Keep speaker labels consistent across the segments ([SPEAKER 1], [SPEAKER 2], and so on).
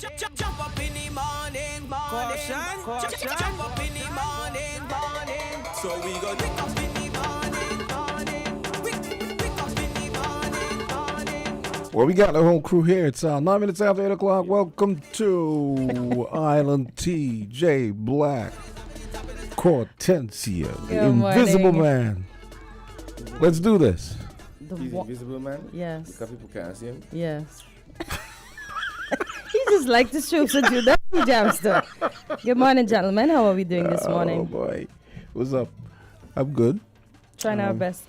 [SPEAKER 1] Jump up in the morning, morning. Jump up in the morning, morning. So we go wake up in the morning, morning. Wake up in the morning, morning.
[SPEAKER 2] Well, we got the whole crew here. It's 9 minutes after 8 o'clock. Welcome to Island Jay Black, Kortensia, the
[SPEAKER 3] Good
[SPEAKER 2] Invisible
[SPEAKER 3] morning.
[SPEAKER 2] Man. Let's do this.
[SPEAKER 4] He's invisible, man?
[SPEAKER 3] Yes.
[SPEAKER 4] Because people can't see him?
[SPEAKER 3] Yes. He just like to show such you, don't you, Jamsta? Good morning, gentlemen. How are we doing this
[SPEAKER 2] Oh,
[SPEAKER 3] morning?
[SPEAKER 2] boy. What's up? I'm good.
[SPEAKER 3] Trying our best.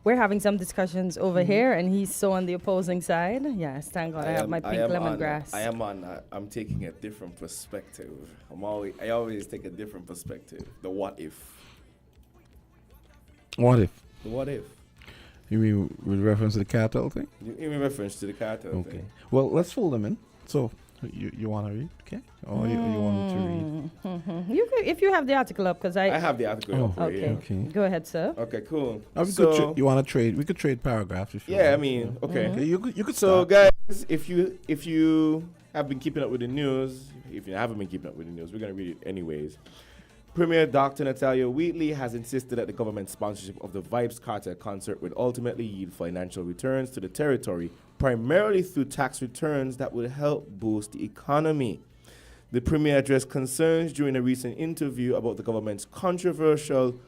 [SPEAKER 3] We're having some discussions over here, and he's so on the opposing side. Yes, thank God I have my pink lemongrass.
[SPEAKER 4] I'm taking a different perspective. I always take a different perspective. The what if.
[SPEAKER 2] What if?
[SPEAKER 4] The what if.
[SPEAKER 2] You mean with reference to the cartel thing?
[SPEAKER 4] In reference to the cartel
[SPEAKER 2] Okay.
[SPEAKER 4] thing.
[SPEAKER 2] Well, let's fold them in. So, you want to read? Okay. Or you want to read?
[SPEAKER 3] You could, if you have the article up, because
[SPEAKER 4] I
[SPEAKER 3] I
[SPEAKER 4] have the article up for
[SPEAKER 3] okay.
[SPEAKER 4] you.
[SPEAKER 2] Okay.
[SPEAKER 3] Go ahead, sir.
[SPEAKER 4] Okay, cool.
[SPEAKER 2] You want to trade? We could trade paragraphs if you
[SPEAKER 4] Yeah,
[SPEAKER 2] want.
[SPEAKER 4] I mean, okay.
[SPEAKER 2] Okay, you could
[SPEAKER 4] So,
[SPEAKER 2] start.
[SPEAKER 4] guys, if you have been keeping up with the news, if you haven't been keeping up with the news, we're going to read it anyways. Premier Dr. Natalia Wheatley has insisted that the government sponsorship of the Vybz Kartel concert would ultimately yield financial returns to the territory, primarily through tax returns that would help boost the economy. The premier addressed concerns during a recent interview about the government's controversial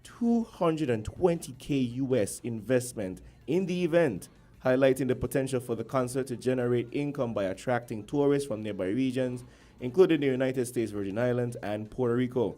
[SPEAKER 4] $220K US investment in the event, highlighting the potential for the concert to generate income by attracting tourists from nearby regions, including the United States Virgin Islands and Puerto Rico.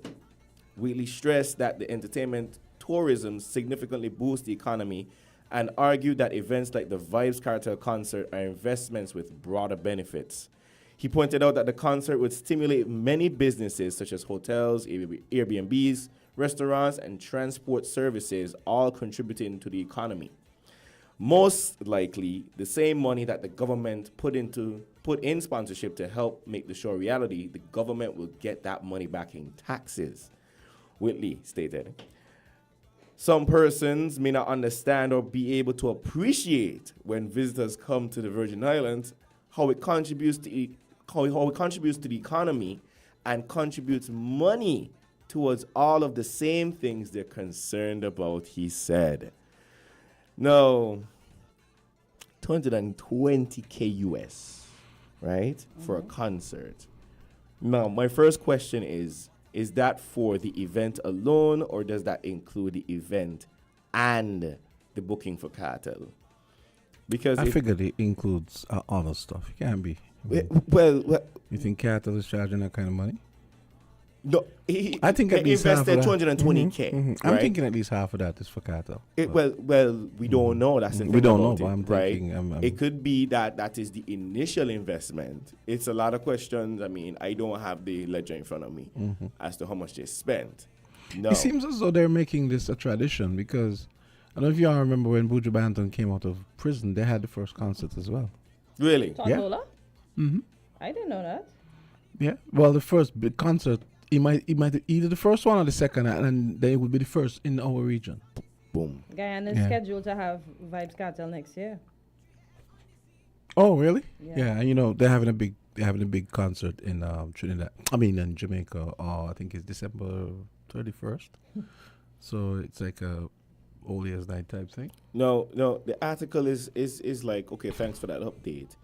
[SPEAKER 4] Wheatley stressed that the entertainment tourism significantly boosts the economy and argued that events like the Vybz Kartel concert are investments with broader benefits. He pointed out that the concert would stimulate many businesses such as hotels, Airbnbs, restaurants, and transport services, all contributing to the economy. Most likely, the same money that the government put in sponsorship to help make the show a reality, the government will get that money back in taxes, Whitley stated. Some persons may not understand or be able to appreciate when visitors come to the Virgin Islands how it contributes to the economy and contributes money towards all of the same things they're concerned about, he said. No, 220K US, right, for a concert. Now, my first question is that for the event alone, or does that include the event and the booking for Cartel? Because
[SPEAKER 2] I figured it includes other stuff. It can't be.
[SPEAKER 4] Well,
[SPEAKER 2] You think Cartel is charging that kind of money?
[SPEAKER 4] no,
[SPEAKER 2] I think at
[SPEAKER 4] he
[SPEAKER 2] least half of
[SPEAKER 4] invested
[SPEAKER 2] that.
[SPEAKER 4] 220K.
[SPEAKER 2] I'm
[SPEAKER 4] right?
[SPEAKER 2] thinking at least half of that is for Cartel.
[SPEAKER 4] Well, we don't know. That's the thing
[SPEAKER 2] We don't know,
[SPEAKER 4] about
[SPEAKER 2] but
[SPEAKER 4] it,
[SPEAKER 2] I'm
[SPEAKER 4] right?
[SPEAKER 2] thinking. I'm
[SPEAKER 4] It could be that is the initial investment. It's a lot of questions. I mean, I don't have the ledger in front of me as to how much they spent. No.
[SPEAKER 2] It seems as though they're making this a tradition because I don't know if you all remember when Buju Banton came out of prison, they had the first concert as well.
[SPEAKER 4] Really?
[SPEAKER 3] Tontola?
[SPEAKER 2] Mm-hmm.
[SPEAKER 3] I didn't know that.
[SPEAKER 2] Yeah. Well, the first big concert, it might either the first one or the second, and then it would be the first in our region.
[SPEAKER 4] Boom.
[SPEAKER 3] Guyana is
[SPEAKER 2] Yeah.
[SPEAKER 3] scheduled to have Vybz Kartel next year.
[SPEAKER 2] Oh, really?
[SPEAKER 3] Yeah.
[SPEAKER 2] And they're having a big concert in Trinidad. I mean, in Jamaica. I think it's December 31st. So it's like a all year's night type thing.
[SPEAKER 4] No. The article is like, okay, thanks for that update.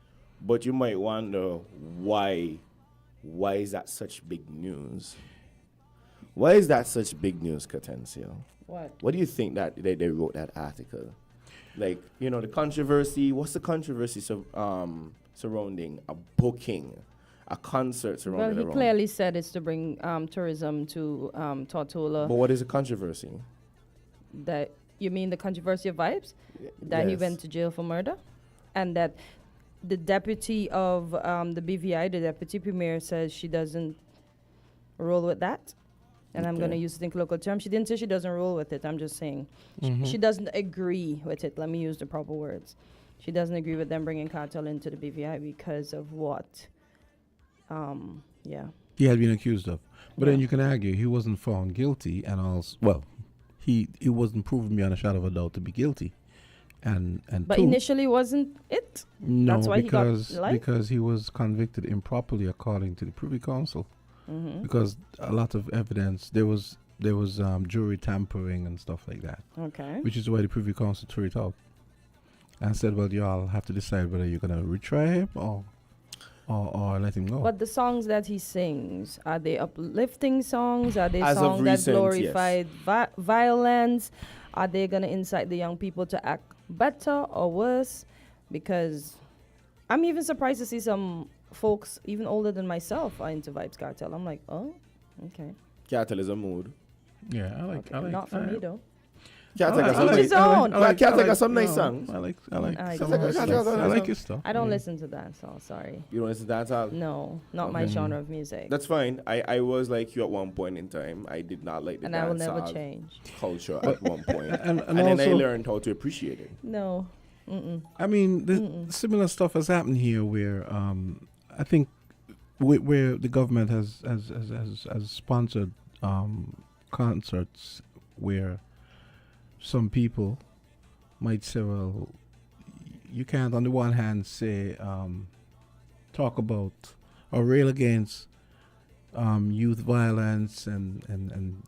[SPEAKER 4] But you might wonder why is that such big news? Why is that such big news, Kortensia? What do you think that they wrote that article? Like, the controversy. What's the controversy surrounding a booking, a concert surrounding?
[SPEAKER 3] Well, he clearly said it's to bring tourism to Tortola.
[SPEAKER 4] But what is the controversy?
[SPEAKER 3] That you mean the controversy of Vybz? That he
[SPEAKER 4] Yes.
[SPEAKER 3] went to jail for murder, and that the deputy of the BVI, the deputy premier, says she doesn't roll with that. And I'm going to
[SPEAKER 4] Okay.
[SPEAKER 3] use it in colloquial terms. She didn't say she doesn't roll with it. I'm just saying she doesn't agree with it. Let me use the proper words. She doesn't agree with them bringing cartel into the BVI because of what? Yeah.
[SPEAKER 2] He had been accused of. But then
[SPEAKER 3] Yeah.
[SPEAKER 2] you can argue he wasn't found guilty and also, well, he wasn't proven beyond a shadow of a doubt to be guilty. and
[SPEAKER 3] But
[SPEAKER 2] two,
[SPEAKER 3] initially wasn't it?
[SPEAKER 2] no,
[SPEAKER 3] that's why he got life?
[SPEAKER 2] because he was convicted improperly according to the Privy Council.
[SPEAKER 3] Mm-hmm.
[SPEAKER 2] Because a lot of evidence there was jury tampering and stuff like that,
[SPEAKER 3] Okay.
[SPEAKER 2] which is why the Privy Council threw it out and said, well, y'all have to decide whether you're gonna retry him or let him go.
[SPEAKER 3] But the songs that he sings, are they uplifting songs? Are they
[SPEAKER 4] As of
[SPEAKER 3] songs that
[SPEAKER 4] recent,
[SPEAKER 3] glorify violence? Are they going to incite the young people to act better or worse? Because I'm even surprised to see some folks, even older than myself, are into Vybz Kartel. I'm like, oh, okay.
[SPEAKER 4] Cartel is a mood.
[SPEAKER 2] Yeah, I like.
[SPEAKER 3] Okay,
[SPEAKER 2] I like.
[SPEAKER 3] not for me, though.
[SPEAKER 4] Cartel got
[SPEAKER 3] like-
[SPEAKER 4] some
[SPEAKER 3] Each his
[SPEAKER 4] nice.
[SPEAKER 3] own.
[SPEAKER 4] Cartel got some nice songs.
[SPEAKER 2] I like.
[SPEAKER 3] I
[SPEAKER 2] some
[SPEAKER 3] don't
[SPEAKER 2] of his
[SPEAKER 3] listen.
[SPEAKER 2] stuff. I like his stuff.
[SPEAKER 3] I don't listen to that, so sorry.
[SPEAKER 4] You don't listen to that at all?
[SPEAKER 3] No, not my
[SPEAKER 2] Okay.
[SPEAKER 3] genre of music.
[SPEAKER 4] That's fine. I was like you at one point in time. I did not like the
[SPEAKER 3] And I will never
[SPEAKER 4] dancehall
[SPEAKER 3] change.
[SPEAKER 4] culture at one point.
[SPEAKER 2] And
[SPEAKER 4] And then I
[SPEAKER 2] also-
[SPEAKER 4] learned how to appreciate it.
[SPEAKER 3] No. Mm-mm.
[SPEAKER 2] I mean, the similar stuff has happened here, where I think where the government has sponsored concerts where some people might say, well, you can't on the one hand say talk about or rail against youth violence and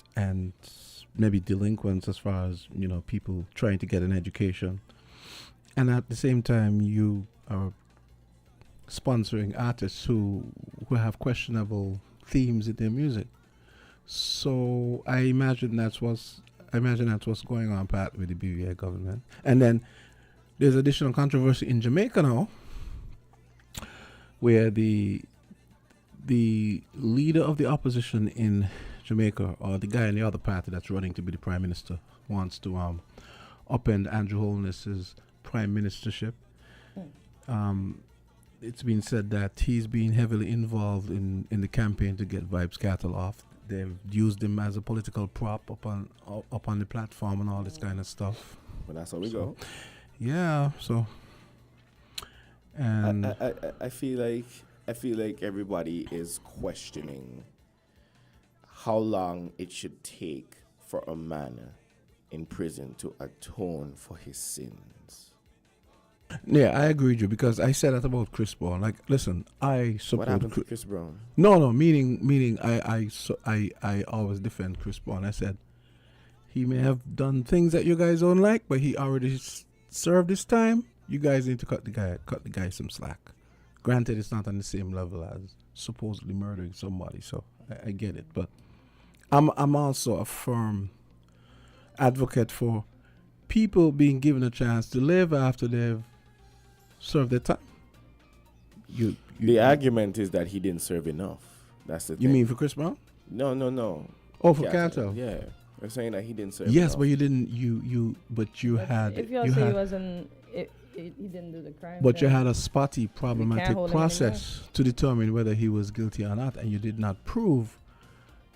[SPEAKER 2] maybe delinquents as far as people trying to get an education, and at the same time you are sponsoring artists who have questionable themes in their music. So I imagine that's what's going on part with the BVI government. And then there's additional controversy in Jamaica now, where the leader of the opposition in Jamaica, or the guy in the other party that's running to be the prime minister, wants to upend Andrew Holness's prime ministership. It's been said that he's been heavily involved in the campaign to get Vybz Kartel off. They've used him as a political prop up on the platform and all this kind of stuff.
[SPEAKER 4] But that's how we go.
[SPEAKER 2] Yeah. So. And
[SPEAKER 4] I feel like everybody is questioning how long it should take for a man in prison to atone for his sins.
[SPEAKER 2] yeah, I agree with you, because I said that about Chris Brown. Like, listen, I support
[SPEAKER 4] What happened to Chris Brown?
[SPEAKER 2] No, meaning I always defend Chris Brown. I said he may have done things that you guys don't like, but he already served his time. You guys need to cut the guy some slack. Granted, it's not on the same level as supposedly murdering somebody, so I get it. But I'm also a firm advocate for people being given a chance to live after they've served their time.
[SPEAKER 4] The argument is that he didn't serve enough. That's the thing.
[SPEAKER 2] You mean for Chris Brown?
[SPEAKER 4] No.
[SPEAKER 2] Oh, for
[SPEAKER 4] Cartel.
[SPEAKER 2] Kartel.
[SPEAKER 4] Yeah. They're saying that he didn't serve
[SPEAKER 2] Yes,
[SPEAKER 4] enough.
[SPEAKER 2] but you didn't. But you had.
[SPEAKER 3] If you say he wasn't, he didn't do the crime.
[SPEAKER 2] But you
[SPEAKER 3] then
[SPEAKER 2] had a spotty, problematic
[SPEAKER 3] hold him
[SPEAKER 2] process to determine whether he was guilty or not, and you did not prove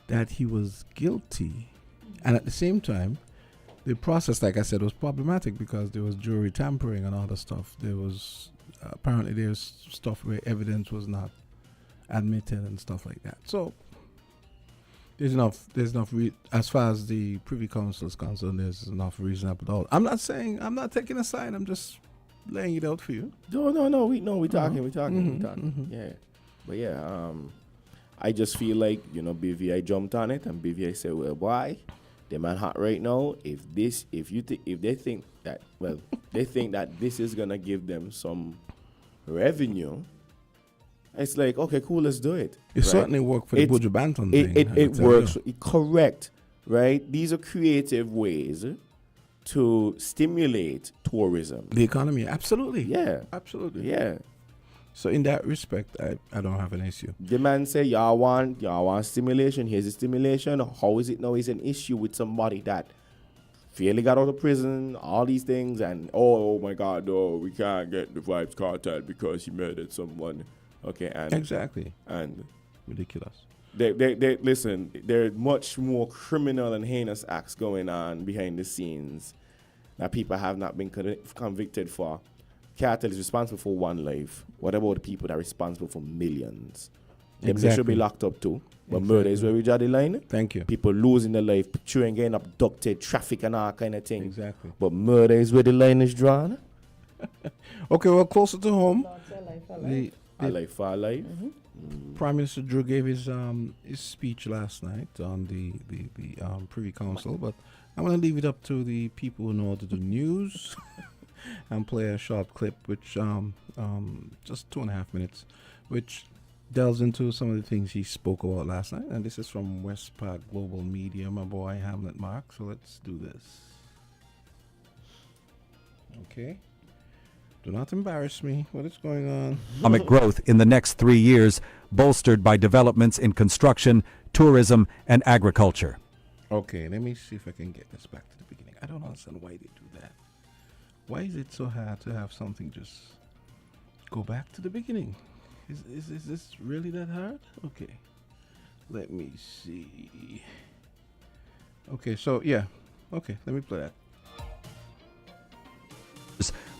[SPEAKER 2] that he was guilty. And at the same time, the process, like I said, was problematic because there was jury tampering and all the stuff. There was apparently there's stuff where evidence was not admitted and stuff like that. So there's enough. As far as the Privy Council is concerned, there's enough reasonable doubt. I'm not taking a side. I'm just laying it out for you.
[SPEAKER 4] No. We're talking.
[SPEAKER 2] Mhm.
[SPEAKER 4] Yeah. But yeah, I just feel like, BVI jumped on it, and BVI said, well, boy, the man hot right now. If they think that this is gonna give them some revenue, it's like, okay, cool, let's do it.
[SPEAKER 2] It certainly worked for the Buju Banton thing.
[SPEAKER 4] It works. Correct, right? These are creative ways to stimulate tourism.
[SPEAKER 2] The economy, absolutely.
[SPEAKER 4] Yeah.
[SPEAKER 2] Absolutely.
[SPEAKER 4] Yeah.
[SPEAKER 2] So in that respect, I don't have an issue.
[SPEAKER 4] The man say, y'all want stimulation. Here's the stimulation. How is it now? Is an issue with somebody that fairly got out of prison, all these things, and oh my God, no, we can't get the Vybz Kartel because he murdered someone. Okay, and
[SPEAKER 2] Exactly.
[SPEAKER 4] and
[SPEAKER 2] Ridiculous.
[SPEAKER 4] they listen. There are much more criminal and heinous acts going on behind the scenes that people have not been convicted for. Cartel is responsible for one life. What about the people that are responsible for millions? Them they should be
[SPEAKER 2] Exactly.
[SPEAKER 4] locked up too. But murder is where we draw the line.
[SPEAKER 2] Thank you.
[SPEAKER 4] People losing their life, children getting abducted, traffic and all kind of thing.
[SPEAKER 2] Exactly.
[SPEAKER 4] But murder is where the line is drawn.
[SPEAKER 2] Okay, well, closer to home, the
[SPEAKER 4] Alive for life.
[SPEAKER 2] Prime Minister Drew gave his speech last night on the Privy Council, but I'm going to leave it up to the people who know how to do news and play a short clip, which just 2.5 minutes, which delves into some of the things he spoke about last night. And this is from West Park Global Media, my boy Hamlet Mark. So let's do this. Okay. Do not embarrass me. What is going on?
[SPEAKER 5] Economic growth in the next 3 years, bolstered by developments in construction, tourism, and agriculture.
[SPEAKER 2] Okay, let me see if I can get this back to the beginning. I don't understand why they do that. Why is it so hard to have something just go back to the beginning? Is this really that hard? Okay, let me see. Okay, so yeah. Okay, let me play that.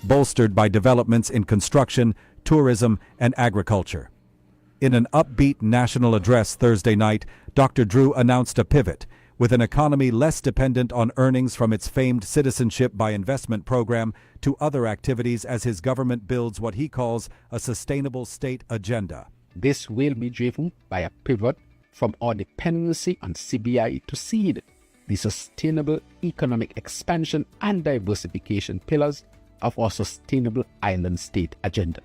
[SPEAKER 5] Bolstered by developments in construction, tourism, and agriculture. In an upbeat national address Thursday night, Dr. Drew announced a pivot, with an economy less dependent on earnings from its famed citizenship by investment program to other activities as his government builds what he calls a sustainable state agenda.
[SPEAKER 6] This will be driven by a pivot from our dependency on CBI to seed the sustainable economic expansion and diversification pillars of our sustainable island state agenda.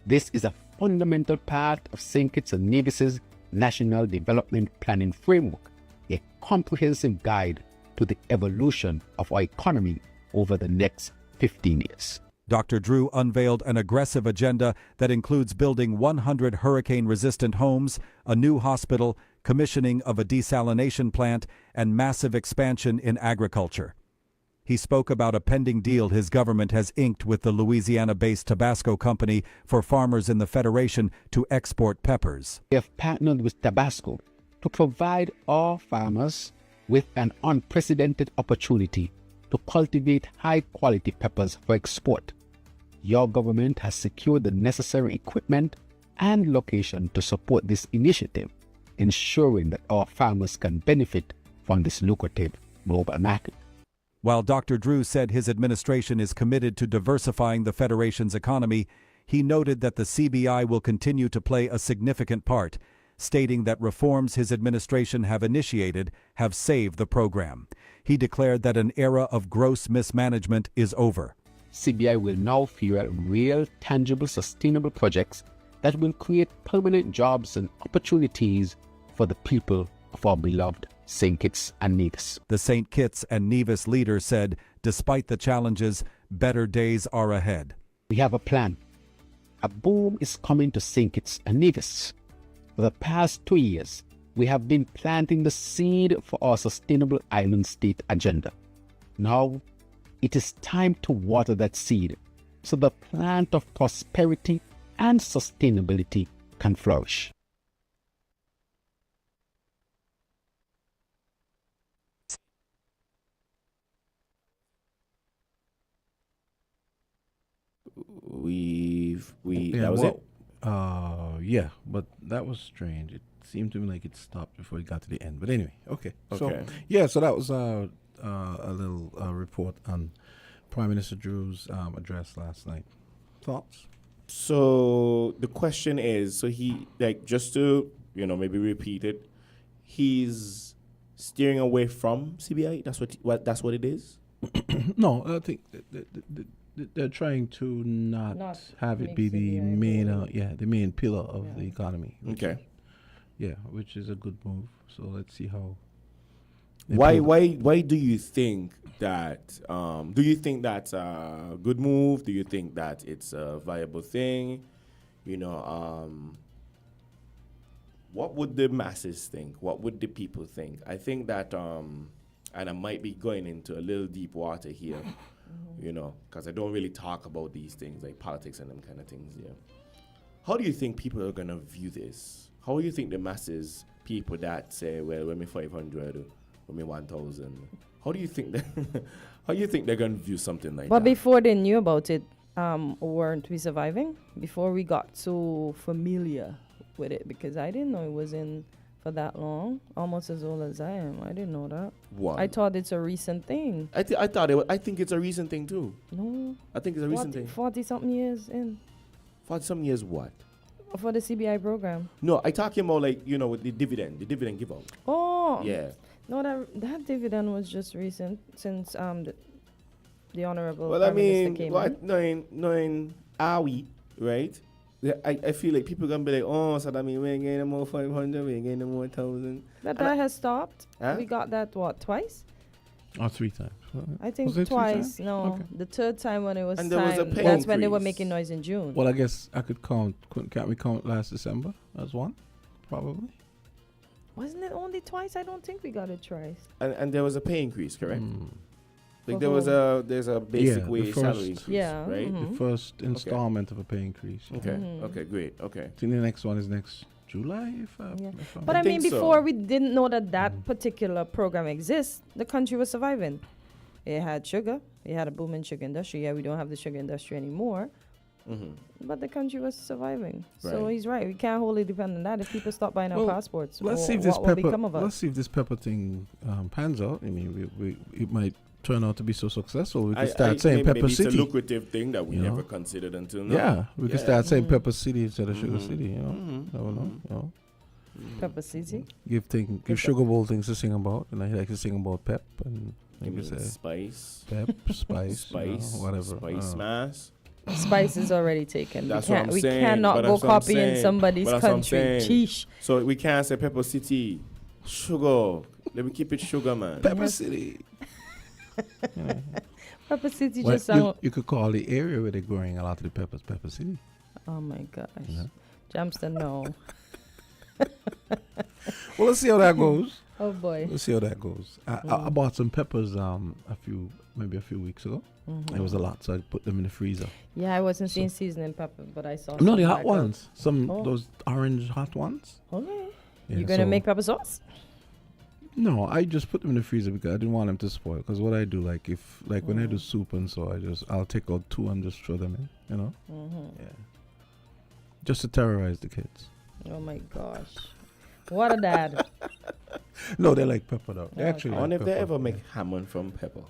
[SPEAKER 6] This is a fundamental part of St. Kitts and Nevis's National Development Planning Framework, a comprehensive guide to the evolution of our economy over the next 15 years.
[SPEAKER 5] Dr. Drew unveiled an aggressive agenda that includes building 100 hurricane-resistant homes, a new hospital, commissioning of a desalination plant, and massive expansion in agriculture. He spoke about a pending deal his government has inked with the Louisiana-based Tabasco company for farmers in the Federation to export peppers.
[SPEAKER 6] We have partnered with Tabasco to provide our farmers with an unprecedented opportunity to cultivate high-quality peppers for export. Your government has secured the necessary equipment and location to support this initiative, ensuring that our farmers can benefit from this lucrative global market.
[SPEAKER 5] While Dr. Drew said his administration is committed to diversifying the Federation's economy, he noted that the CBI will continue to play a significant part, stating that reforms his administration have initiated have saved the program. He declared that an era of gross mismanagement is over.
[SPEAKER 6] CBI will now fuel real, tangible, sustainable projects that will create permanent jobs and opportunities for the people of our beloved St. Kitts and Nevis.
[SPEAKER 5] The St. Kitts and Nevis leader said, despite the challenges, better days are ahead.
[SPEAKER 6] We have a plan. A boom is coming to St. Kitts and Nevis. For the past 2 years, we have been planting the seed for our sustainable island state agenda. Now, it is time to water that seed so the plant of prosperity and sustainability can flourish.
[SPEAKER 4] That was it.
[SPEAKER 2] Yeah, but that was strange. It seemed to me like it stopped before it got to the end. But anyway, okay. So yeah, so that was a little report on Prime Minister Drew's address last night. Thoughts?
[SPEAKER 4] So the question is, so he, like, just to, maybe repeat it, he's steering away from CBI. That's what it is.
[SPEAKER 2] No, I think they're trying to not have it be the main, the main pillar of the economy.
[SPEAKER 4] Okay.
[SPEAKER 2] Which is a good move. So let's see how.
[SPEAKER 4] Why do you think that? Do you think that's a good move? Do you think that it's a viable thing? What would the masses think? What would the people think? I think that, and I might be going into a little deep water here, because I don't really talk about these things like politics and them kind of things. Yeah. How do you think people are gonna view this? How do you think the masses, people that say, well, when me 500, when me 1,000, how do you think that? How do you think they're gonna view something like that?
[SPEAKER 3] But before they knew about it, weren't we surviving? Before we got so familiar with it because I didn't know it was in for that long, almost as old as I am. I didn't know that.
[SPEAKER 4] What?
[SPEAKER 3] I thought it's a recent thing.
[SPEAKER 4] I think it's a recent thing too.
[SPEAKER 3] No,
[SPEAKER 4] I think it's a recent thing.
[SPEAKER 3] 40 something years in
[SPEAKER 4] For some years, what?
[SPEAKER 3] for the CBI program.
[SPEAKER 4] No, I talking about like with the dividend give out.
[SPEAKER 3] Oh,
[SPEAKER 4] Yeah.
[SPEAKER 3] no, that dividend was just recent since the honorable
[SPEAKER 4] Well, I
[SPEAKER 3] Prime Minister
[SPEAKER 4] mean,
[SPEAKER 3] came
[SPEAKER 4] what
[SPEAKER 3] in.
[SPEAKER 4] knowing are we right? I feel like people gonna be like, oh, so that mean we ain't getting no more 500, we ain't getting no more 1,000.
[SPEAKER 3] But that has stopped.
[SPEAKER 4] Huh?
[SPEAKER 3] We got that twice.
[SPEAKER 2] Or 3 times.
[SPEAKER 3] I think
[SPEAKER 2] Was it 3
[SPEAKER 3] twice.
[SPEAKER 2] times?
[SPEAKER 3] No,
[SPEAKER 2] Okay.
[SPEAKER 3] the third time when it was
[SPEAKER 4] And there was a
[SPEAKER 3] timed,
[SPEAKER 4] pay
[SPEAKER 3] that's when they were
[SPEAKER 4] increase.
[SPEAKER 3] making noise in June.
[SPEAKER 2] Well, I guess I could count. Can't we count last December as one? Probably.
[SPEAKER 3] Wasn't it only twice? I don't think we got it twice.
[SPEAKER 4] And there was a pay increase, correct?
[SPEAKER 2] Mm.
[SPEAKER 4] Like
[SPEAKER 3] For
[SPEAKER 4] there's a basic
[SPEAKER 2] the
[SPEAKER 4] wage
[SPEAKER 2] first-
[SPEAKER 4] salary increase,
[SPEAKER 3] Yeah,
[SPEAKER 4] right?
[SPEAKER 3] mhm.
[SPEAKER 2] The first installment of a pay increase.
[SPEAKER 4] Okay,
[SPEAKER 3] Mhm.
[SPEAKER 4] okay, great, okay.
[SPEAKER 2] I think the next one is next July.
[SPEAKER 3] Yeah.
[SPEAKER 2] If I'm
[SPEAKER 3] But I mean,
[SPEAKER 4] think so.
[SPEAKER 3] before we didn't know that
[SPEAKER 2] Mhm.
[SPEAKER 3] particular program exists, the country was surviving. It had sugar. It had a booming sugar industry. Yeah, we don't have the sugar industry anymore. But the country was surviving. So
[SPEAKER 4] Right.
[SPEAKER 3] he's right. We can't wholly depend on that. If people stop buying our
[SPEAKER 2] Well,
[SPEAKER 3] passports,
[SPEAKER 2] let's see if this
[SPEAKER 3] what will
[SPEAKER 2] pepper.
[SPEAKER 3] become of us?
[SPEAKER 2] Let's see if this pepper thing pans out. I mean, we it might turn out to be so successful. We could start saying
[SPEAKER 4] maybe
[SPEAKER 2] Pepper
[SPEAKER 4] it's a
[SPEAKER 2] City.
[SPEAKER 4] lucrative thing that we
[SPEAKER 2] You
[SPEAKER 4] never
[SPEAKER 2] know?
[SPEAKER 4] considered until now.
[SPEAKER 2] Yeah, we could
[SPEAKER 4] Yeah.
[SPEAKER 2] start saying
[SPEAKER 3] Mhm.
[SPEAKER 2] Pepper City instead of Sugar
[SPEAKER 4] Mhm.
[SPEAKER 2] City. You know,
[SPEAKER 4] Mhm.
[SPEAKER 2] never know.
[SPEAKER 4] Mhm.
[SPEAKER 2] You know,
[SPEAKER 3] Pepper City.
[SPEAKER 2] give Sugar Bowl things to sing about, and I like to sing about pep and
[SPEAKER 4] Give
[SPEAKER 2] maybe
[SPEAKER 4] me
[SPEAKER 2] say
[SPEAKER 4] spice,
[SPEAKER 2] pep, spice,
[SPEAKER 4] spice,
[SPEAKER 2] whatever.
[SPEAKER 4] spice mass.
[SPEAKER 3] Spice is already taken.
[SPEAKER 4] That's
[SPEAKER 3] we
[SPEAKER 4] what
[SPEAKER 3] can't,
[SPEAKER 4] I'm
[SPEAKER 3] we
[SPEAKER 4] saying,
[SPEAKER 3] cannot
[SPEAKER 4] but
[SPEAKER 3] go
[SPEAKER 4] that's what I'm
[SPEAKER 3] copying
[SPEAKER 4] saying,
[SPEAKER 3] somebody's
[SPEAKER 4] but that's what I'm
[SPEAKER 3] country.
[SPEAKER 4] saying.
[SPEAKER 3] Sheesh.
[SPEAKER 4] So we can't say Pepper City, sugar. Let me keep it sugar, man.
[SPEAKER 2] Pepper
[SPEAKER 3] Yes.
[SPEAKER 2] City. Yeah.
[SPEAKER 3] Pepper City
[SPEAKER 2] Well,
[SPEAKER 3] just sound.
[SPEAKER 2] you could call the area where they're growing a lot of the peppers Pepper City.
[SPEAKER 3] Oh my gosh.
[SPEAKER 2] Yeah.
[SPEAKER 3] Jamsta, no.
[SPEAKER 2] Well, let's see how that goes.
[SPEAKER 3] Oh boy.
[SPEAKER 2] Let's see how that goes. I bought some peppers maybe a few weeks ago.
[SPEAKER 3] Mhm.
[SPEAKER 2] It was a lot, so I put them in the freezer.
[SPEAKER 3] Yeah, I wasn't
[SPEAKER 2] So-
[SPEAKER 3] seeing seasoning pepper, but I saw.
[SPEAKER 2] No,
[SPEAKER 3] some
[SPEAKER 2] the hot
[SPEAKER 3] back up.
[SPEAKER 2] ones. Some
[SPEAKER 3] Oh.
[SPEAKER 2] those orange hot ones.
[SPEAKER 3] Okay.
[SPEAKER 2] Yeah,
[SPEAKER 3] You gonna
[SPEAKER 2] so-
[SPEAKER 3] make pepper sauce?
[SPEAKER 2] No, I just put them in the freezer because I didn't want them to spoil. Because what I do, when I do
[SPEAKER 3] Mm.
[SPEAKER 2] soup and so, I'll take out 2 and just throw them in. You know.
[SPEAKER 3] Mm-hmm.
[SPEAKER 2] Yeah. Just to terrorize the kids.
[SPEAKER 3] Oh my gosh. What a dad.
[SPEAKER 2] No, they like pepper though. They
[SPEAKER 3] Oh,
[SPEAKER 2] actually.
[SPEAKER 3] okay.
[SPEAKER 4] I wonder
[SPEAKER 2] like
[SPEAKER 4] if they
[SPEAKER 2] pepper,
[SPEAKER 4] ever make
[SPEAKER 2] yeah.
[SPEAKER 4] Hammond from pepper.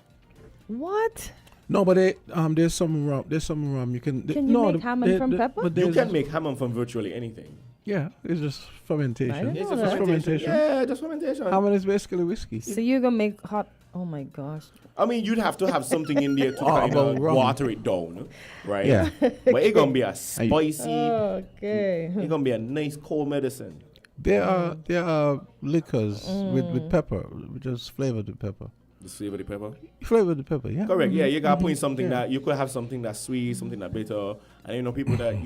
[SPEAKER 3] What?
[SPEAKER 2] No, but there's some rum. There's some rum you can.
[SPEAKER 3] Can you
[SPEAKER 2] no,
[SPEAKER 3] make Hammond from pepper?
[SPEAKER 2] But
[SPEAKER 4] You
[SPEAKER 2] there's-
[SPEAKER 4] can make Hammond from virtually anything.
[SPEAKER 2] Yeah, it's just
[SPEAKER 3] I
[SPEAKER 2] fermentation.
[SPEAKER 3] didn't
[SPEAKER 4] It's
[SPEAKER 3] know
[SPEAKER 4] a
[SPEAKER 3] that.
[SPEAKER 4] fermentation. Yeah, just fermentation.
[SPEAKER 2] Hammond is basically whiskey.
[SPEAKER 3] So you're gonna make hot? Oh my gosh.
[SPEAKER 4] I mean, you'd have to have something in there to
[SPEAKER 2] Oh,
[SPEAKER 4] kind
[SPEAKER 2] about
[SPEAKER 4] of
[SPEAKER 2] rum.
[SPEAKER 4] water it down, right?
[SPEAKER 2] Yeah.
[SPEAKER 4] But it's gonna be a spicy.
[SPEAKER 3] Okay.
[SPEAKER 4] It's gonna be a nice cold medicine.
[SPEAKER 2] There are liquors with pepper, just flavored with pepper.
[SPEAKER 4] The flavor of the pepper.
[SPEAKER 2] Flavored with pepper, yeah.
[SPEAKER 4] Correct. Yeah, you gotta put in something
[SPEAKER 2] Yeah.
[SPEAKER 4] that you could have something that's sweet, something that's bitter, and people that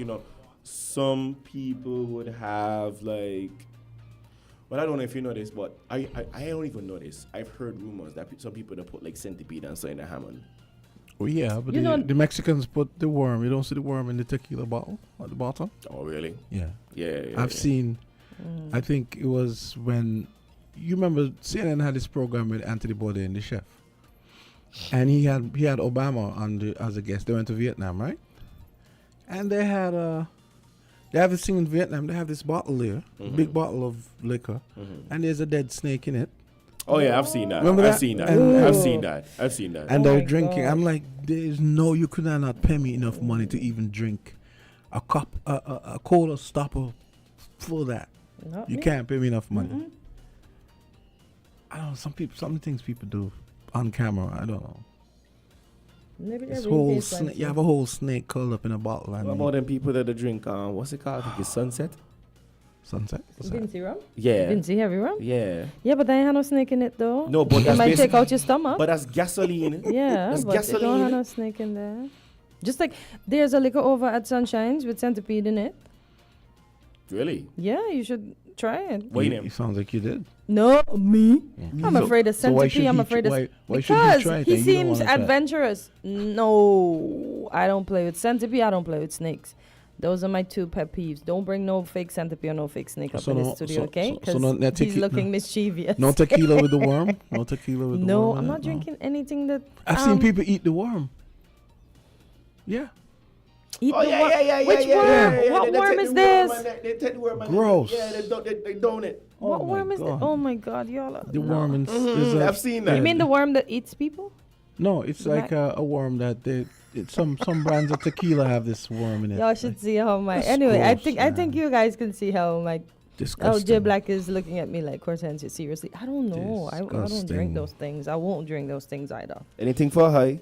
[SPEAKER 4] some people would have like. Well, I don't know if you know this, but I don't even know this. I've heard rumors that some people that put like centipede and so in the Hammond.
[SPEAKER 2] Oh yeah, but
[SPEAKER 3] You know-
[SPEAKER 2] the Mexicans put the worm. You don't see the worm in the tequila bottle at the bottom.
[SPEAKER 4] Oh, really?
[SPEAKER 2] Yeah,
[SPEAKER 4] Yeah.
[SPEAKER 2] I've seen. I think it was when you remember CNN had this program with Anthony Bourdain, the chef, and he had Obama as a guest. They went to Vietnam, right? And they had they have this thing in Vietnam. They have this bottle there, big bottle of liquor, and there's a dead snake in it.
[SPEAKER 4] Oh yeah, I've seen that.
[SPEAKER 2] Remember
[SPEAKER 4] I've
[SPEAKER 2] that?
[SPEAKER 4] seen that.
[SPEAKER 2] And-
[SPEAKER 4] I've seen that. I've seen that.
[SPEAKER 2] And
[SPEAKER 3] Oh
[SPEAKER 2] they're
[SPEAKER 3] my
[SPEAKER 2] drinking.
[SPEAKER 3] gosh.
[SPEAKER 2] I'm like, you could not pay me enough money to even drink a cup, a cola stopper for that.
[SPEAKER 3] Not
[SPEAKER 2] You
[SPEAKER 3] me.
[SPEAKER 2] can't pay me enough money.
[SPEAKER 3] Mm-mm.
[SPEAKER 2] I don't know. Some things people do on camera. I don't know.
[SPEAKER 3] Maybe
[SPEAKER 2] This
[SPEAKER 3] they're
[SPEAKER 2] whole
[SPEAKER 3] really
[SPEAKER 2] snake. You have a whole snake curled up in a bottle. And
[SPEAKER 4] What about them people that drink? What's it called? I think it's Sunset.
[SPEAKER 2] sunset. What's that?
[SPEAKER 3] Vinci rum?
[SPEAKER 4] Yeah.
[SPEAKER 3] Vinci heavy rum?
[SPEAKER 4] Yeah.
[SPEAKER 3] Yeah, but they ain't had no snake in it though.
[SPEAKER 4] No, but
[SPEAKER 3] It
[SPEAKER 4] that's
[SPEAKER 3] might take
[SPEAKER 4] basically-
[SPEAKER 3] out your stomach.
[SPEAKER 4] But that's gasoline.
[SPEAKER 3] Yeah,
[SPEAKER 4] That's
[SPEAKER 3] but they don't
[SPEAKER 4] gasoline.
[SPEAKER 3] have no snake in there. Just like there's a liquor over at Sunshine's with centipede in it.
[SPEAKER 4] Really?
[SPEAKER 3] Yeah, you should try it.
[SPEAKER 4] Wait
[SPEAKER 2] You sounds like you did.
[SPEAKER 3] No, me.
[SPEAKER 2] Yeah.
[SPEAKER 3] I'm afraid of
[SPEAKER 2] So why
[SPEAKER 3] centipede.
[SPEAKER 2] should
[SPEAKER 3] I'm
[SPEAKER 2] he
[SPEAKER 3] afraid of
[SPEAKER 2] why should
[SPEAKER 3] because
[SPEAKER 2] he try it?
[SPEAKER 3] he
[SPEAKER 2] and you don't
[SPEAKER 3] seems
[SPEAKER 2] wanna try it?
[SPEAKER 3] adventurous. No, I don't play with centipede. I don't play with snakes. Those are my 2 pet peeves. Don't bring no fake centipede or no fake snake up
[SPEAKER 2] So
[SPEAKER 3] in the
[SPEAKER 2] no-
[SPEAKER 3] studio,
[SPEAKER 2] so-
[SPEAKER 3] okay?
[SPEAKER 2] so- so
[SPEAKER 3] Because
[SPEAKER 2] no- no
[SPEAKER 3] he's
[SPEAKER 2] tequila-
[SPEAKER 3] looking mischievous.
[SPEAKER 2] No tequila with the worm. No tequila with the worm.
[SPEAKER 3] No,
[SPEAKER 2] in
[SPEAKER 3] I'm
[SPEAKER 2] it?
[SPEAKER 3] not drinking anything that.
[SPEAKER 2] I've seen people eat the worm. Yeah.
[SPEAKER 3] Eat
[SPEAKER 4] Oh
[SPEAKER 3] the
[SPEAKER 4] yeah,
[SPEAKER 3] worm.
[SPEAKER 4] yeah, yeah,
[SPEAKER 3] Which
[SPEAKER 4] yeah,
[SPEAKER 3] worm?
[SPEAKER 4] yeah, yeah.
[SPEAKER 3] What
[SPEAKER 4] They
[SPEAKER 3] worm
[SPEAKER 4] take
[SPEAKER 3] is
[SPEAKER 4] the worm
[SPEAKER 3] this?
[SPEAKER 4] and They take the worm and
[SPEAKER 2] Gross.
[SPEAKER 4] they down it.
[SPEAKER 3] What
[SPEAKER 2] Oh my
[SPEAKER 3] worm is this?
[SPEAKER 2] God.
[SPEAKER 3] Oh my God, y'all.
[SPEAKER 2] The
[SPEAKER 3] no.
[SPEAKER 2] worm is a,
[SPEAKER 4] I've seen that.
[SPEAKER 3] You mean the worm that eats people?
[SPEAKER 2] No, it's like a worm that some brands of tequila have this worm in it.
[SPEAKER 3] Y'all should see how my.
[SPEAKER 2] That's
[SPEAKER 3] Anyway, I
[SPEAKER 2] gross,
[SPEAKER 3] think
[SPEAKER 2] man.
[SPEAKER 3] you guys can see how my.
[SPEAKER 2] Disgusting.
[SPEAKER 3] Oh, Jay Black is looking at me like, Kortensia, seriously? I don't know. I don't
[SPEAKER 2] Disgusting.
[SPEAKER 3] drink those things. I won't drink those things either.
[SPEAKER 4] Anything for high?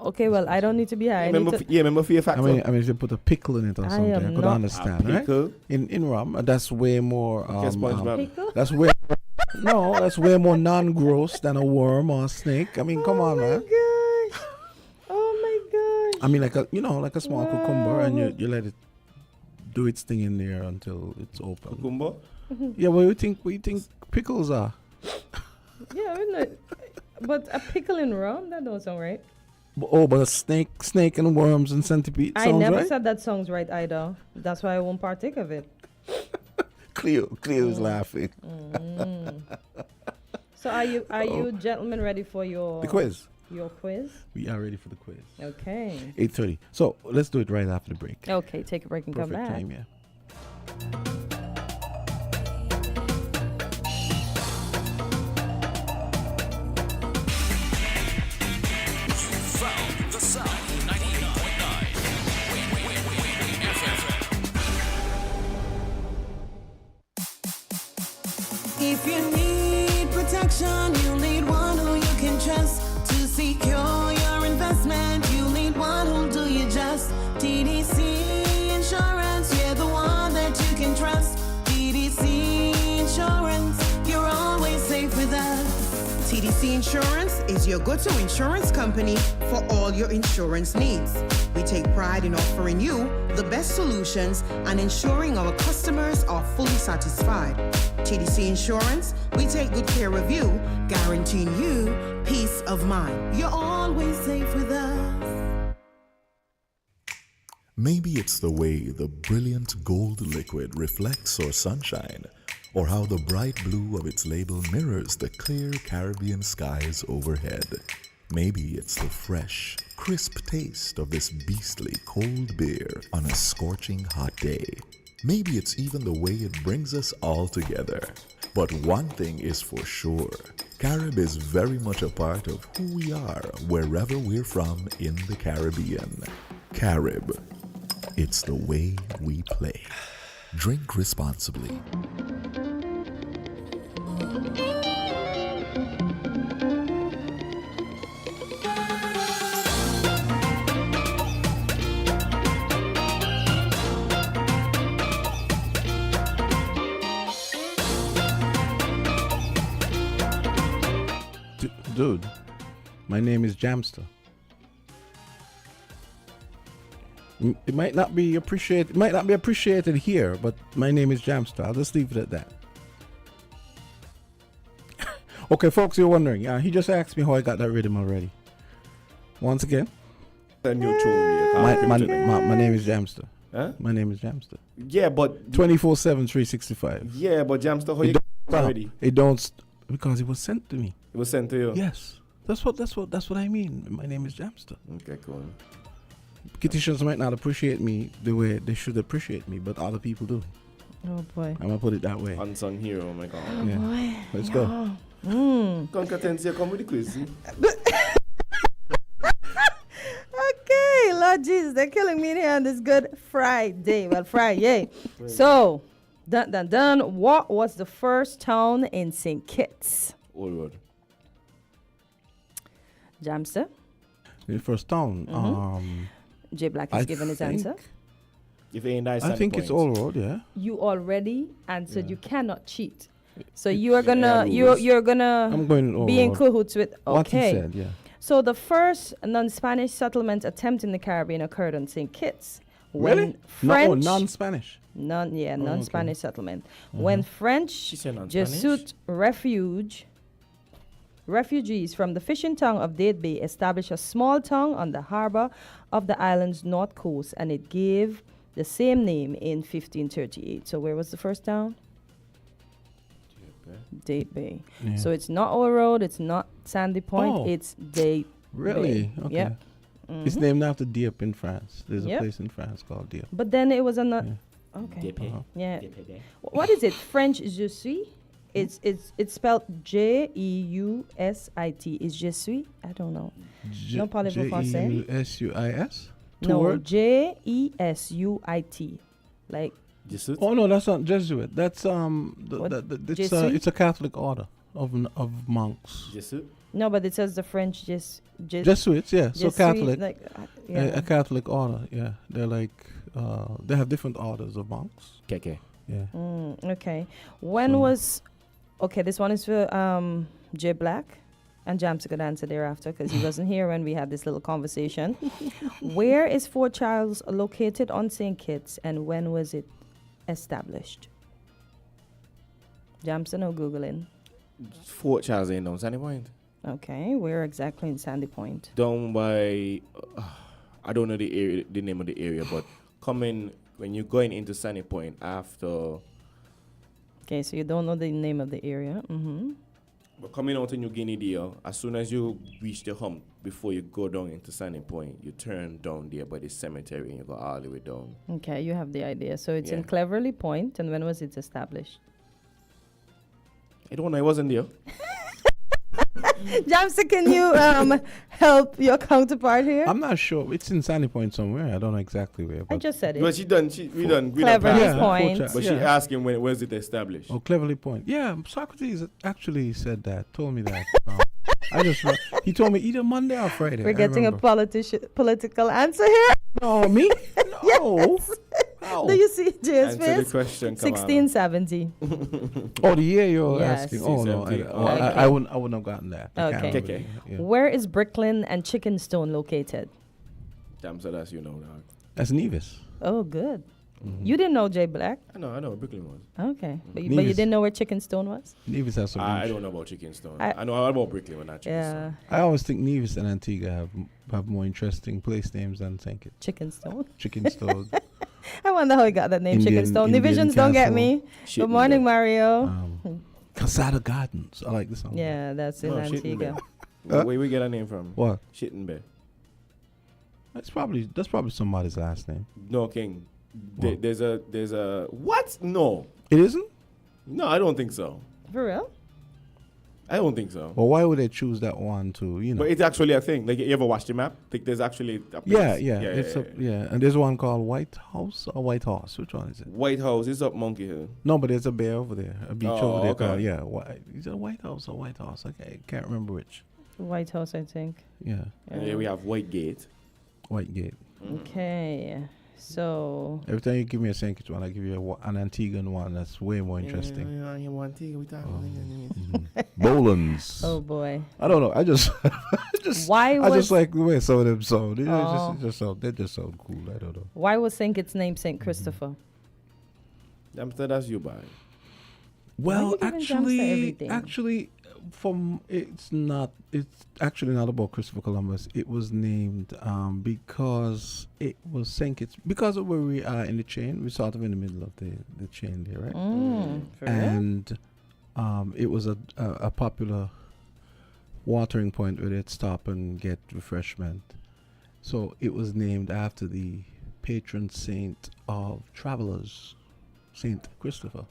[SPEAKER 3] Okay, well, I don't need to be high. I need to,
[SPEAKER 4] Remember for your factor.
[SPEAKER 2] I mean, if you put a pickle in it or
[SPEAKER 3] I
[SPEAKER 2] something, I
[SPEAKER 3] am
[SPEAKER 2] could
[SPEAKER 3] not-
[SPEAKER 2] understand, right?
[SPEAKER 4] Pickle.
[SPEAKER 2] In rum, that's way more.
[SPEAKER 4] Guess SpongeBob.
[SPEAKER 3] pickle?
[SPEAKER 2] That's way. No, that's way more non-gross than a worm or a snake. I mean, come on, man.
[SPEAKER 3] Gosh. Oh my gosh.
[SPEAKER 2] I mean, like a small cucumber, and
[SPEAKER 3] Wow.
[SPEAKER 2] you let it do its thing in there until it's open.
[SPEAKER 4] Cucumber.
[SPEAKER 2] Yeah, what do you think pickles are?
[SPEAKER 3] Yeah, isn't it? But a pickle in rum? That don't sound right.
[SPEAKER 2] But a snake and worms and centipede
[SPEAKER 3] I
[SPEAKER 2] sounds
[SPEAKER 3] never
[SPEAKER 2] right?
[SPEAKER 3] said that sounds right either. That's why I won't partake of it.
[SPEAKER 2] Cleo's laughing.
[SPEAKER 3] So are you gentlemen ready for your
[SPEAKER 2] The quiz.
[SPEAKER 3] Your quiz?
[SPEAKER 2] We are ready for the quiz.
[SPEAKER 3] Okay.
[SPEAKER 2] 8:30. So let's do it right after the break.
[SPEAKER 3] Okay, take a break and
[SPEAKER 2] Perfect
[SPEAKER 3] come back.
[SPEAKER 2] time, yeah.
[SPEAKER 1] From the South, 98.9.
[SPEAKER 7] If you need protection, you need one who you can trust to secure your investment. You need one who'll do you just. TDC Insurance, you're the one that you can trust. TDC Insurance, you're always safe with us.
[SPEAKER 8] TDC Insurance is your go-to insurance company for all your insurance needs. We take pride in offering you the best solutions and ensuring our customers are fully satisfied. TDC Insurance, we take good care of you, guaranteeing you peace of mind. You're always safe with us.
[SPEAKER 9] Maybe it's the way the brilliant gold liquid reflects our sunshine, or how the bright blue of its label mirrors the clear Caribbean skies overhead. Maybe it's the fresh, crisp taste of this beastly cold beer on a scorching hot day. Maybe it's even the way it brings us all together. But one thing is for sure, Carib is very much a part of who we are wherever we're from in the Caribbean. Carib, it's the way we play. Drink responsibly.
[SPEAKER 2] Dude, my name is Jamsta. It might not be appreciated here, but my name is Jamsta. I'll just leave it at that. Okay, folks, you're wondering. He just asked me how I got that rhythm already. Once again,
[SPEAKER 4] A new tune. Yeah,
[SPEAKER 2] my name is Jamsta.
[SPEAKER 4] Huh?
[SPEAKER 2] My name is Jamsta.
[SPEAKER 4] Yeah, but
[SPEAKER 2] 24/7, 365.
[SPEAKER 4] yeah, but Jamsta, how you got it already?
[SPEAKER 2] It don't because it was sent to me.
[SPEAKER 4] It was sent to you.
[SPEAKER 2] Yes, that's what I mean. My name is Jamsta.
[SPEAKER 4] Okay, cool.
[SPEAKER 2] Kitishans might not appreciate me the way they should appreciate me, but other people do.
[SPEAKER 3] Oh boy.
[SPEAKER 2] I'm gonna put it that way.
[SPEAKER 4] Unsung hero. Oh my God.
[SPEAKER 2] Yeah.
[SPEAKER 3] Boy.
[SPEAKER 2] Let's go.
[SPEAKER 4] Kortensia, come with the quiz. See?
[SPEAKER 3] Okay, Lord Jesus, they're killing me here on this Good Friday. Well, Friday. So, done. What was the first town in St. Kitts?
[SPEAKER 4] Old road.
[SPEAKER 3] Jamster?
[SPEAKER 2] The first town.
[SPEAKER 3] Jay Black has
[SPEAKER 2] I
[SPEAKER 3] given his
[SPEAKER 2] think-
[SPEAKER 3] answer.
[SPEAKER 4] If it ain't nice,
[SPEAKER 2] I think it's all road. Yeah.
[SPEAKER 3] You already answered.
[SPEAKER 2] Yeah.
[SPEAKER 3] You cannot cheat. So you are
[SPEAKER 4] Yeah,
[SPEAKER 3] gonna
[SPEAKER 4] rules.
[SPEAKER 3] you're gonna
[SPEAKER 2] I'm going all
[SPEAKER 3] be in
[SPEAKER 2] road.
[SPEAKER 3] cahoots with.
[SPEAKER 2] What he
[SPEAKER 3] Okay.
[SPEAKER 2] said. Yeah.
[SPEAKER 3] So the first non-Spanish settlement attempt in the Caribbean occurred on St. Kitts.
[SPEAKER 2] Really?
[SPEAKER 3] French,
[SPEAKER 2] No, non-Spanish.
[SPEAKER 3] non-Spanish settlement. When French
[SPEAKER 4] She said non-Spanish.
[SPEAKER 3] Jesuit refugees from the fishing town of Dade Bay established a small town on the harbor of the island's north coast, and it gave the same name in 1538. So where was the first town? Dade Bay.
[SPEAKER 2] Yeah.
[SPEAKER 3] So it's not Old Road, it's not Sandy Point,
[SPEAKER 2] Oh.
[SPEAKER 3] it's Dade
[SPEAKER 2] Really?
[SPEAKER 3] Bay.
[SPEAKER 2] Okay.
[SPEAKER 3] Yep.
[SPEAKER 2] It's named after Dieppe in France. There's
[SPEAKER 3] Yep.
[SPEAKER 2] a place in France called Dieppe.
[SPEAKER 3] But then it was another.
[SPEAKER 2] Yeah.
[SPEAKER 3] Okay.
[SPEAKER 4] Dieppe.
[SPEAKER 3] Yeah.
[SPEAKER 4] Dieppe.
[SPEAKER 3] What is it? French je suis? It's spelled Jeusit. Is je suis? I don't know. Non parlez-vous français?
[SPEAKER 2] Jesuis? Two
[SPEAKER 3] No,
[SPEAKER 2] words?
[SPEAKER 3] Jesuit. Like
[SPEAKER 4] Jesuit?
[SPEAKER 2] Oh no, that's not Jesuit. That's
[SPEAKER 3] What?
[SPEAKER 2] it's a Catholic order of monks.
[SPEAKER 4] Jesuit?
[SPEAKER 3] no, but it says the French
[SPEAKER 2] Jesuits, yeah. So
[SPEAKER 3] Jesuit,
[SPEAKER 2] Catholic,
[SPEAKER 3] like
[SPEAKER 2] a Catholic order, yeah. They're like they have different orders of monks.
[SPEAKER 4] Okay.
[SPEAKER 2] Yeah.
[SPEAKER 3] Okay. When
[SPEAKER 2] So-
[SPEAKER 3] was okay? This one is for Jay Black, and Jamsta could answer thereafter because he wasn't here when we had this little conversation. Where is Fort Charles located on St. Kitts, and when was it established? Jamsta, no googling.
[SPEAKER 4] Fort Charles ain't down Sandy Point.
[SPEAKER 3] Okay, where exactly in Sandy Point?
[SPEAKER 4] Down by, I don't know the area, the name of the area, but coming when you're going into Sandy Point after,
[SPEAKER 3] Okay, so you don't know the name of the area.
[SPEAKER 4] but coming out in New Guinea there, as soon as you reach the hump, before you go down into Sandy Point, you turn down there by the cemetery and you go all the way down.
[SPEAKER 3] Okay, you have the idea. So it's in
[SPEAKER 4] Yeah.
[SPEAKER 3] Cleverly Point, and when was it established?
[SPEAKER 4] I don't know, I wasn't there.
[SPEAKER 3] Jamsta, can you help your counterpart here?
[SPEAKER 2] I'm not sure. It's in Sandy Point somewhere. I don't know exactly where.
[SPEAKER 3] I
[SPEAKER 2] But
[SPEAKER 3] just said it.
[SPEAKER 4] But we done
[SPEAKER 3] Cleverly
[SPEAKER 4] past that.
[SPEAKER 3] Point.
[SPEAKER 4] But she
[SPEAKER 2] Yeah.
[SPEAKER 4] asking when was it established?
[SPEAKER 2] Oh, Cleverly Point. Yeah, Socrates actually said that. Told me that. He told me either Monday or Friday.
[SPEAKER 3] We're
[SPEAKER 2] I
[SPEAKER 3] getting a
[SPEAKER 2] remember.
[SPEAKER 3] political answer here.
[SPEAKER 2] No, me? No. How?
[SPEAKER 3] Do you see Jay's
[SPEAKER 4] Answer the
[SPEAKER 3] face?
[SPEAKER 4] question, come on.
[SPEAKER 3] 1670.
[SPEAKER 2] Oh, the year you're
[SPEAKER 3] Yes.
[SPEAKER 2] asking. Oh no,
[SPEAKER 4] 1670.
[SPEAKER 2] I wouldn't have gotten that. I can't
[SPEAKER 3] Okay.
[SPEAKER 2] remember.
[SPEAKER 4] Okay.
[SPEAKER 2] Yeah.
[SPEAKER 3] Where is Brooklyn and Chickenstone located?
[SPEAKER 4] Damn, so that's you know, dog.
[SPEAKER 2] That's Nevis.
[SPEAKER 3] Oh, good.
[SPEAKER 2] Mm-hmm.
[SPEAKER 3] You didn't know Jay Black?
[SPEAKER 4] I know where Brooklyn was.
[SPEAKER 3] Okay. But you
[SPEAKER 2] Nevis.
[SPEAKER 3] didn't know where Chickenstone was?
[SPEAKER 2] Nevis has some.
[SPEAKER 4] I don't know about Chickenstone.
[SPEAKER 3] I-
[SPEAKER 4] I know all about Brooklyn, but not
[SPEAKER 3] Yeah.
[SPEAKER 4] Chickenstone.
[SPEAKER 2] I always think Nevis and Antigua have more interesting place names than St. Kitts.
[SPEAKER 3] Chickenstone.
[SPEAKER 2] Chicken Stove.
[SPEAKER 3] I wonder how he got that name,
[SPEAKER 2] Indian-
[SPEAKER 3] Chickenstone.
[SPEAKER 2] Indian
[SPEAKER 3] Divisions don't get
[SPEAKER 2] Castle.
[SPEAKER 3] me.
[SPEAKER 4] Shit
[SPEAKER 3] Good morning, Mario.
[SPEAKER 2] Casada Gardens. I like the song.
[SPEAKER 3] Yeah, that's in
[SPEAKER 4] No,
[SPEAKER 3] Antigua.
[SPEAKER 4] Shittenberg. Where we get our name from?
[SPEAKER 2] What?
[SPEAKER 4] Shittenberg.
[SPEAKER 2] That's probably somebody's last name.
[SPEAKER 4] No, King.
[SPEAKER 2] What?
[SPEAKER 4] There's a what? No.
[SPEAKER 2] It isn't?
[SPEAKER 4] No, I don't think so.
[SPEAKER 3] For real?
[SPEAKER 4] I don't think so.
[SPEAKER 2] Well, why would they choose that one to,
[SPEAKER 4] But it's actually a thing. Like, you ever watched the map? Like, there's actually a place.
[SPEAKER 2] yeah. And there's one called White House or White Horse. Which one is it?
[SPEAKER 4] White House is up Monkey Hill.
[SPEAKER 2] No, but there's a bear over there, a beach
[SPEAKER 4] Oh,
[SPEAKER 2] over there
[SPEAKER 4] okay.
[SPEAKER 2] called, is it a White House or White Horse? Okay, can't remember which.
[SPEAKER 3] White House, I think.
[SPEAKER 2] Yeah,
[SPEAKER 4] And here we have White Gate.
[SPEAKER 2] White Gate.
[SPEAKER 3] Okay. So,
[SPEAKER 2] Every time you give me a St. Kitts one, I give you an Antiguan one that's way more interesting. Bolins.
[SPEAKER 3] oh boy.
[SPEAKER 2] I don't know. I just
[SPEAKER 3] Why
[SPEAKER 2] I
[SPEAKER 3] was
[SPEAKER 2] just like the way some of them sound. You know,
[SPEAKER 3] Oh.
[SPEAKER 2] they just sound cool. I don't know.
[SPEAKER 3] why was St. Kitts named St.
[SPEAKER 2] Mm-hmm.
[SPEAKER 3] Christopher?
[SPEAKER 4] That's you, boy.
[SPEAKER 2] Well,
[SPEAKER 3] you giving Jamsta everything?
[SPEAKER 2] actually, it's actually not about Christopher Columbus. It was named because it was St. Kitts, because of where we are in the chain. We're sort of in the middle of the chain there, right?
[SPEAKER 3] For real?
[SPEAKER 2] And it was a popular watering point where they'd stop and get refreshment. So it was named after the patron saint of travelers, Saint Christopher,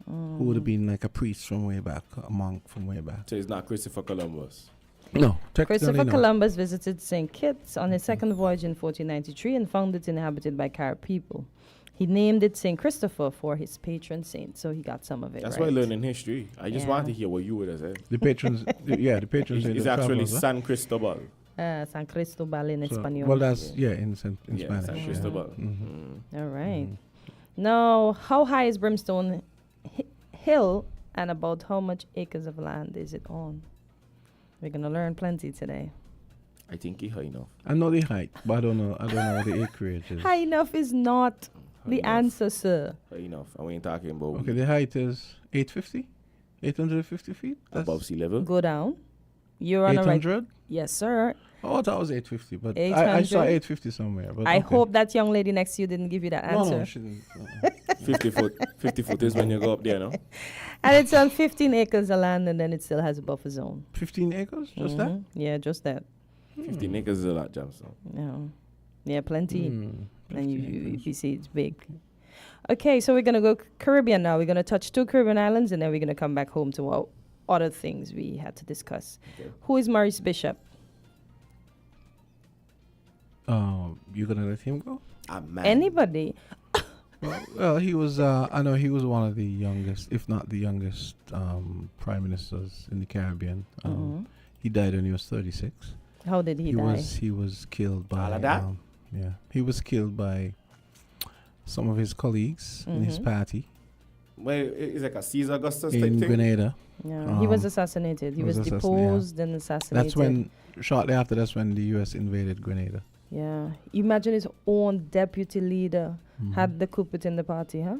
[SPEAKER 2] who would have been like a priest from way back, a monk from way back.
[SPEAKER 4] So it's not Christopher Columbus.
[SPEAKER 2] No, technically
[SPEAKER 3] Christopher
[SPEAKER 2] not.
[SPEAKER 3] Columbus visited St. Kitts on his second voyage in 1493 and found it inhabited by Carib people. He named it St. Christopher for his patron saint, so he got some of it
[SPEAKER 4] That's
[SPEAKER 3] right.
[SPEAKER 4] why learning history. I just
[SPEAKER 3] Yeah.
[SPEAKER 4] want to hear what you would have said.
[SPEAKER 2] The patrons, the patrons saint
[SPEAKER 4] It's
[SPEAKER 2] of
[SPEAKER 4] actually
[SPEAKER 2] travelers, huh?
[SPEAKER 4] San Cristobal.
[SPEAKER 3] San Cristobal in
[SPEAKER 2] So-
[SPEAKER 3] Espanol.
[SPEAKER 2] Well, that's in
[SPEAKER 4] Yeah,
[SPEAKER 2] Spanish.
[SPEAKER 4] San
[SPEAKER 2] yeah.
[SPEAKER 4] Cristobal.
[SPEAKER 3] All right. Now, how high is Brimstone Hill, and about how much acres of land is it on? We're gonna learn plenty today.
[SPEAKER 4] I think he high enough.
[SPEAKER 2] I know the height, but I don't know what the acreage is.
[SPEAKER 3] High enough is not the
[SPEAKER 4] enough.
[SPEAKER 3] answer, sir.
[SPEAKER 4] High enough. And we ain't talking about
[SPEAKER 2] Okay, the height is 850 feet. That's
[SPEAKER 4] above sea level.
[SPEAKER 3] Go down. You're on a right.
[SPEAKER 2] 800.
[SPEAKER 3] Yes, sir.
[SPEAKER 2] Oh, that was 850, but I saw
[SPEAKER 3] 800?
[SPEAKER 2] 850 somewhere. But
[SPEAKER 3] I
[SPEAKER 2] okay.
[SPEAKER 3] hope that young lady next to you didn't give you that
[SPEAKER 2] No,
[SPEAKER 3] answer.
[SPEAKER 2] no, she didn't.
[SPEAKER 4] 50 foot is when you go up there, no?
[SPEAKER 3] And it's on 15 acres of land, and then it still has a buffer zone.
[SPEAKER 2] 15 acres, just that.
[SPEAKER 3] Yeah, just that.
[SPEAKER 4] 15 acres is a lot, Jamsta.
[SPEAKER 3] No. Yeah, plenty.
[SPEAKER 2] Hmm.
[SPEAKER 3] And you see it's big. Okay, so we're going to go Caribbean now. We're going to touch 2 Caribbean islands, and then we're going to come back home to our other things we had to discuss.
[SPEAKER 4] Okay.
[SPEAKER 3] Who is Maurice Bishop?
[SPEAKER 2] You gonna let him go?
[SPEAKER 4] Ah, man.
[SPEAKER 3] Anybody?
[SPEAKER 2] Well, he was. I know he was one of the youngest, if not the youngest, prime ministers in the Caribbean. He died when he was 36.
[SPEAKER 3] How did he die?
[SPEAKER 2] He was killed by.
[SPEAKER 4] All of that?
[SPEAKER 2] Yeah, he was killed by some of his colleagues in his party
[SPEAKER 4] Well, it's like a Caesar Augustus type
[SPEAKER 2] in
[SPEAKER 4] thing.
[SPEAKER 2] Grenada.
[SPEAKER 3] Yeah, he was assassinated. He was deposed and assassinated.
[SPEAKER 2] That's when, shortly after, that's when the U.S. invaded Grenada.
[SPEAKER 3] Yeah. Imagine his own deputy leader had the coup within the party, huh?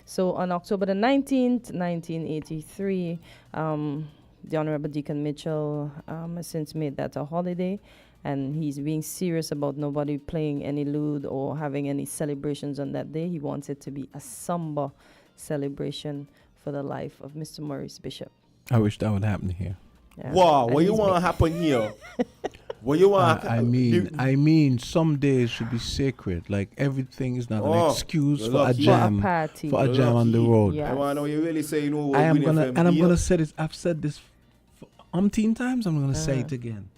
[SPEAKER 3] So on October the 19th, 1983, the Honorable Deacon Mitchell has since made that a holiday, and he's being serious about nobody playing any lewd or having any celebrations on that day. He wants it to be a somber celebration for the life of Mr. Maurice Bishop.
[SPEAKER 2] I wish that would happen here.
[SPEAKER 3] Yeah.
[SPEAKER 4] Wow,
[SPEAKER 3] And
[SPEAKER 4] what you
[SPEAKER 3] he's
[SPEAKER 4] want to happen here? What you want?
[SPEAKER 2] I mean, some days should be sacred. Like everything is not an excuse
[SPEAKER 4] you're
[SPEAKER 2] for a
[SPEAKER 4] lucky.
[SPEAKER 2] jam,
[SPEAKER 3] For a party.
[SPEAKER 2] for a
[SPEAKER 4] You're
[SPEAKER 2] jam on the
[SPEAKER 4] lucky.
[SPEAKER 2] road.
[SPEAKER 3] Yeah.
[SPEAKER 4] I want to know you really say, you know,
[SPEAKER 2] I am
[SPEAKER 4] Winnie
[SPEAKER 2] gonna,
[SPEAKER 4] FM
[SPEAKER 2] and I'm
[SPEAKER 4] here.
[SPEAKER 2] gonna say this. I've said this for umpteen times. I'm gonna say it again.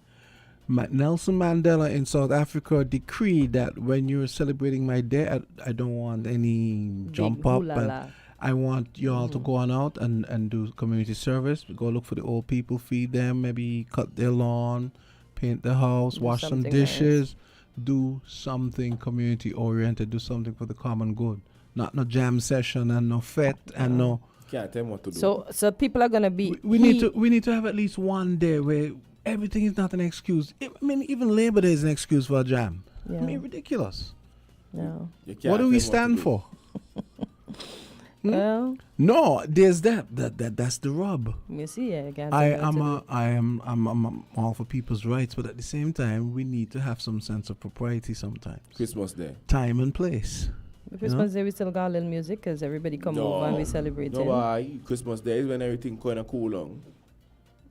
[SPEAKER 2] Nelson Mandela in South Africa decreed that when you're celebrating my day, I don't want any jump up, and I want you all to go on out and do community service. Go look for the old people, feed them, maybe cut their lawn, paint the house,
[SPEAKER 3] Do
[SPEAKER 2] wash some
[SPEAKER 3] something
[SPEAKER 2] dishes, do something community oriented, do something for the common good. Not no jam session and no fete and no.
[SPEAKER 4] Can't tell me what to do.
[SPEAKER 3] So people are gonna be.
[SPEAKER 2] We need to have at least one day where everything is not an excuse. I mean, even Labor Day is an excuse for a jam.
[SPEAKER 3] Yeah.
[SPEAKER 2] I mean, ridiculous.
[SPEAKER 3] No.
[SPEAKER 4] You can't
[SPEAKER 2] What do
[SPEAKER 4] tell
[SPEAKER 2] we
[SPEAKER 4] me
[SPEAKER 2] stand
[SPEAKER 4] to do.
[SPEAKER 2] for?
[SPEAKER 3] Well,
[SPEAKER 2] No, there's that's the rub.
[SPEAKER 3] you see, I can't.
[SPEAKER 2] I'm all for people's rights, but at the same time, we need to have some sense of propriety sometimes.
[SPEAKER 4] Christmas Day.
[SPEAKER 2] Time and place.
[SPEAKER 3] Christmas Day we still got a little music because everybody come over and we celebrate.
[SPEAKER 4] No, why? Christmas Day is when everything kind of cool on.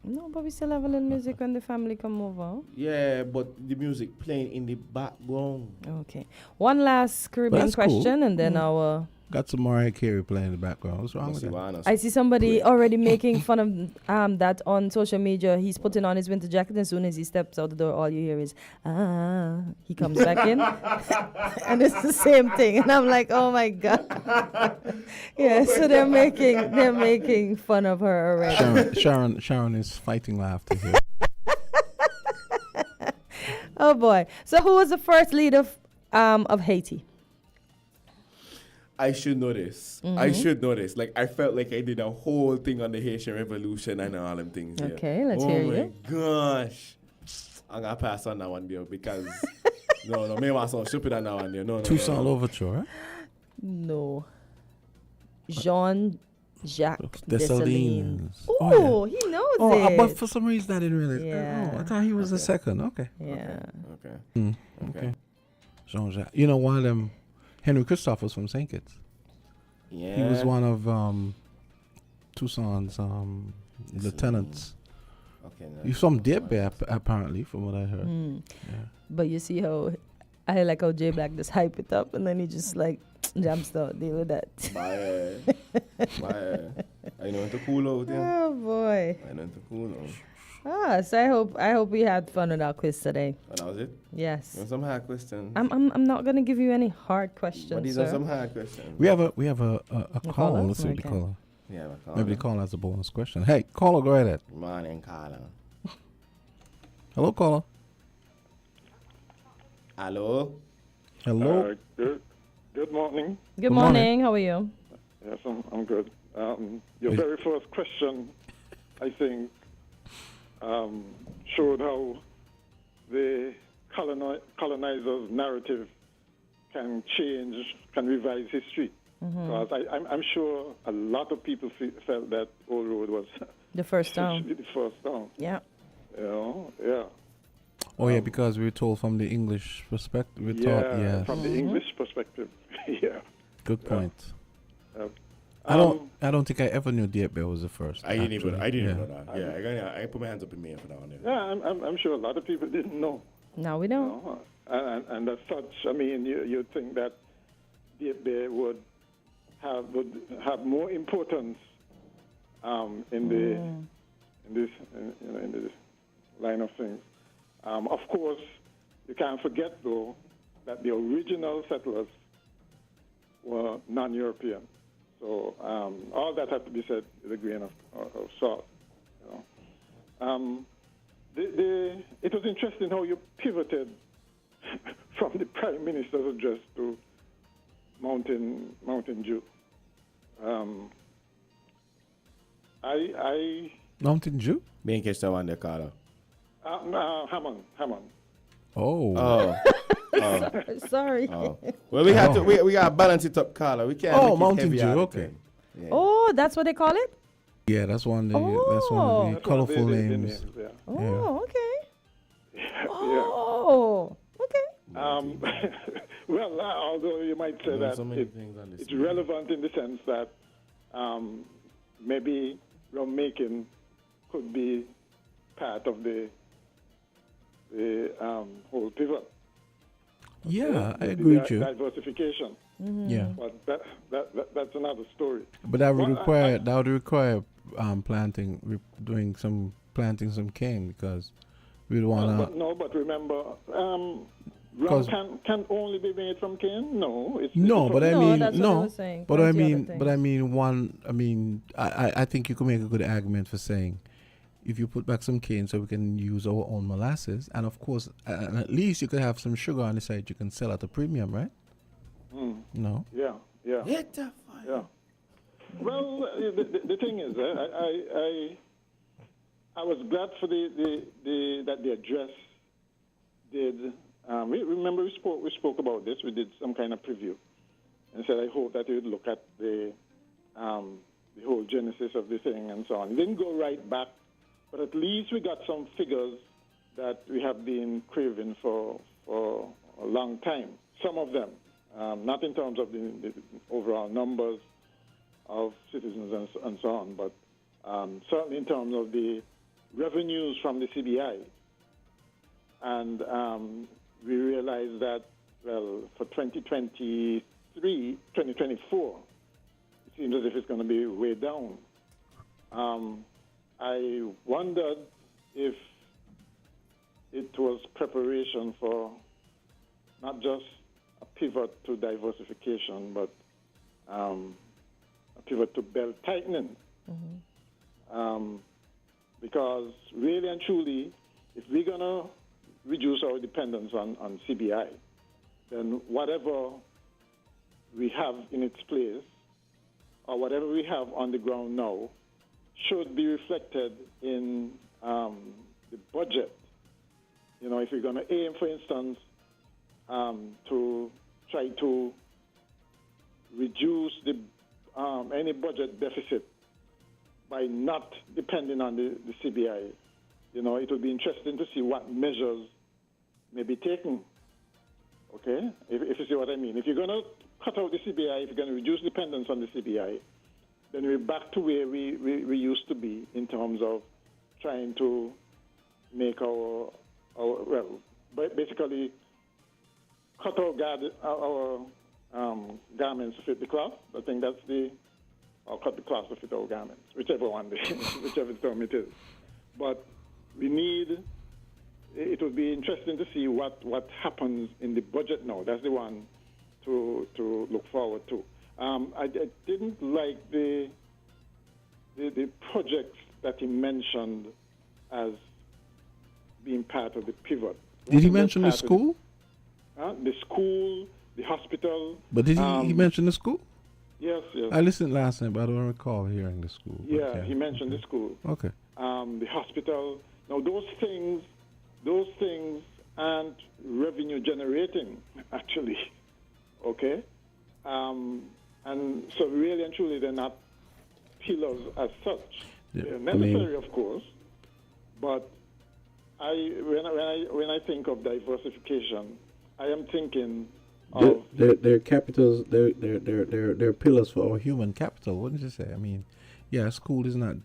[SPEAKER 3] No, but we still have a little music when the family come over.
[SPEAKER 4] Yeah, but the music playing in the background.
[SPEAKER 3] Okay. One last Caribbean
[SPEAKER 2] that's cool.
[SPEAKER 3] question, and then our.
[SPEAKER 2] Got some Mariah Carey playing in the background. What's wrong with that?
[SPEAKER 3] I see somebody already making fun of that on social media. He's putting on his winter jacket, and as soon as he steps out the door, all you hear is he comes back in, and it's the same thing. And I'm like, oh my god, yeah. So they're making fun of her already.
[SPEAKER 2] Sharon is fighting laughter here.
[SPEAKER 3] Oh boy. So who was the first leader of Haiti?
[SPEAKER 4] I should know this. I should know this. Like, I felt like I did a whole thing on the Haitian Revolution and all them things. Yeah.
[SPEAKER 3] Okay, let's hear you.
[SPEAKER 4] Oh my gosh. I'm going to pass on that one there because, no, me want some stupid on that one there. No.
[SPEAKER 2] Toussaint Louverture.
[SPEAKER 3] No. Jean-Jacques
[SPEAKER 2] Dessalines.
[SPEAKER 3] Dessalines.
[SPEAKER 2] Oh,
[SPEAKER 3] He knows it.
[SPEAKER 2] But for some reason I didn't realize.
[SPEAKER 3] Yeah.
[SPEAKER 2] Oh, I thought he was the second. Okay.
[SPEAKER 3] Yeah.
[SPEAKER 4] Okay.
[SPEAKER 2] Jean-Jacques. You know, one of them, Henry Christophe was from St. Kitts.
[SPEAKER 4] Yeah.
[SPEAKER 2] He was one of Toussaint's lieutenants.
[SPEAKER 4] Okay. No,
[SPEAKER 2] He's from Dieppe, apparently, from what I heard. Yeah.
[SPEAKER 3] But you see how I like how Jay Black just hype it up and then he just like Jamsta out, deal with that.
[SPEAKER 4] Bye. I know to cool out, yeah.
[SPEAKER 3] Oh boy.
[SPEAKER 4] I know to cool out.
[SPEAKER 3] So I hope we had fun with our quiz today.
[SPEAKER 4] And that was it?
[SPEAKER 3] Yes.
[SPEAKER 4] You want some hard questions?
[SPEAKER 3] I'm not gonna give you any hard questions.
[SPEAKER 4] But these
[SPEAKER 3] sir.
[SPEAKER 4] are some hard questions.
[SPEAKER 2] We have a call.
[SPEAKER 3] caller?
[SPEAKER 2] Let's see the
[SPEAKER 3] Okay.
[SPEAKER 2] caller.
[SPEAKER 4] Yeah,
[SPEAKER 2] Maybe the caller has a bonus question. Hey, caller, go ahead.
[SPEAKER 4] Morning, caller.
[SPEAKER 2] Hello, caller.
[SPEAKER 4] Hello?
[SPEAKER 2] Hello.
[SPEAKER 10] Good morning.
[SPEAKER 3] Good
[SPEAKER 2] morning.
[SPEAKER 3] morning. How are you?
[SPEAKER 10] Yes, I'm good. Your very first question, I think, showed how the colonizer's narrative can change, can revise history. Because I'm sure a lot of people felt that Old Road was
[SPEAKER 3] The first town.
[SPEAKER 10] the first town.
[SPEAKER 3] Yeah.
[SPEAKER 10] You know, yeah.
[SPEAKER 2] Oh yeah, because we were told from the English perspective. We thought, yeah.
[SPEAKER 10] From the English perspective, yeah.
[SPEAKER 2] Good point. I don't think I ever knew Diet Bear was the first.
[SPEAKER 4] I didn't even
[SPEAKER 2] Yeah.
[SPEAKER 4] know that. Yeah, I put my hands up in the air for that one.
[SPEAKER 10] Yeah, I'm sure a lot of people didn't know.
[SPEAKER 3] Now we know.
[SPEAKER 10] And as such, I mean, you'd think that they would have more importance in this line of things. Of course, you can't forget though that the original settlers were non-European. So all that has to be said with a grain of salt. You know. It was interesting how you pivoted from the Prime Minister's address to Mountain Dew.
[SPEAKER 2] Mountain Dew?
[SPEAKER 4] Me and catch that one there, Carter.
[SPEAKER 10] Hammond.
[SPEAKER 2] Oh.
[SPEAKER 3] Sorry.
[SPEAKER 4] Well, we have to. We gotta balance it up, Carla. We can't.
[SPEAKER 2] Oh,
[SPEAKER 4] make it
[SPEAKER 2] Mountain
[SPEAKER 4] heavy
[SPEAKER 2] Dew,
[SPEAKER 4] all the
[SPEAKER 2] okay.
[SPEAKER 4] time. Yeah.
[SPEAKER 3] Oh, that's what they call it?
[SPEAKER 2] Yeah, that's one of the
[SPEAKER 3] Oh.
[SPEAKER 10] That's one of
[SPEAKER 2] colorful
[SPEAKER 10] the
[SPEAKER 2] names.
[SPEAKER 10] yeah.
[SPEAKER 3] Oh, okay.
[SPEAKER 10] Yeah.
[SPEAKER 3] Oh, okay.
[SPEAKER 10] Well, although you might say that
[SPEAKER 4] so many things on this
[SPEAKER 10] it's relevant in the sense that maybe rum making could be part of the whole pivot.
[SPEAKER 2] Yeah, I agree with you.
[SPEAKER 10] Diversification.
[SPEAKER 2] Yeah,
[SPEAKER 10] But that's another story.
[SPEAKER 2] but that would require planting some cane because we'd wanna.
[SPEAKER 10] But remember, rum
[SPEAKER 2] 'Cause-
[SPEAKER 10] can only be made from cane. No, it's
[SPEAKER 2] No, but I
[SPEAKER 3] No,
[SPEAKER 2] mean,
[SPEAKER 3] that's what I
[SPEAKER 2] no.
[SPEAKER 3] was saying.
[SPEAKER 2] But I
[SPEAKER 3] Plenty other
[SPEAKER 2] mean, I think you could make a good argument for saying, if you put back some cane so we can use our own molasses, and of course, and at least you could have some sugar on the side you can sell at a premium, right? No.
[SPEAKER 10] Yeah.
[SPEAKER 4] Get the fuck.
[SPEAKER 10] Yeah. Well, the thing is, I was glad for that the address did. Remember we spoke about this. We did some kind of preview, and said I hope that you would look at the whole genesis of the thing and so on. It didn't go right back, but at least we got some figures that we have been craving for a long time. Some of them, not in terms of the overall numbers of citizens and so on, but certainly in terms of the revenues from the CBI. And we realized that, well, for 2024, it seems as if it's going to be way down. I wondered if it was preparation for not just a pivot to diversification, but a pivot to belt tightening. Because really and truly, if we're going to reduce our dependence on CBI, then whatever we have in its place, or whatever we have on the ground now, should be reflected in the budget. You know, if you're going to aim, for instance, to try to reduce any budget deficit by not depending on the CBI, you know, it would be interesting to see what measures may be taken. Okay? If you see what I mean. If you're going to cut out the CBI, if you're going to reduce dependence on the CBI, then we're back to where we used to be in terms of trying to make our basically cut our garments to fit the cloth. I think that's or cut the cloth to fit our garments, whichever term it is. But we need, it would be interesting to see what happens in the budget now. That's the one to look forward to. I didn't like the projects that he mentioned as being part of the pivot.
[SPEAKER 2] Did he mention the school?
[SPEAKER 10] The school, the hospital.
[SPEAKER 2] But did he mention the school?
[SPEAKER 10] Yes.
[SPEAKER 2] I listened last night, but I don't recall hearing the school.
[SPEAKER 10] Yeah, he mentioned the school.
[SPEAKER 2] Okay.
[SPEAKER 10] The hospital. Now, those things aren't revenue generating, actually. Okay? And so really and truly, they're not pillars as such.
[SPEAKER 2] Yeah,
[SPEAKER 10] They're necessary, of course, but when I think of diversification, I am thinking of
[SPEAKER 2] They're capitals. They're pillars for our human capital. Wouldn't you say? I mean, yeah, school is not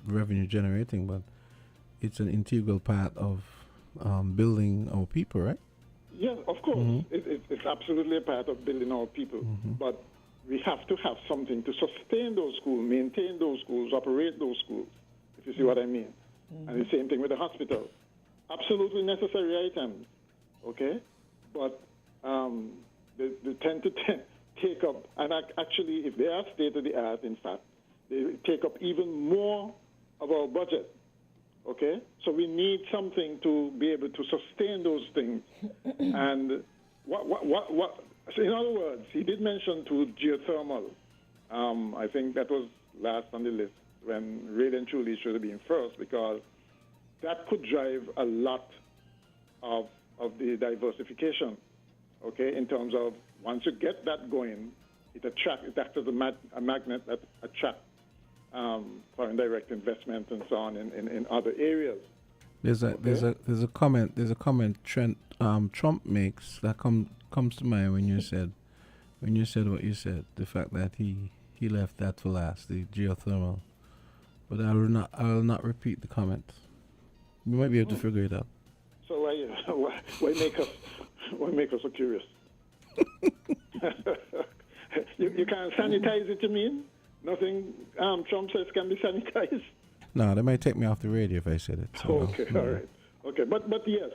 [SPEAKER 2] revenue generating, but it's an integral part of building our people, right?
[SPEAKER 10] yes, of course, it's absolutely a part of building our people. But we have to have something to sustain those schools, maintain those schools, operate those schools. If you see what I mean. And the same thing with the hospital. Absolutely necessary items, okay? But they tend to take up, and actually, if they are state of the art, in fact, they take up even more of our budget, okay? So we need something to be able to sustain those things. And so in other words, he did mention to geothermal. I think that was last on the list when really and truly should have been first, because that could drive a lot of the diversification, okay, in terms of once you get that going, it acts as a magnet that attracts foreign direct investment and so on in other areas. There's
[SPEAKER 2] a comment Trump makes that comes to mind when you said what you said, the fact that he left that for last, the geothermal. But I will not repeat the comment. We might be able to figure it out.
[SPEAKER 10] So why make us so curious? you can't sanitize it, you mean? Nothing Trump says can be sanitized?
[SPEAKER 2] No, they might take me off the radio if I said it. So
[SPEAKER 10] okay, all right. Okay, but yes,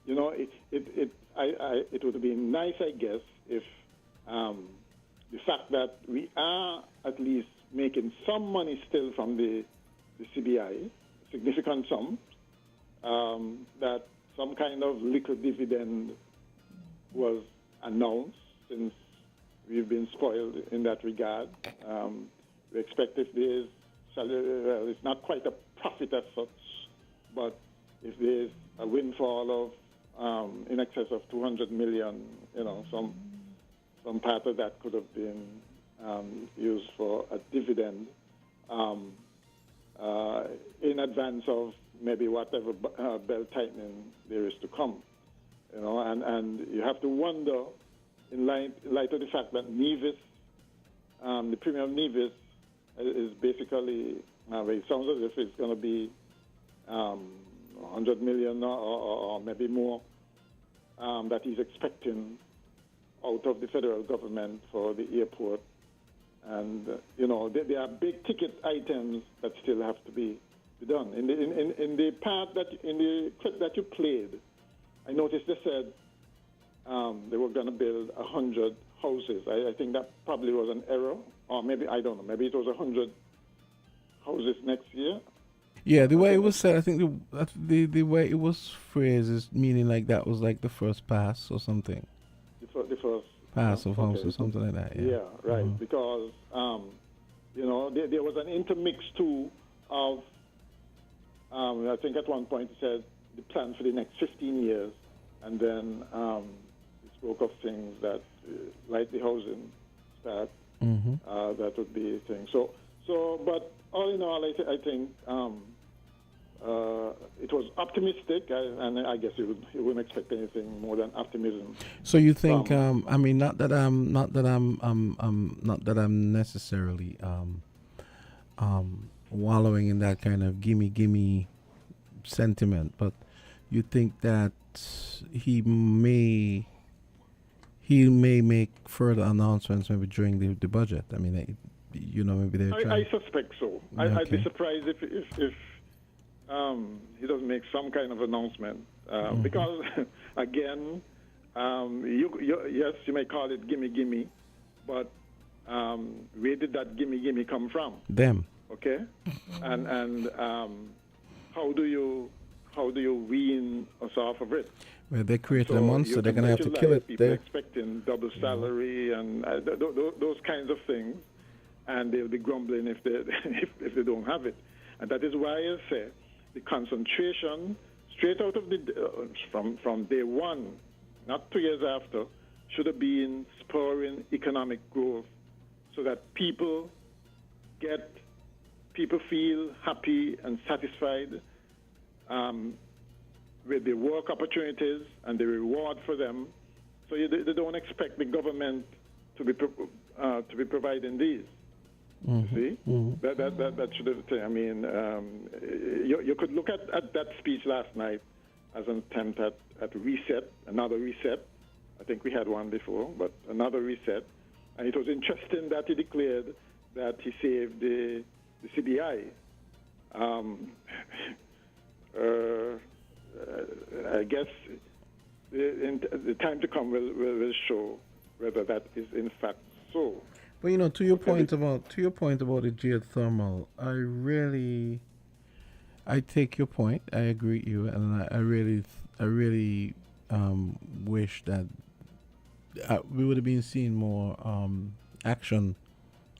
[SPEAKER 10] you know, it would be nice, I guess, if the fact that we are at least making some money still from the CBI, significant sum, that some kind of liquid dividend was announced, since we've been spoiled in that regard. We expect if there's salary, it's not quite a profit as such, but if there's a windfall of in excess of 200 million, you know, some part of that could have been used for a dividend in advance of maybe whatever belt tightening there is to come, you know, and you have to wonder, in light of the fact that Nevis, the premium of Nevis is basically, it sounds as if it's going to be 100 million or maybe more that he's expecting out of the federal government for the airport. And, you know, there are big ticket items that still have to be done. In the part in the clip that you played, I noticed they said they were going to build 100 houses. I think that probably was an error, or maybe, I don't know, maybe it was 100 houses next year.
[SPEAKER 2] Yeah, the way it was said, I think the way it was phrased is meaning like that was like the first pass or something.
[SPEAKER 10] The first
[SPEAKER 2] pass of houses, or something like that.
[SPEAKER 10] Yeah, right. Because you know, there was an intermix too of I think at one point it said the plan for the next 15 years, and then it spoke of things that like the housing start, that would be a thing. So, but all in all, I think it was optimistic, and I guess you wouldn't expect anything more than optimism.
[SPEAKER 2] So you think? I mean, not that I'm necessarily wallowing in that kind of gimme sentiment, but you think that he may make further announcements maybe during the budget. I mean, you know, maybe they're trying.
[SPEAKER 10] I suspect so.
[SPEAKER 2] Okay.
[SPEAKER 10] I'd be surprised if he doesn't make some kind of announcement, because again, yes, you may call it gimme, but where did that gimme come from?
[SPEAKER 2] Them.
[SPEAKER 10] Okay, and how do you wean us off of it?
[SPEAKER 2] Well, they created a monster. They're gonna have to kill it.
[SPEAKER 10] People expecting double salary and those kinds of things, and they'll be grumbling if they if they don't have it. And that is why I say the concentration straight out of the from day one, not 2 years after, should have been spurring economic growth, so that people feel happy and satisfied with the work opportunities and the reward for them, So they don't expect the government to be providing these. See, that should have. I mean, you could look at that speech last night as an attempt at reset, another reset. I think we had one before, but another reset. And it was interesting that he declared that he saved the CBI. I guess the time to come will show whether that is in fact so.
[SPEAKER 2] But you know, to your point about the geothermal, I take your point. I agree with you, and I really wish that we would have been seeing more action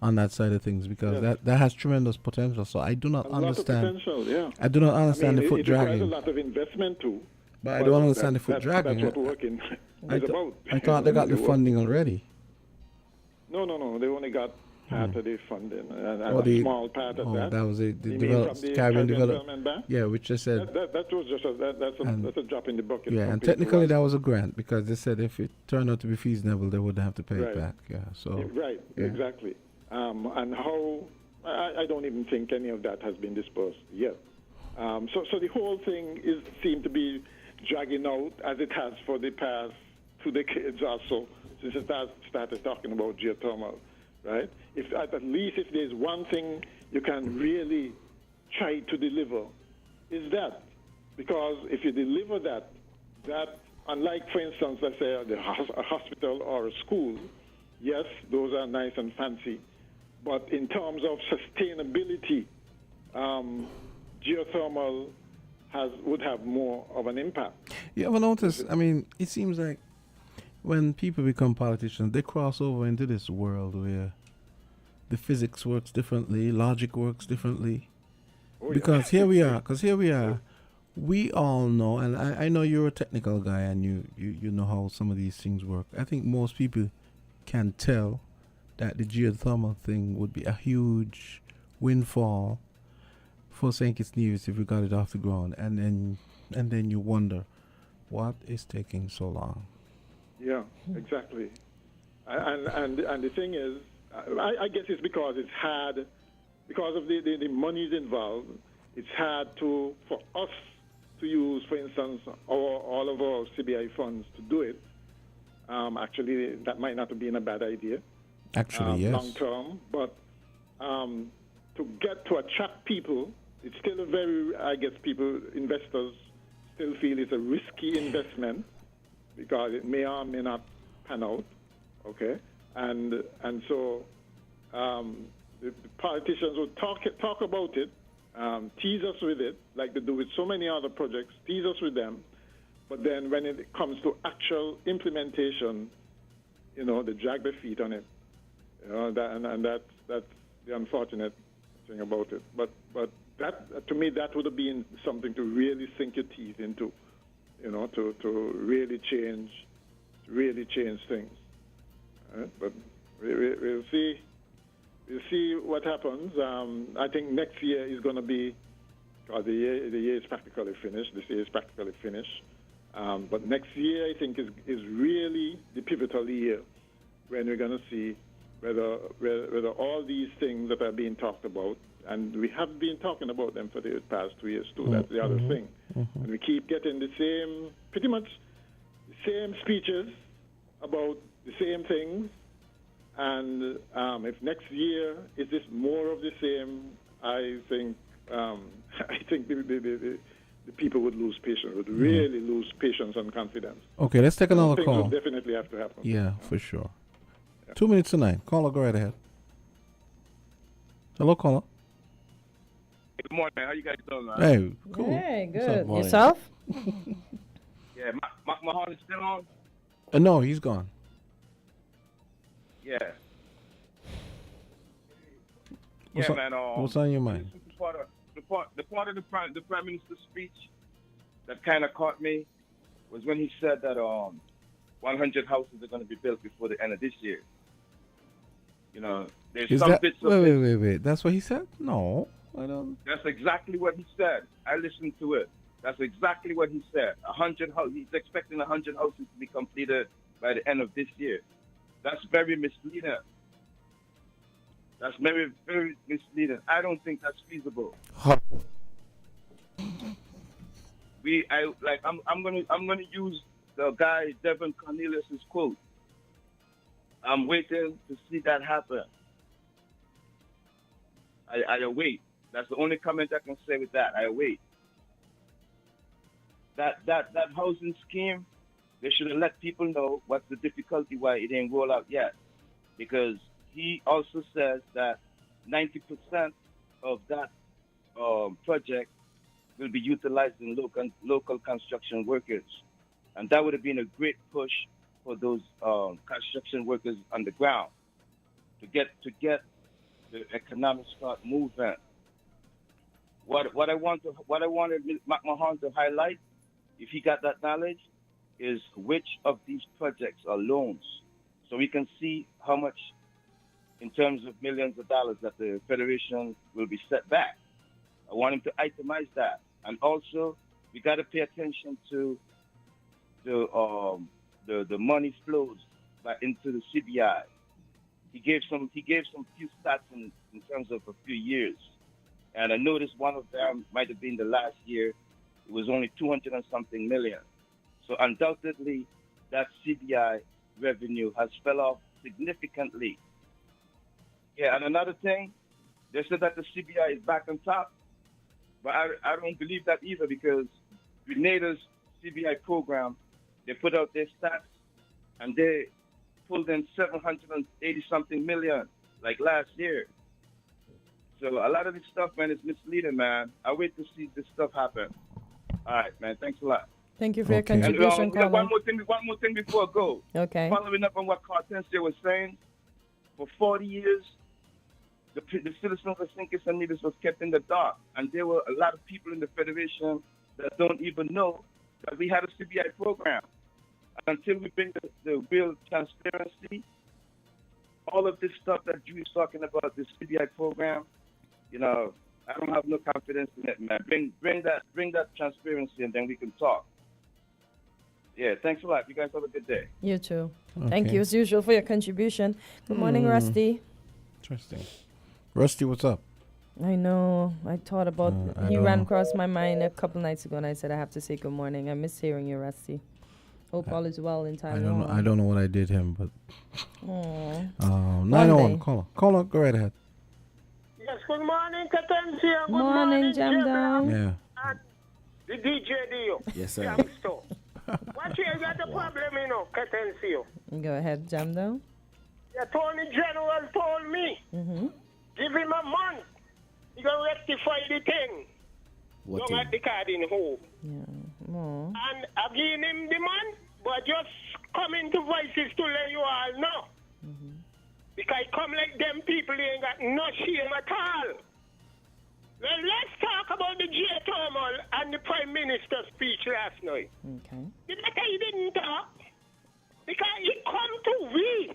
[SPEAKER 2] on that side of things, because that has tremendous potential. So I do not understand.
[SPEAKER 10] Lot of potential, yeah.
[SPEAKER 2] I do not understand the foot
[SPEAKER 10] it
[SPEAKER 2] dragging.
[SPEAKER 10] It requires a lot of investment too.
[SPEAKER 2] But I don't understand the foot dragging.
[SPEAKER 10] That's what working is about.
[SPEAKER 2] I thought they got the funding already.
[SPEAKER 10] No. They only got part of the funding, and a small part of that.
[SPEAKER 2] That was the
[SPEAKER 10] Caribbean Development Bank?
[SPEAKER 2] Yeah, which they said
[SPEAKER 10] that was just that's a drop in the bucket.
[SPEAKER 2] Yeah, and technically that was a grant, because they said if it turned out to be feasible, they wouldn't have to pay it back. Yeah, so
[SPEAKER 10] exactly. And how I don't even think any of that has been dispersed yet. So the whole thing seemed to be dragging out, as it has for the past 2 decades or so, since it started talking about geothermal, right? If at least if there's one thing you can really try to deliver, is that. Because if you deliver that unlike, for instance, let's say a hospital or a school, yes, those are nice and fancy, but in terms of sustainability, geothermal would have more of an impact.
[SPEAKER 2] You ever notice? I mean, it seems like when people become politicians, they cross over into this world where the physics works differently, logic works differently. Because here we are. We all know, and I know you're a technical guy, and you know how some of these things work. I think most people can tell that the geothermal thing would be a huge windfall for St. Kitts Nevis if we got it off the ground, and then you wonder what is taking so long.
[SPEAKER 10] Yeah, exactly. And the thing is, I guess it's because it's hard, because of the monies involved. It's hard for us to use, for instance, all of our CBI funds to do it. Actually, that might not have been a bad idea.
[SPEAKER 2] Actually, yes.
[SPEAKER 10] Long term, but to attract people, it's still a very, I guess, investors still feel it's a risky investment because it may or may not pan out. Okay, and so the politicians will talk about it, tease us with it, like they do with so many other projects, tease us with them, but then when it comes to actual implementation, they drag their feet on it. And that's the unfortunate thing about it. But that, to me, that would have been something to really sink your teeth into, to really change things. Right? But we'll see. We'll see what happens. I think next year is going to be, because the year is practically finished. This year is practically finished. But next year, I think, is really the pivotal year when we're going to see whether all these things that are being talked about, and we have been talking about them for the past 2 years too. That's the other thing. And we keep getting pretty much the same speeches about the same things. And if next year is this more of the same, I think the people would lose patience, would really lose patience and confidence.
[SPEAKER 2] Okay, let's take another
[SPEAKER 10] things
[SPEAKER 2] call.
[SPEAKER 10] Would definitely have to happen.
[SPEAKER 2] Yeah, for sure. 2 minutes to 9. Caller, go right ahead. Hello, caller.
[SPEAKER 11] Good morning, man. How you guys doing, man?
[SPEAKER 2] Hey, cool.
[SPEAKER 3] Hey,
[SPEAKER 2] What's
[SPEAKER 3] good.
[SPEAKER 2] up, morning?
[SPEAKER 3] Yourself?
[SPEAKER 11] Yeah, my heart is still on.
[SPEAKER 2] No, he's gone.
[SPEAKER 11] Yeah.
[SPEAKER 2] What's
[SPEAKER 11] yeah,
[SPEAKER 2] on,
[SPEAKER 11] man.
[SPEAKER 2] what's on your mind?
[SPEAKER 11] The part of the prime minister's speech that kind of caught me was when he said that 100 houses are going to be built before the end of this year. There's
[SPEAKER 2] Is
[SPEAKER 11] some
[SPEAKER 2] that,
[SPEAKER 11] bits of
[SPEAKER 2] wait. That's what he said? No, I don't.
[SPEAKER 11] That's exactly what he said. I listened to it. That's exactly what he said. 100 houses. He's expecting 100 houses to be completed by the end of this year. That's very misleading. That's very, very misleading. I don't think that's feasible. I'm gonna use the guy Devin Cornelius's quote. I'm waiting to see that happen. I await. That's the only comment I can say with that. I await. That housing scheme, they should have let people know what's the difficulty why it ain't roll out yet. Because he also says that 90% of that project will be utilizing local construction workers. And that would have been a great push for those construction workers on the ground to get the economic start moving. What I wanted McMahon to highlight, if he got that knowledge, is which of these projects are loans, so we can see how much, in terms of millions of dollars, that the Federation will be set back. I want him to itemize that, and also we got to pay attention to the money flows back into the CBI. He gave some few stats in terms of a few years, and I noticed one of them might have been the last year. It was only 200 and something million. So undoubtedly, that CBI revenue has fell off significantly. Yeah, and another thing, they said that the CBI is back on top, but I don't believe that either, because Grenada's CBI program, they put out their stats, and they pulled in 780 something million like last year. So a lot of this stuff, man, is misleading, man. I wait to see this stuff happen. All right, man. Thanks a lot.
[SPEAKER 3] Thank you for your contribution,
[SPEAKER 11] and,
[SPEAKER 3] Colin.
[SPEAKER 11] one more thing before I go.
[SPEAKER 3] Okay.
[SPEAKER 11] Following up on what Kortensia was saying, for 40 years, the citizens of St. Kitts and Nevis was kept in the dark, and there were a lot of people in the Federation that don't even know that we had a CBI program. Until we bring the real transparency, all of this stuff that Drew is talking about, the CBI program, I don't have no confidence in it, man. Bring that transparency, and then we can talk. Yeah, thanks a lot. You guys have a good day.
[SPEAKER 3] You too.
[SPEAKER 2] Okay.
[SPEAKER 3] Thank you as usual for your contribution. Good morning, Rusty.
[SPEAKER 2] Interesting. Rusty, what's up?
[SPEAKER 3] I know. I thought about he
[SPEAKER 2] don't
[SPEAKER 3] ran
[SPEAKER 2] know.
[SPEAKER 3] across my mind a couple nights ago, and I said I have to say good morning. I miss hearing you, Rusty. Hope all is well in Taiwan.
[SPEAKER 2] I don't know what I did him, but
[SPEAKER 3] Aww.
[SPEAKER 2] 901, caller, go right ahead.
[SPEAKER 12] Yes, good morning, Kortensia. Good
[SPEAKER 3] Morning,
[SPEAKER 12] Jay
[SPEAKER 3] Jamda.
[SPEAKER 12] Black.
[SPEAKER 2] Yeah.
[SPEAKER 12] And the DJ Dio.
[SPEAKER 4] Yes, sir.
[SPEAKER 12] Jamsta. What you got the problem, Kortensia?
[SPEAKER 3] Go ahead, Jamda.
[SPEAKER 12] The Attorney General told me, give him a month. He gonna rectify the thing.
[SPEAKER 4] What
[SPEAKER 12] Don't
[SPEAKER 4] thing?
[SPEAKER 12] at the card in home.
[SPEAKER 3] Yeah. Aww.
[SPEAKER 12] And I've given him the month, but just coming to voices to let you all know. Because come like them people, they ain't got no shame at all. Well, let's talk about the J turmoil and the Prime Minister's speech last night.
[SPEAKER 3] Okay.
[SPEAKER 12] The better he didn't talk, because he come to we,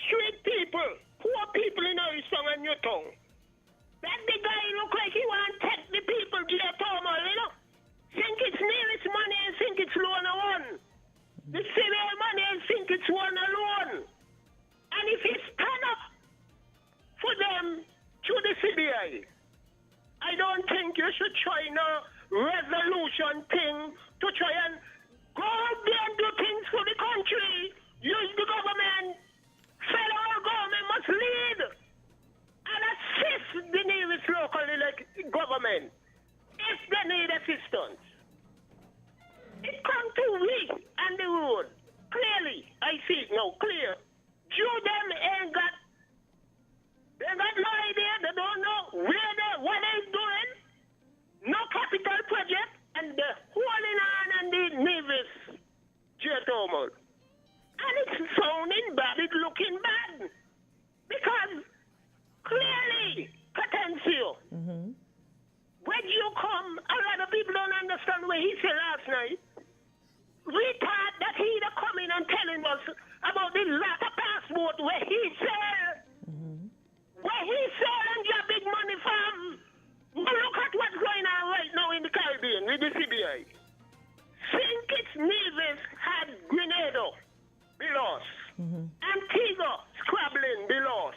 [SPEAKER 12] street people, poor people in our song and your tongue. That the guy look like he want to take the people J turmoil, Think it's nearest money and think it's loan one. The civil money and think it's one alone. And if he stand up for them through the CBI, I don't think you should try no resolution thing to try and go out there and do things for the country. Use the government. Federal government must lead and assist the nearest local government if they need assistance. It come to we and the road. Clearly, I see it now, clear. Jew them ain't got no idea, they don't know what they're doing. No capital project, and the holding on and the Nevis geothermal. And it's sounding bad, it's looking bad. Because clearly, Kortensia, when you come, a lot of people don't understand what he said last night. We thought that he'd come in and telling us about the latter passport where he said, where he said and get big money from. Look at what's going on right now in the Caribbean with the CBI. St. Kitts Nevis had Grenada lost. Antigua, squabbling, be lost.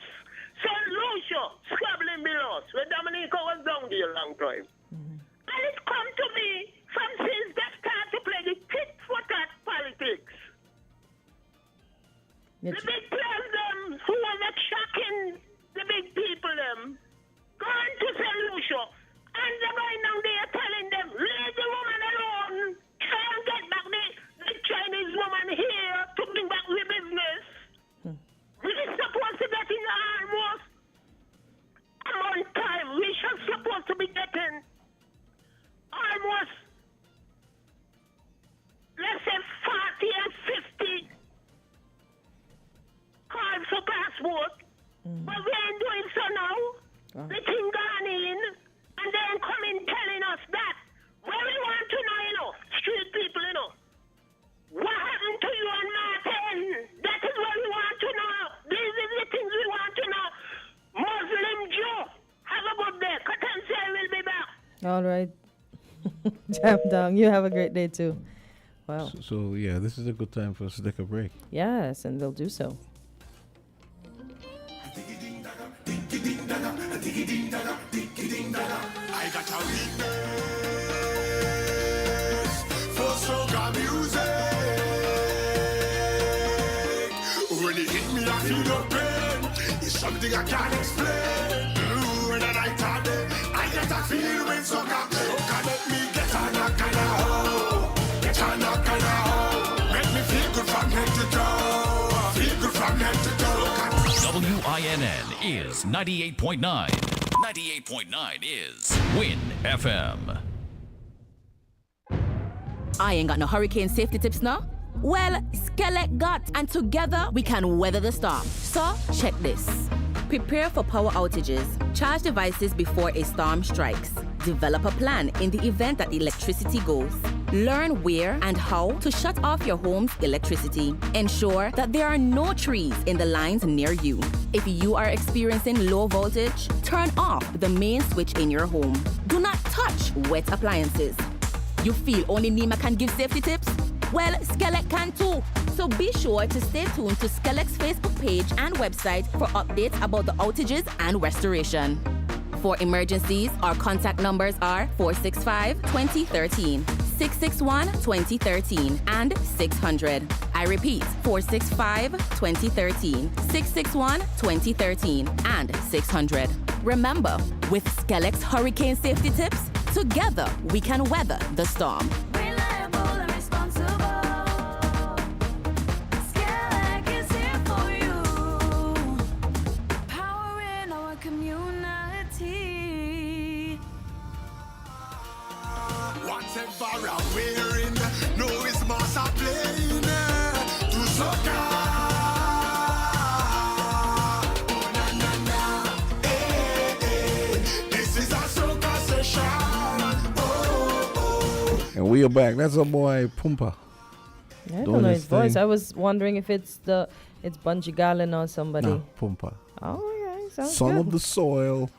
[SPEAKER 12] St. Lucia, squabbling, be lost. Where Dominica was down there a long time. And it come to me from since they start to play the tit for tat politics. The big players them who are not shocking the big people them going to St. Lucia and they're going down there telling them leave the woman alone, try and get back the Chinese woman here to bring back the business. We're supposed to get in almost a month time. We should supposed to be getting almost, let's say, 40 and 50 cards for passport. But we ain't doing so now. The thing gone in, and then coming telling us that. What we want to know, street people, what happened to you and Martin? That is what we want to know. These are the things we want to know. Muslim Jew, have a good day. Kortensia will be back.
[SPEAKER 3] All right. Jam down. You have a great day too. Wow.
[SPEAKER 2] So yeah, this is a good time for us to take a break.
[SPEAKER 3] Yes, and they'll do so.
[SPEAKER 1] I got a weakness for soca music. When it hit me, I feel no pain. It's something I can't explain. When I night and day, I get a feeling when soca make me get a knock and a hoe. Get a knock and a hoe. Make me feel good from head to toe. Feel good from head to toe.
[SPEAKER 13] WINN is 98.9. 98.9 is Win FM.
[SPEAKER 14] I ain't got no hurricane safety tips now. Well, Skelett got, and together we can weather the storm. So, check this. Prepare for power outages. Charge devices before a storm strikes. Develop a plan in the event that electricity goes. Learn where and how to shut off your home's electricity. Ensure that there are no trees in the lines near you. If you are experiencing low voltage, turn off the main switch in your home. Do not touch wet appliances. You feel only Nima can give safety tips? Well, Skelett can too. So be sure to stay tuned to Skellett's Facebook page and website for updates about the outages and restoration. For emergencies, our contact numbers are 465-2013, 661-2013, and 600. I repeat, 465-2013, 661-2013, and 600. Remember, with Skellett's hurricane safety tips, together we can weather the storm.
[SPEAKER 2] And we are back. That's our boy Pumpa.
[SPEAKER 3] I don't know his voice. I was wondering if it's Bungie Garlin or somebody.
[SPEAKER 2] No, Pumpa.
[SPEAKER 3] Oh yeah, sounds
[SPEAKER 2] Son
[SPEAKER 3] good.
[SPEAKER 2] of the soil.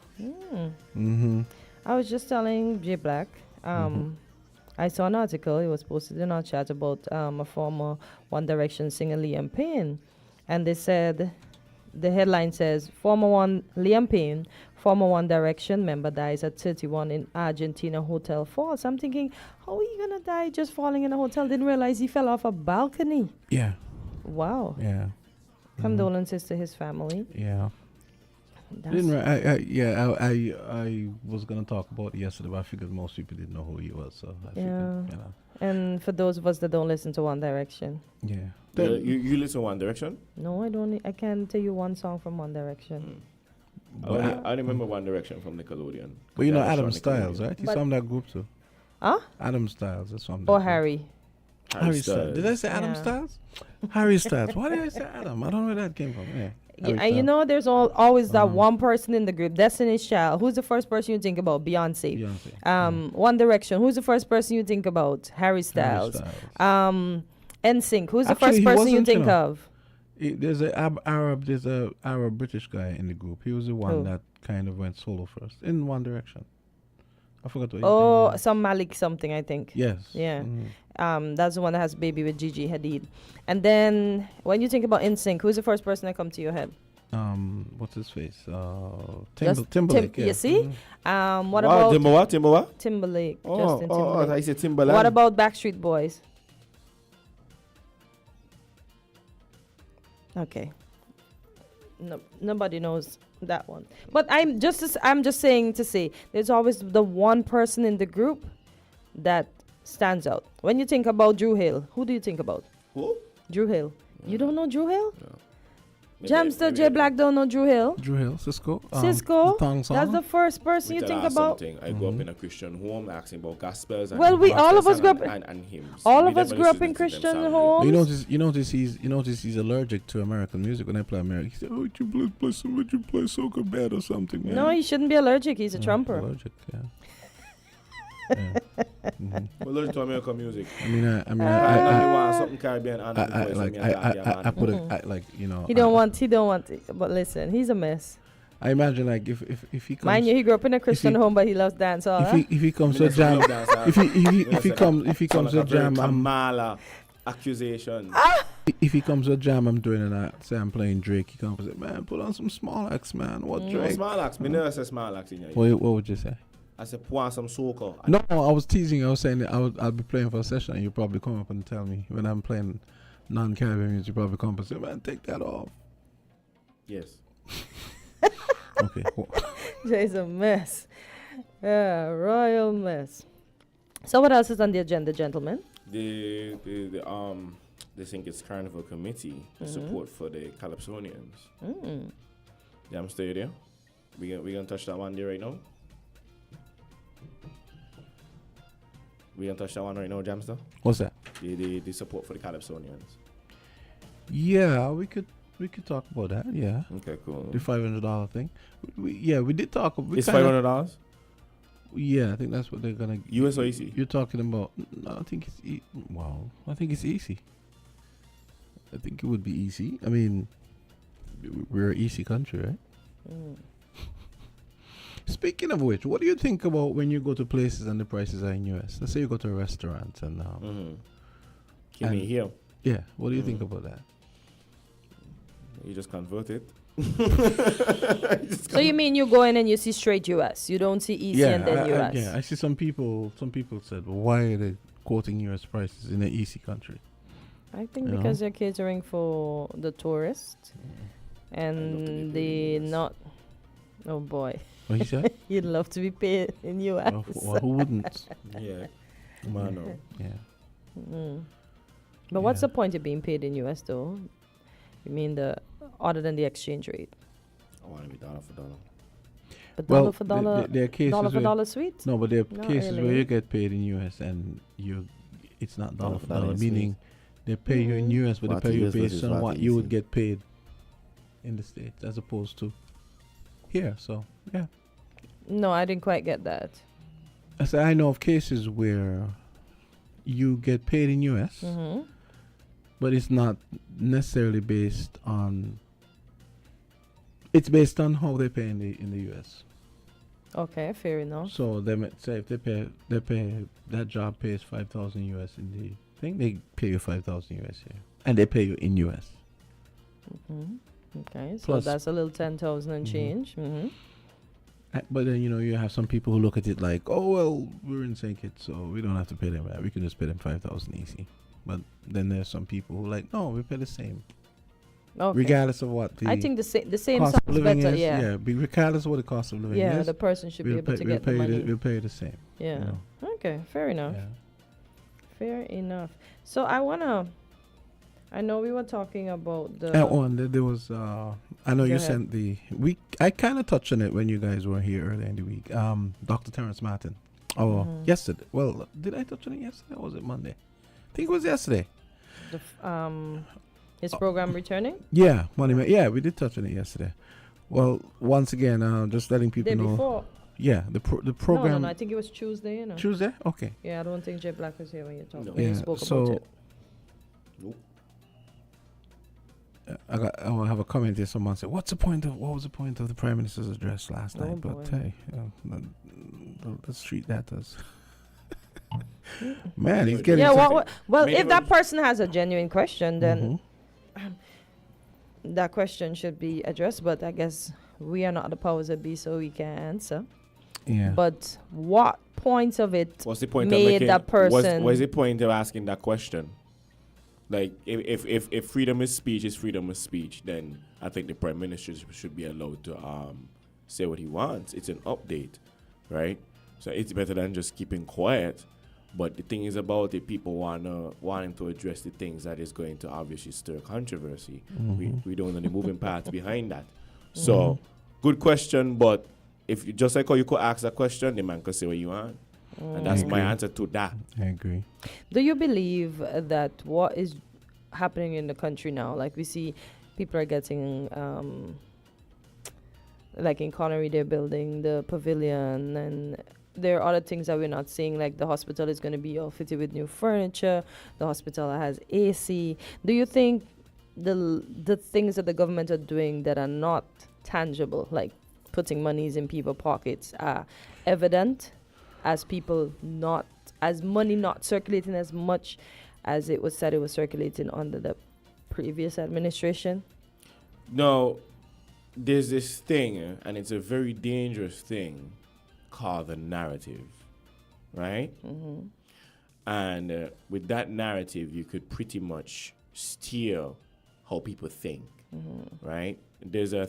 [SPEAKER 3] I was just telling Jay Black. I saw an article. It was posted in our chat about a former One Direction singer Liam Payne, and they said the headline says Liam Payne, former One Direction member, dies at 31 in Argentina hotel falls. I'm thinking, how are you gonna die just falling in a hotel? Didn't realize he fell off a balcony.
[SPEAKER 2] Yeah.
[SPEAKER 3] Wow.
[SPEAKER 2] Yeah.
[SPEAKER 3] Condolences to his family.
[SPEAKER 2] Yeah. I was gonna talk about it yesterday, but I figured most people didn't know who he was, so I figured,
[SPEAKER 3] And for those of us that don't listen to One Direction.
[SPEAKER 4] You listen to One Direction?
[SPEAKER 3] No, I don't. I can tell you one song from One Direction.
[SPEAKER 4] I remember One Direction from Nickelodeon.
[SPEAKER 2] But you know Adam Styles, right? He's from that group too.
[SPEAKER 3] Huh?
[SPEAKER 2] Adam Styles, that's from that
[SPEAKER 3] Or
[SPEAKER 2] group.
[SPEAKER 3] Harry.
[SPEAKER 2] Harry Styles. Did I say Adam Styles? Harry Styles. Why did I say Adam? I don't know where that came from. Yeah.
[SPEAKER 3] And you know, there's always that one person in the group, Destiny's Child. Who's the first person you think about? Beyonce. One Direction. Who's the first person you think about? Harry Styles. NSYNC. Who's the first person you think of?
[SPEAKER 2] There's a Arab British guy in the group. He was the one that kind of went solo first in One Direction. I forgot what
[SPEAKER 3] Oh,
[SPEAKER 2] his name
[SPEAKER 3] some Malik something, I think.
[SPEAKER 2] Yes.
[SPEAKER 3] Yeah.
[SPEAKER 2] Mm.
[SPEAKER 3] That's the one that has baby with Gigi Hadid. And then when you think about NSYNC, who's the first person that come to your head?
[SPEAKER 2] What's his face?
[SPEAKER 3] Just
[SPEAKER 2] Timberlake. Yeah.
[SPEAKER 3] You see? What
[SPEAKER 4] Wow,
[SPEAKER 3] about
[SPEAKER 4] Timberlake?
[SPEAKER 3] Timberlake?
[SPEAKER 4] Oh,
[SPEAKER 3] Justin Timberlake.
[SPEAKER 4] I said Timberland.
[SPEAKER 3] What about Backstreet Boys? Okay. No, nobody knows that one. But I'm just saying to say there's always the one person in the group that stands out. When you think about Drew Hill, who do you think about?
[SPEAKER 4] Who?
[SPEAKER 3] Drew Hill. You don't know Drew Hill?
[SPEAKER 4] No.
[SPEAKER 3] Jamsta and Jay Black don't know Drew Hill.
[SPEAKER 2] Drew Hill, Cisco.
[SPEAKER 3] Cisco.
[SPEAKER 2] The Thong Song.
[SPEAKER 3] That's the first person you
[SPEAKER 4] Tell
[SPEAKER 3] think
[SPEAKER 4] her
[SPEAKER 3] about.
[SPEAKER 4] something. I grew up in a Christian home, asking about gospels. And
[SPEAKER 3] Well, we all of us grew up
[SPEAKER 4] and hymns.
[SPEAKER 3] all
[SPEAKER 4] We
[SPEAKER 3] of us
[SPEAKER 4] never
[SPEAKER 3] grew up
[SPEAKER 4] listened
[SPEAKER 3] in
[SPEAKER 4] to them
[SPEAKER 3] Christian
[SPEAKER 4] songs.
[SPEAKER 3] homes.
[SPEAKER 2] You notice he's allergic to American music. When I play American, he said, "Oh, would you play soca bad or something?" Man?
[SPEAKER 3] No, he shouldn't be allergic. He's a trumper.
[SPEAKER 2] Allergic, yeah.
[SPEAKER 4] We're allergic to American music.
[SPEAKER 2] I
[SPEAKER 4] want something Caribbean.
[SPEAKER 2] I put it like
[SPEAKER 3] He don't want it. But listen, he's a mess.
[SPEAKER 2] I imagine like if he comes.
[SPEAKER 3] Mind you, he grew up in a Christian home, but he loves dancehall.
[SPEAKER 2] If he comes to jam, if he comes to jam,
[SPEAKER 4] Kamala accusation.
[SPEAKER 2] If he comes to jam, I'm doing it. I say I'm playing Drake. He comes and say, "Man, put on some Small Axe, man. What Drake?
[SPEAKER 4] Small Axe. Me never say Small Axe in your
[SPEAKER 2] What would you say?
[SPEAKER 4] I said, pour some soca.
[SPEAKER 2] No, I was teasing. I was saying that I'll be playing for a session, and you probably come up and tell me when I'm playing non-Caribbean music. You probably come up and say, "Man, take that off."
[SPEAKER 4] Yes.
[SPEAKER 2] Okay.
[SPEAKER 3] Jay's a mess. Yeah, royal mess. So what else is on the agenda, gentlemen?
[SPEAKER 4] They think it's Carnival Committee support for the Calypsonians. Jam Stadium. We gonna touch that one there right now. We gonna touch that one right now, Jamster.
[SPEAKER 2] What's that?
[SPEAKER 4] The support for the Calypsonians.
[SPEAKER 2] Yeah, we could talk about that. Yeah.
[SPEAKER 4] Okay, cool.
[SPEAKER 2] The $500 thing. We did talk.
[SPEAKER 4] It's $500.
[SPEAKER 2] Yeah, I think that's what they're gonna.
[SPEAKER 4] US or EC?
[SPEAKER 2] You're talking about? No, I think it's I think it's easy. I think it would be easy. I mean, we're an easy country, right? Speaking of which, what do you think about when you go to places and the prices are in US? Let's say you go to a restaurant and
[SPEAKER 4] Give me here.
[SPEAKER 2] Yeah, what do you think about that?
[SPEAKER 4] You just convert it.
[SPEAKER 3] So you mean you go in and you see straight US? You don't see EC and then US?
[SPEAKER 2] I see some people said, well, why are they quoting US prices in an EC country?
[SPEAKER 3] I think because they're catering for the tourists and the not. Oh boy.
[SPEAKER 2] What you said?
[SPEAKER 3] You'd love to be paid in US.
[SPEAKER 2] Well, who wouldn't?
[SPEAKER 4] Yeah. Mano.
[SPEAKER 2] Yeah.
[SPEAKER 3] But what's the point of being paid in US though? You mean other than the exchange rate?
[SPEAKER 4] I want to be dollar for dollar.
[SPEAKER 3] But dollar for dollar,
[SPEAKER 2] there are cases
[SPEAKER 3] dollar for dollar sweet?
[SPEAKER 2] No, but there are
[SPEAKER 3] Not
[SPEAKER 2] cases
[SPEAKER 3] really.
[SPEAKER 2] where you get paid in US and it's not dollar for dollar, meaning they pay you in US, but they pay you based on what you would get paid in the States as opposed to here. So, yeah.
[SPEAKER 3] No, I didn't quite get that.
[SPEAKER 2] I say I know of cases where you get paid in US, but it's not necessarily based on. It's based on how they pay in the US.
[SPEAKER 3] Okay, fair enough.
[SPEAKER 2] So they might say if they pay that job pays 5,000 US in the thing, they pay you 5,000 US here, and they pay you in US.
[SPEAKER 3] Okay, so
[SPEAKER 2] Plus-
[SPEAKER 3] that's a little 10,000 and change.
[SPEAKER 2] But then you have some people who look at it like, oh well, we're in St. Kitts, so we don't have to pay them that. We can just pay them 5,000 easy. But then there's some people who are like, no, we pay the same, regardless of what the.
[SPEAKER 3] I think the same
[SPEAKER 2] cost of
[SPEAKER 3] sounds
[SPEAKER 2] living
[SPEAKER 3] better.
[SPEAKER 2] is.
[SPEAKER 3] Yeah.
[SPEAKER 2] Regardless of what the cost of living is.
[SPEAKER 3] Yeah, the person should be able to get the money.
[SPEAKER 2] We'll pay you the same.
[SPEAKER 3] Yeah. Okay, fair enough.
[SPEAKER 2] Yeah.
[SPEAKER 3] Fair enough. So I know we were talking about the.
[SPEAKER 2] There was. I know
[SPEAKER 3] Go
[SPEAKER 2] you
[SPEAKER 3] ahead.
[SPEAKER 2] sent the week. I kind of touched on it when you guys were here earlier in the week. Dr. Terrence Martin. Oh, yesterday. Well, did I touch on it yesterday or was it Monday? I think it was yesterday.
[SPEAKER 3] His program returning?
[SPEAKER 2] Yeah, yeah, we did touch on it yesterday. Well, once again, just letting people
[SPEAKER 3] Day
[SPEAKER 2] know.
[SPEAKER 3] before.
[SPEAKER 2] Yeah, the program.
[SPEAKER 3] No, I think it was Tuesday.
[SPEAKER 2] Tuesday? Okay.
[SPEAKER 3] Yeah, I don't think Jay Black was here when you talked.
[SPEAKER 4] No.
[SPEAKER 3] When you spoke about it.
[SPEAKER 4] Nope.
[SPEAKER 2] I have a comment here. Someone said, what was the point of the Prime Minister's address last night?" But
[SPEAKER 3] boy.
[SPEAKER 2] hey, let's treat that as. Man, he's getting.
[SPEAKER 3] Yeah,
[SPEAKER 2] to-
[SPEAKER 3] well, if that person has a genuine question, then that question should be addressed. But I guess we are not the powers that be, so we can't answer.
[SPEAKER 2] Yeah.
[SPEAKER 3] But what points of it
[SPEAKER 4] What's the point of
[SPEAKER 3] made
[SPEAKER 4] making,
[SPEAKER 3] that person?
[SPEAKER 4] What's the point of asking that question? Like, if freedom is speech is freedom of speech, then I think the Prime Minister should be allowed to say what he wants. It's an update, right? So it's better than just keeping quiet. But the thing is about it, people wanting to address the things that is going to obviously stir controversy. We don't know the moving parts behind that. So, good question, but if you, just like how you could ask a question, the man could say what you want. And that's my answer to that.
[SPEAKER 2] I agree.
[SPEAKER 3] Do you believe that what is happening in the country now, like we see people are getting, like in Connery, they're building the pavilion, and there are other things that we're not seeing, like the hospital is going to be all fitted with new furniture, the hospital has AC. Do you think the things that the government are doing that are not tangible, like putting monies in people's pockets, are evident as people not, as money not circulating as much as it was said it was circulating under the previous administration?
[SPEAKER 4] No, there's this thing, and it's a very dangerous thing, called the narrative, right? And with that narrative, you could pretty much steer how people think, right? There's a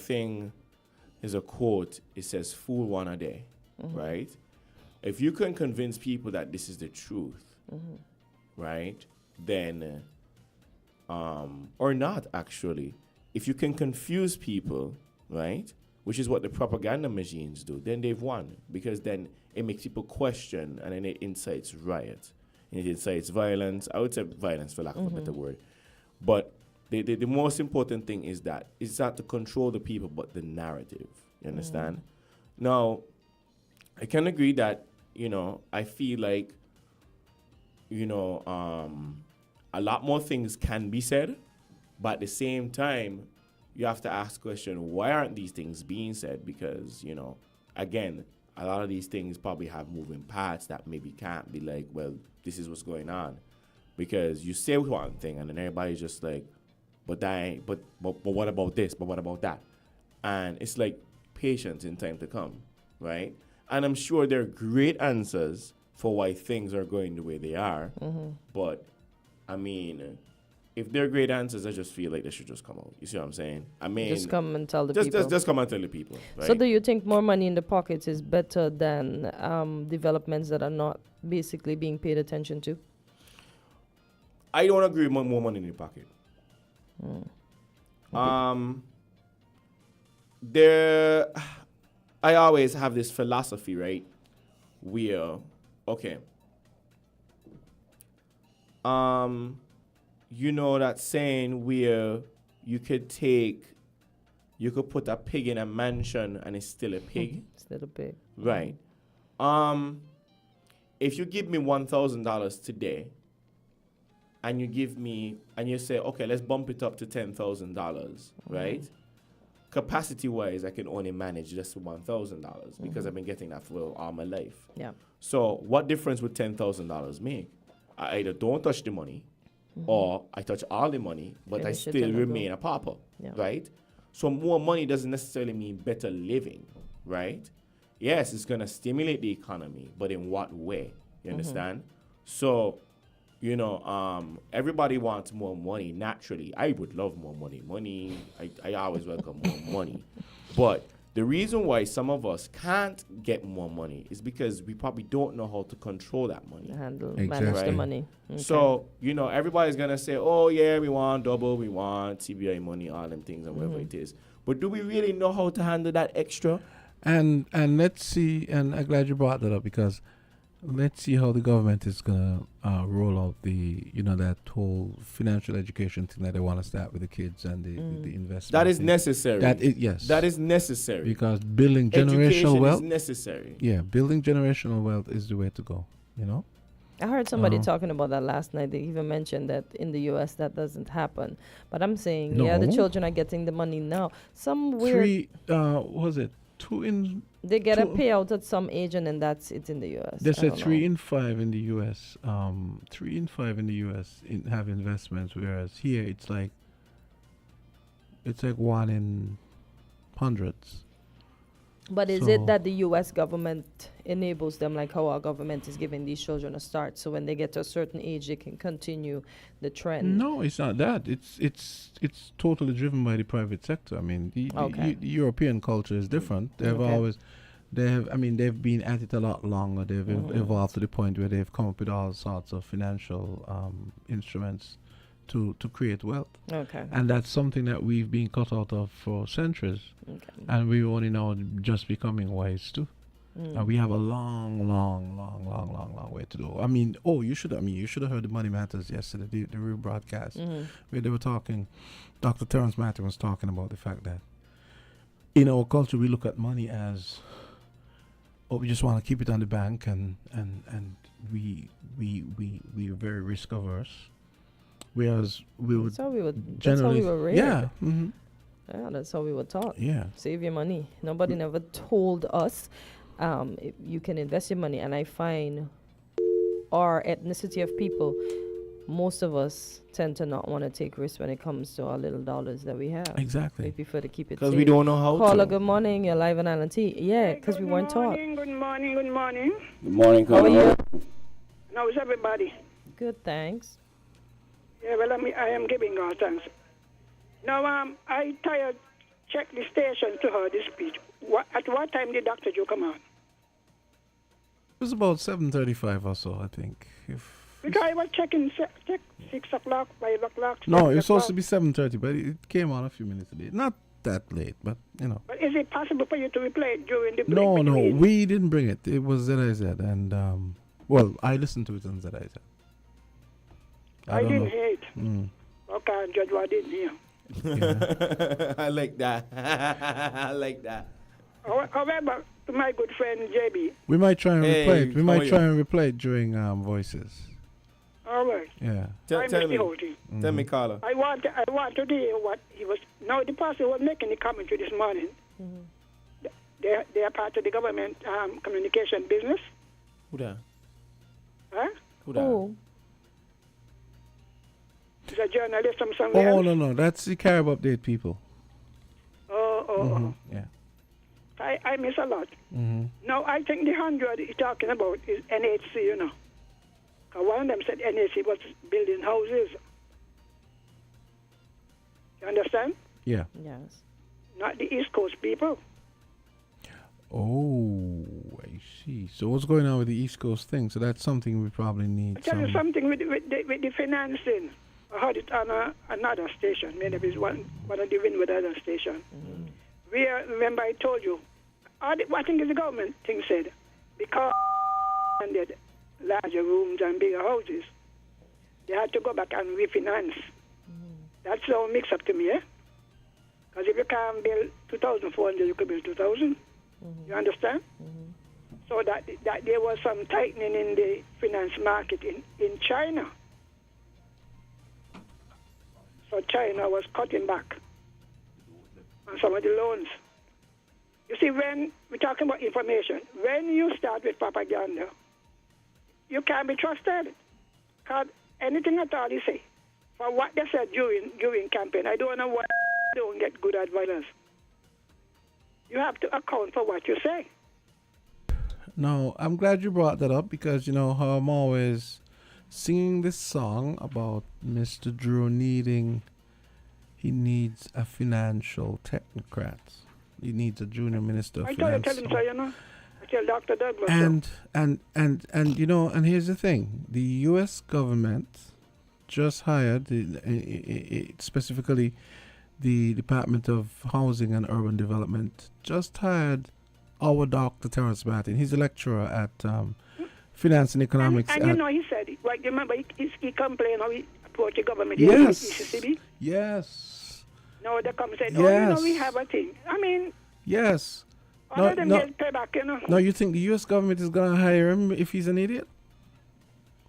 [SPEAKER 4] quote, it says, fool one a day, right? If you can convince people that this is the truth, right, then, or not actually, if you can confuse people, right, which is what the propaganda machines do, then they've won, because then it makes people question, and then it incites riot, and it incites violence. I would say violence, for lack of a better word. But the most important thing is that it's not to control the people, but the narrative. You understand? Now, I can agree that, I feel like, a lot more things can be said, but at the same time, you have to ask the question, why aren't these things being said? Because, again, a lot of these things probably have moving parts that maybe can't be like, well, this is what's going on. Because you say one thing and then everybody's just like, but what about this? But what about that? And it's like patience in time to come, right? And I'm sure there are great answers for why things are going the way they are. But, I mean, if they're great answers, I just feel like they should just come out. You see what I'm saying? I mean,
[SPEAKER 3] just come and tell the people.
[SPEAKER 4] Just come and tell the people. Right?
[SPEAKER 3] So do you think more money in the pockets is better than developments that are not basically being paid attention to?
[SPEAKER 4] I don't agree with more money in the pocket. I always have this philosophy, right? Where, okay. That saying where you could put a pig in a mansion and it's still a pig.
[SPEAKER 3] Still a pig.
[SPEAKER 4] Right. If you give me $1,000 today, and you say, okay, let's bump it up to $10,000, right? Capacity-wise, I can only manage just $1,000 because I've been getting that for all my life.
[SPEAKER 3] Yeah.
[SPEAKER 4] So what difference would $10,000 make? I either don't touch the money, or I touch all the money, but I still remain a pauper, right? So more money doesn't necessarily mean better living, right? Yes, it's going to stimulate the economy, but in what way? You understand? So, everybody wants more money naturally. I would love more money. I always welcome more money. But the reason why some of us can't get more money is because we probably don't know how to control that money.
[SPEAKER 3] Manage the money. Okay.
[SPEAKER 4] So, everybody's going to say, oh, yeah, we want double, we want CBI money, all them things and whatever it is. But do we really know how to handle that extra?
[SPEAKER 2] And let's see, and I'm glad you brought that up, because let's see how the government is going to roll out that whole financial education thing that they want to start with the kids and the investment.
[SPEAKER 4] That is necessary.
[SPEAKER 2] Yes.
[SPEAKER 4] That is necessary.
[SPEAKER 2] Because building generational
[SPEAKER 4] Education
[SPEAKER 2] wealth
[SPEAKER 4] is necessary.
[SPEAKER 2] Yeah, building generational wealth is the way to go,
[SPEAKER 3] I heard somebody talking about that last night. They even mentioned that in the U.S. that doesn't happen. But I'm saying, the children are getting the money now. Some weird...
[SPEAKER 2] what was it?
[SPEAKER 3] They get a payout at some age, and then that's it in the U.S.
[SPEAKER 2] They said 3 in 5 in the U.S. 3 in 5 in the U.S. Have investments, whereas here it's like 1 in hundreds.
[SPEAKER 3] But is it that the U.S. government enables them, like how our government is giving these children a start, so when they get to a certain age, they can continue the trend?
[SPEAKER 2] No, it's not that. It's totally driven by the private sector. I mean, the European culture is different. They've been at it a lot longer. They've evolved to the point where they've come up with all sorts of financial instruments to create wealth.
[SPEAKER 3] Okay.
[SPEAKER 2] And that's something that we've been cut out of for centuries.
[SPEAKER 3] Okay.
[SPEAKER 2] And we're only now just becoming wise too. And we have a long way to go. I mean, you should have heard the Money Matters yesterday, the rebroadcast, where they were talking. Dr. Terence Matthew was talking about the fact that in our culture we look at money as, we just want to keep it on the bank, and we're very risk averse. Whereas we would
[SPEAKER 3] that's how we were raised.
[SPEAKER 2] Yeah.
[SPEAKER 3] Yeah, that's how we were taught.
[SPEAKER 2] Yeah.
[SPEAKER 3] Save your money. Nobody never told us you can invest your money. And I find our ethnicity of people, most of us tend to not want to take risks when it comes to our little dollars that we have.
[SPEAKER 2] Exactly.
[SPEAKER 3] We prefer to keep it
[SPEAKER 4] because
[SPEAKER 3] safe.
[SPEAKER 4] we don't know how to.
[SPEAKER 3] Caller, good morning. You're live on Island T. Yeah, because we weren't taught.
[SPEAKER 12] Good morning, good morning.
[SPEAKER 4] Good morning,
[SPEAKER 3] How are you?
[SPEAKER 12] How is everybody?
[SPEAKER 3] Good, thanks.
[SPEAKER 12] Yeah, well, I am giving God thanks. Now, I tired check the station to hear this speech. At what time did Dr. Joe come on?
[SPEAKER 2] It was about 7:35 or so, I think.
[SPEAKER 12] Because I was checking 6 o'clock, 5 o'clock.
[SPEAKER 2] No, it was supposed to be 7:30, but it came on a few minutes late. Not that late, but you know.
[SPEAKER 12] But is it possible for you to replay it during the break?
[SPEAKER 2] No, we didn't bring it. It was ZIZ, and I listened to it on ZIZ.
[SPEAKER 12] I didn't hear it. Okay, Judge, I didn't hear.
[SPEAKER 2] Yeah.
[SPEAKER 4] I like that. I like that.
[SPEAKER 12] However, to my good friend JB.
[SPEAKER 2] We might try and replay it. We might try and replay it during Voices.
[SPEAKER 12] All right.
[SPEAKER 2] Yeah.
[SPEAKER 4] Tell me. Tell me, Carla.
[SPEAKER 12] I want to hear what he was. Now, the person was making a commentary this morning. They are part of the government communication business.
[SPEAKER 4] Who that?
[SPEAKER 12] Huh?
[SPEAKER 4] Who that?
[SPEAKER 12] He's a journalist from somewhere else.
[SPEAKER 2] No. That's the Carib Update people. Yeah.
[SPEAKER 12] I miss a lot. Now, I think the 100 he's talking about is NHC, you know. 'Cause one of them said NHC was building houses. You understand?
[SPEAKER 2] Yeah.
[SPEAKER 3] Yes.
[SPEAKER 12] Not the East Coast people.
[SPEAKER 2] Oh, I see. So what's going on with the East Coast thing? So that's something we probably need.
[SPEAKER 12] I tell you something with the financing. I heard it on another station. Maybe it's one of the Windward other station. Remember I told you, I think it's the government thing said, because they larger rooms and bigger houses, they had to go back and refinance. That's all mixed up to me, eh? Because if you can't build 2,400, you could build 2,000. You understand? So that there was some tightening in the finance market in China. So China was cutting back on some of the loans. You see, when we're talking about information, when you start with propaganda, you can't be trusted. Because anything at all you say, for what they said during campaign, I don't know why they don't get good advisors. You have to account for what you say.
[SPEAKER 2] No, I'm glad you brought that up because, you know, how I'm always singing this song about Mr. Drew he needs a financial technocrat. He needs a junior minister of finance.
[SPEAKER 12] I tell him so, you know. I tell Dr. Douglas.
[SPEAKER 2] And you know, and here's the thing. The U.S. government just hired, specifically the Department of Housing and Urban Development, just hired our Dr. Terence Martin. He's a lecturer at Finance and Economics.
[SPEAKER 12] And you know, he said it. Right, remember, he complained how he approached the government.
[SPEAKER 2] Yes.
[SPEAKER 12] Mississippi.
[SPEAKER 2] Yes.
[SPEAKER 12] No, they come and said,
[SPEAKER 2] Yes.
[SPEAKER 12] you know, we have a thing. I mean,
[SPEAKER 2] yes.
[SPEAKER 12] all of them get payback, you know.
[SPEAKER 2] No, you think the U.S. government is going to hire him if he's an idiot?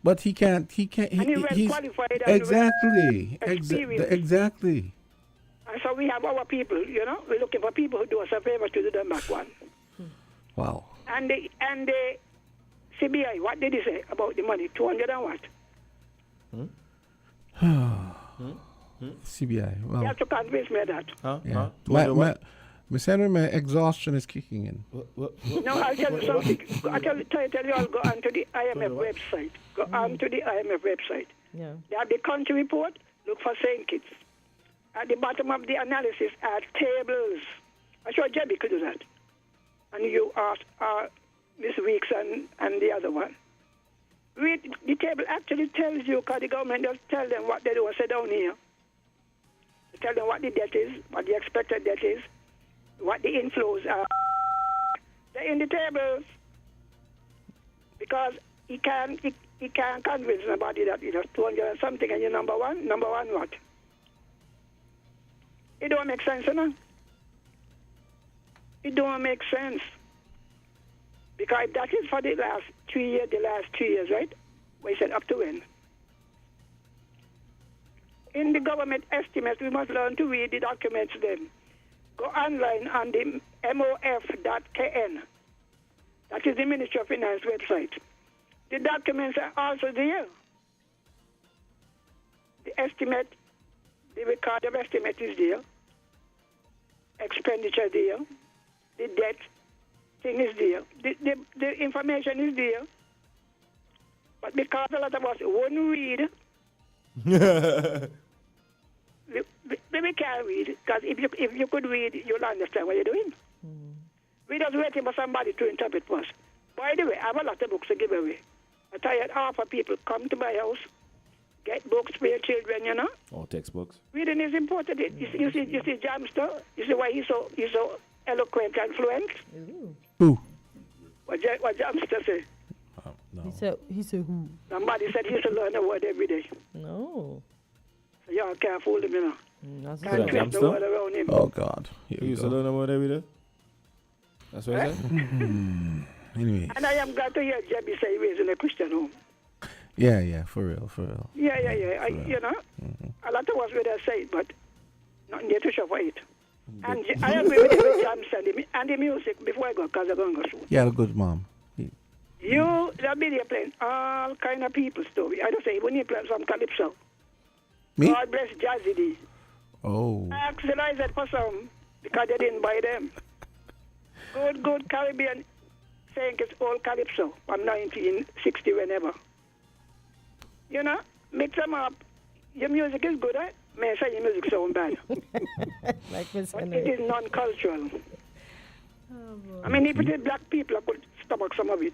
[SPEAKER 2] But he can't.
[SPEAKER 12] And he's qualified.
[SPEAKER 2] Exactly.
[SPEAKER 12] Experienced.
[SPEAKER 2] Exactly.
[SPEAKER 12] And so we have our people, you know. We're looking for people who do us a favor to do them back one.
[SPEAKER 2] Wow.
[SPEAKER 12] And the CBI, what did he say about the money? 200 and what?
[SPEAKER 2] CBI. Well,
[SPEAKER 12] You have to convince me of that.
[SPEAKER 2] yeah. My Miss Henry, my exhaustion is kicking in.
[SPEAKER 12] No, I'll tell you something. I'll tell you all, go on to the IMF website. Go on to the IMF website.
[SPEAKER 3] Yeah.
[SPEAKER 12] They have the country report. Look for St. Kitts. At the bottom of the analysis are tables. I'm sure Jebby could do that. And you asked Miss Weeks and the other one. Read, the table actually tells you, because the government does tell them what they don't say down here. They tell them what the debt is, what the expected debt is, what the inflows are. They're in the tables. Because he can't convince nobody that it has 200 and something and you're number one. Number one what? It don't make sense, you know? It don't make sense. Because that is for the last 3 years, right? We said up to when? In the government estimates, we must learn to read the documents then. Go online on the MOF.KN. That is the Ministry of Finance website. The documents are also there. The estimate, the record of estimate is there. Expenditure there. The debt thing is there. The information is there. But because a lot of us won't read, we can't read. Because if you could read, you'll understand what you're doing. We're just waiting for somebody to interpret for us. By the way, I have a lot of books to give away. I tired half of people come to my house, get books for your children, you know.
[SPEAKER 4] Or textbooks.
[SPEAKER 12] Reading is important. You see Jamsta. You see why he's so eloquent and fluent.
[SPEAKER 2] Who?
[SPEAKER 12] What Jamsta say?
[SPEAKER 2] No.
[SPEAKER 3] He said who?
[SPEAKER 12] Somebody said he used to learn a word every day.
[SPEAKER 3] No.
[SPEAKER 12] So y'all can't fool him, you know.
[SPEAKER 3] That's
[SPEAKER 12] Can't twist the word around him.
[SPEAKER 2] Oh, God. Here
[SPEAKER 4] You
[SPEAKER 2] we
[SPEAKER 4] used to
[SPEAKER 2] go.
[SPEAKER 4] learn about every day? That's what I said?
[SPEAKER 2] Anyway.
[SPEAKER 12] And I am glad to hear Jebby say he was in a Christian home.
[SPEAKER 2] Yeah, for real.
[SPEAKER 12] Yeah. You know, a lot of us would have said, but not there to show for it. And I agree with you with Jamsta and the music before I go, because I'm going to go soon.
[SPEAKER 2] Yeah, a good mom.
[SPEAKER 12] You, they'll be there playing all kind of people story. I just say, when you play some calypso.
[SPEAKER 2] Me?
[SPEAKER 12] God bless Jazzy D.
[SPEAKER 2] Oh.
[SPEAKER 12] I asked Eliza for some because they didn't buy them. Good Caribbean saying it's all calypso from 1960 whenever. You know, mix them up. Your music is good, right? May I say your music sound bad.
[SPEAKER 3] Like Miss
[SPEAKER 12] But
[SPEAKER 3] Henry.
[SPEAKER 12] it is non-cultural. I mean, if it is black people, I could stomach some of it.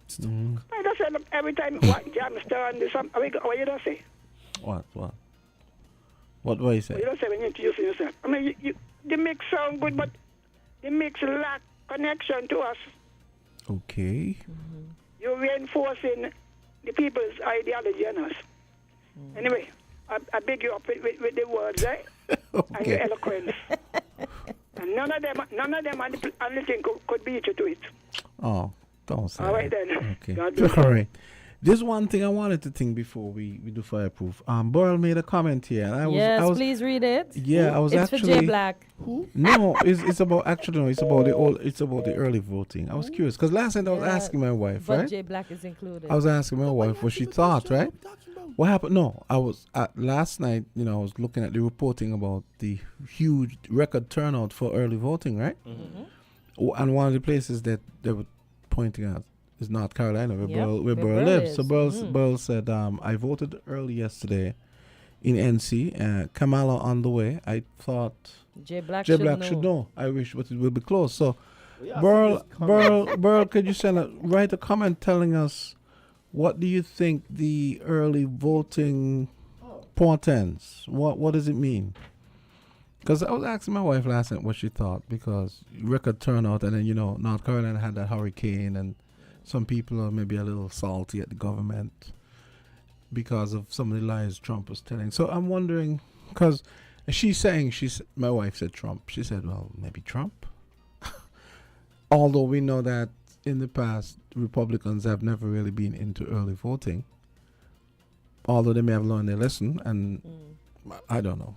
[SPEAKER 12] I just say, look, every time what Jamsta and some, what you don't say?
[SPEAKER 2] What do you say?
[SPEAKER 12] What you don't say when you're introducing yourself? I mean, the mix sound good, but the mix lack connection to us.
[SPEAKER 2] Okay.
[SPEAKER 12] You're reinforcing the people's ideology on us. Anyway, I big you up with the words, right? And your eloquence. And none of them on the thing could beat you to it.
[SPEAKER 2] Oh, don't say
[SPEAKER 12] All right
[SPEAKER 2] that.
[SPEAKER 12] then.
[SPEAKER 2] Okay.
[SPEAKER 12] God bless.
[SPEAKER 2] All right. There's one thing I wanted to think before we do fireproof. Burl made a comment here, and I was
[SPEAKER 3] Please read it.
[SPEAKER 2] Yeah, I was
[SPEAKER 3] it's
[SPEAKER 2] actually.
[SPEAKER 3] for Jay Black.
[SPEAKER 2] Who? No, it's about it's about the early voting. I was curious because last night I was asking my wife,
[SPEAKER 3] But
[SPEAKER 2] right?
[SPEAKER 3] Jay Black is included.
[SPEAKER 2] I was asking my wife what she thought, right? What happened? No, I was last night. You know, I was looking at the reporting about the huge record turnout for early voting, right? And one of the places that they were pointing out is North Carolina, where Burl lives. So Burl said, I voted early yesterday in NC. Kamala on the way. I thought
[SPEAKER 3] Jay Black
[SPEAKER 2] should know. I wish, but it will be close. So, Burl, could you write a comment telling us what do you think the early voting portends? What does it mean? Because I was asking my wife last night what she thought, because record turnout, and then North Carolina had that hurricane, and some people are maybe a little salty at the government because of some of the lies Trump was telling. So I'm wondering, because my wife said Trump. She said, well, maybe Trump. Although we know that in the past, Republicans have never really been into early voting. Although they may have learned their lesson, and I don't know.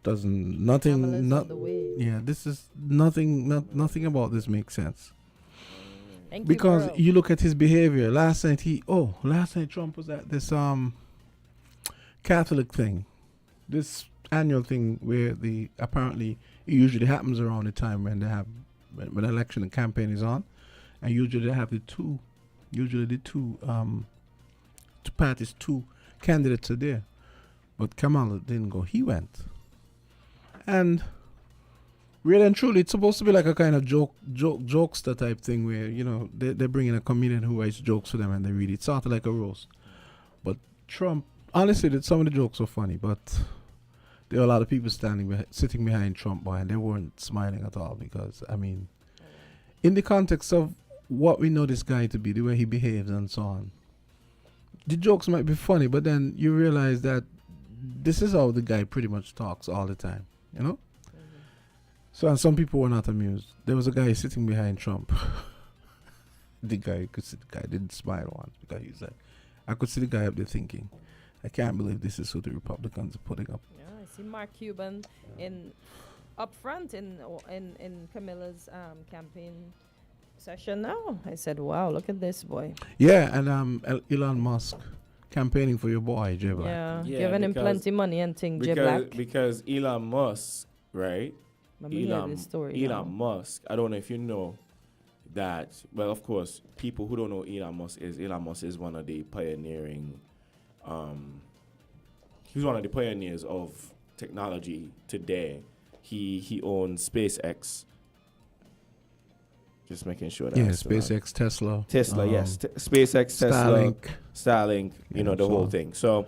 [SPEAKER 2] doesn't
[SPEAKER 3] Camelot
[SPEAKER 2] nothing
[SPEAKER 3] all
[SPEAKER 2] not
[SPEAKER 3] the way.
[SPEAKER 2] yeah. This is nothing. Nothing about this makes sense.
[SPEAKER 3] Thank
[SPEAKER 2] Because
[SPEAKER 3] you,
[SPEAKER 2] you look at his behavior. Last night Trump was at this Catholic thing, this annual thing where apparently it usually happens around the time when they have when election and campaign is on, and usually they have the two parties, two candidates are there, but Kamala didn't go. He went, and really and truly, it's supposed to be like a kind of jokester type thing where, you know, they bring in a comedian who writes jokes for them and they read it. It's sort of like a roast. But Trump, honestly, some of the jokes were funny, but there were a lot of people sitting behind Trump, boy, and they weren't smiling at all because, I mean, in the context of what we know this guy to be, the way he behaves and so on, the jokes might be funny, but then you realize that this is how the guy pretty much talks all the time, you know? So, and some people were not amused. There was a guy sitting behind Trump. The guy didn't smile once because he said, I could see the guy up there thinking, I can't believe this is what the Republicans are putting up.
[SPEAKER 3] Yeah, I see Mark Cuban up front in Camilla's campaign session now. I said, wow, look at this boy.
[SPEAKER 2] Yeah, and Elon Musk campaigning for your boy, Jay Black.
[SPEAKER 3] Yeah, giving him plenty money and thing, Jay Black.
[SPEAKER 4] Because Elon Musk, right?
[SPEAKER 3] Elon
[SPEAKER 4] Musk, I don't know if you know that, well, of course, people who don't know Elon Musk is one of the pioneering, he's one of the pioneers of technology today. He owns SpaceX. Just making sure that.
[SPEAKER 2] Yeah, SpaceX, Tesla.
[SPEAKER 4] Yes. SpaceX, Tesla, Starlink, you know, the whole thing. So,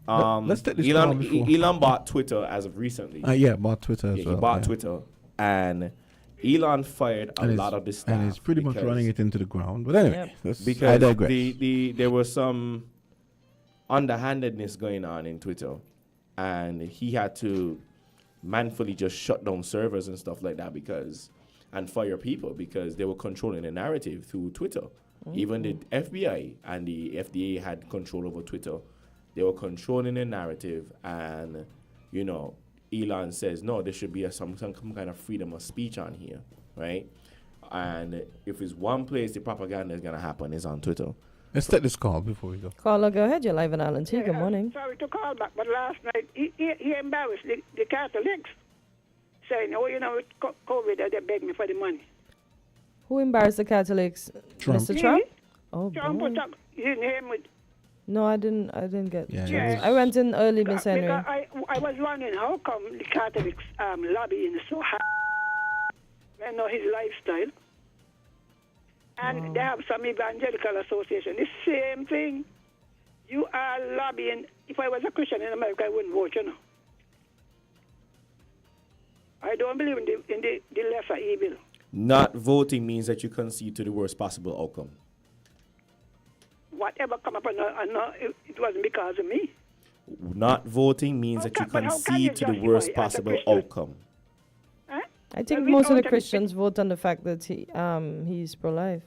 [SPEAKER 2] let's take this call before.
[SPEAKER 4] Elon bought Twitter as of recently.
[SPEAKER 2] Bought Twitter as well.
[SPEAKER 4] He bought Twitter, and Elon fired a lot of the staff.
[SPEAKER 2] And he's pretty much running it into the ground. But anyway,
[SPEAKER 4] because
[SPEAKER 2] I digress.
[SPEAKER 4] there was some underhandedness going on in Twitter, and he had to manfully just shut down servers and stuff like that and fire people because they were controlling the narrative through Twitter. Mm-hmm. Even the FBI and the FDA had control over Twitter. They were controlling the narrative, and, you know, Elon says, no, there should be some kind of freedom of speech on here, right? And if it's one place the propaganda is going to happen, is on Twitter.
[SPEAKER 2] Let's take this call before we go.
[SPEAKER 3] Caller, go ahead. You're live on Island T. Good morning.
[SPEAKER 12] Sorry to call back, but last night he embarrassed the Catholics, saying, oh, you know, with COVID, they begged me for the money.
[SPEAKER 3] Who embarrassed the Catholics?
[SPEAKER 2] Trump.
[SPEAKER 3] Mr. Trump? Oh,
[SPEAKER 12] Trump put up his name with...
[SPEAKER 3] No, I didn't get.
[SPEAKER 2] Yeah.
[SPEAKER 3] I went in early, Miss Henry.
[SPEAKER 12] I was wondering how come the Catholics lobbying so hard. I know his lifestyle, and they have some evangelical association. The same thing. You are lobbying. If I was a Christian in America, I wouldn't vote. You know. I don't believe in the lesser evil.
[SPEAKER 4] Not voting means that you concede to the worst possible outcome.
[SPEAKER 12] Whatever come up, it wasn't because of me.
[SPEAKER 4] Not voting means that you concede to the worst possible outcome.
[SPEAKER 12] Huh?
[SPEAKER 3] I think most of the Christians vote on the fact that he's pro-life.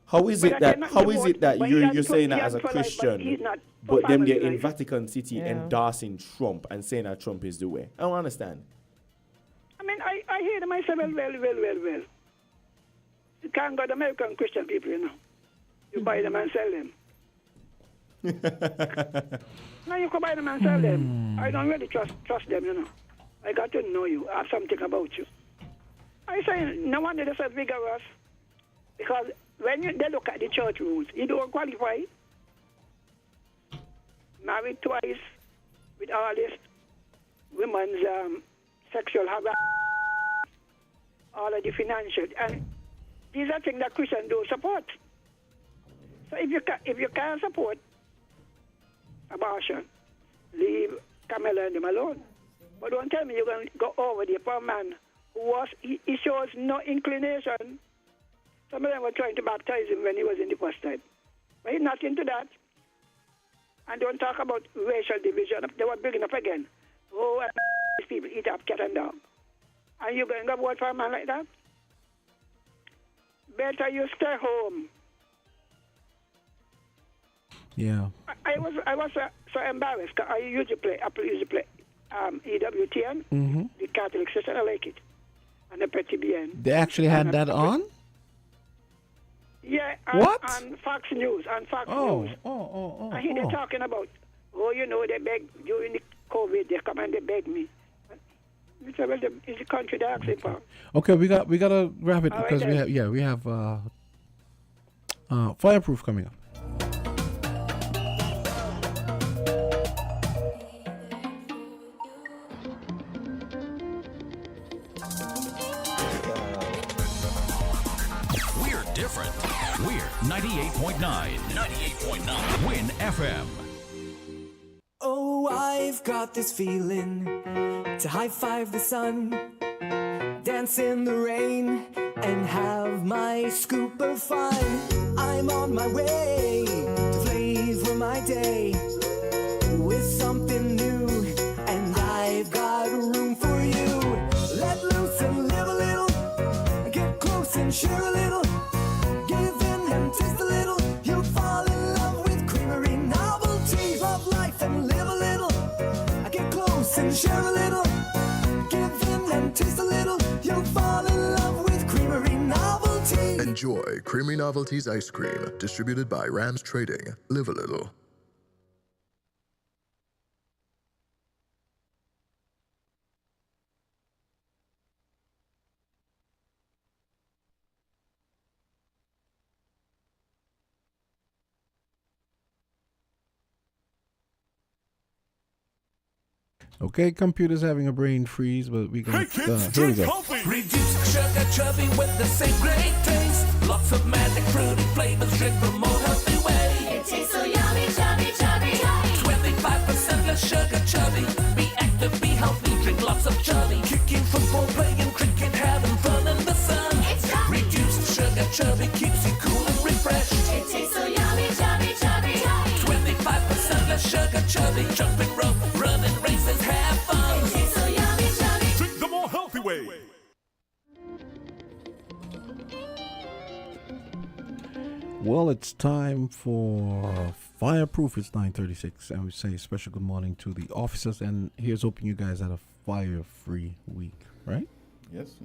[SPEAKER 4] How is it that you're saying that as a Christian, but them they're in Vatican City endorsing Trump and saying that Trump is the way? I don't understand.
[SPEAKER 12] I mean, I hear them myself well. You can't go to American Christian people, you know. You buy them and sell them. No, you can buy them and sell them. I don't really trust them, you know. I got to know you. I have something about you. I say, no wonder they're so vigorous. Because when they look at the church rules, you don't qualify. Married twice with all this women's sexual harassment, all of the financial. And these are things that Christians don't support. So if you can't support abortion, leave Camilla and them alone. But don't tell me you're going to go over there for a man who he shows no inclination. Some of them were trying to baptize him when he was in the first time. But he's not into that. And don't talk about racial division. They were bringing up again. Oh, these people eat up cat and dog. And you're going to vote for a man like that? Better you stay home.
[SPEAKER 2] Yeah.
[SPEAKER 12] I was so embarrassed because Apple usually play
[SPEAKER 15] EWTN, the Catholic station. I like it. And the Petit Bien.
[SPEAKER 2] They actually had that on?
[SPEAKER 15] Yeah.
[SPEAKER 2] What?
[SPEAKER 15] On Fox News. On Fox
[SPEAKER 2] Oh,
[SPEAKER 15] News.
[SPEAKER 2] oh.
[SPEAKER 15] I hear they're talking about, they beg, during the COVID, they come and they beg me. It's the country they're asking for.
[SPEAKER 2] Okay, we gotta wrap it
[SPEAKER 15] All right,
[SPEAKER 2] because
[SPEAKER 15] then.
[SPEAKER 2] we have Fireproof coming up.
[SPEAKER 13] We're different. We're 98.9. 98.9 Win FM.
[SPEAKER 1] Oh, I've got this feeling to high five the sun, dance in the rain, and have my scoop of fun. I'm on my way to flavor my day with something new, and I've got room for you. Let loose and live a little, get close and share a little, give in and taste a little. You'll fall in love with creamery novelties of life and live a little. Get close and share a little, give in and taste a little. You'll fall in love with creamery novelties.
[SPEAKER 9] Enjoy Creamy Novelties Ice Cream, distributed by Rams Trading. Live a little.
[SPEAKER 2] Okay, computer's having a brain freeze, but we can. Here we go.
[SPEAKER 1] Reduce sugar chubby with the same great taste. Lots of magic fruity flavors, drink the more healthy way.
[SPEAKER 16] It tastes so yummy, chubby, chubby.
[SPEAKER 1] 25% less sugar chubby. Be active, be healthy, drink lots of chubby. Kicking football, playing cricket, having fun in the sun.
[SPEAKER 16] It's chubby.
[SPEAKER 1] Reduced sugar chubby keeps you cool and refreshed.
[SPEAKER 16] It tastes so yummy, chubby, chubby.
[SPEAKER 1] 25% less sugar chubby. Jumping rope, running races, have fun.
[SPEAKER 16] It tastes so yummy, chubby.
[SPEAKER 1] Drink the more healthy way.
[SPEAKER 2] Well, it's time for Fireproof. It's 9:36, and we say a special good morning to the officers. And here's hoping you guys had a fire-free week, right?
[SPEAKER 17] Yes.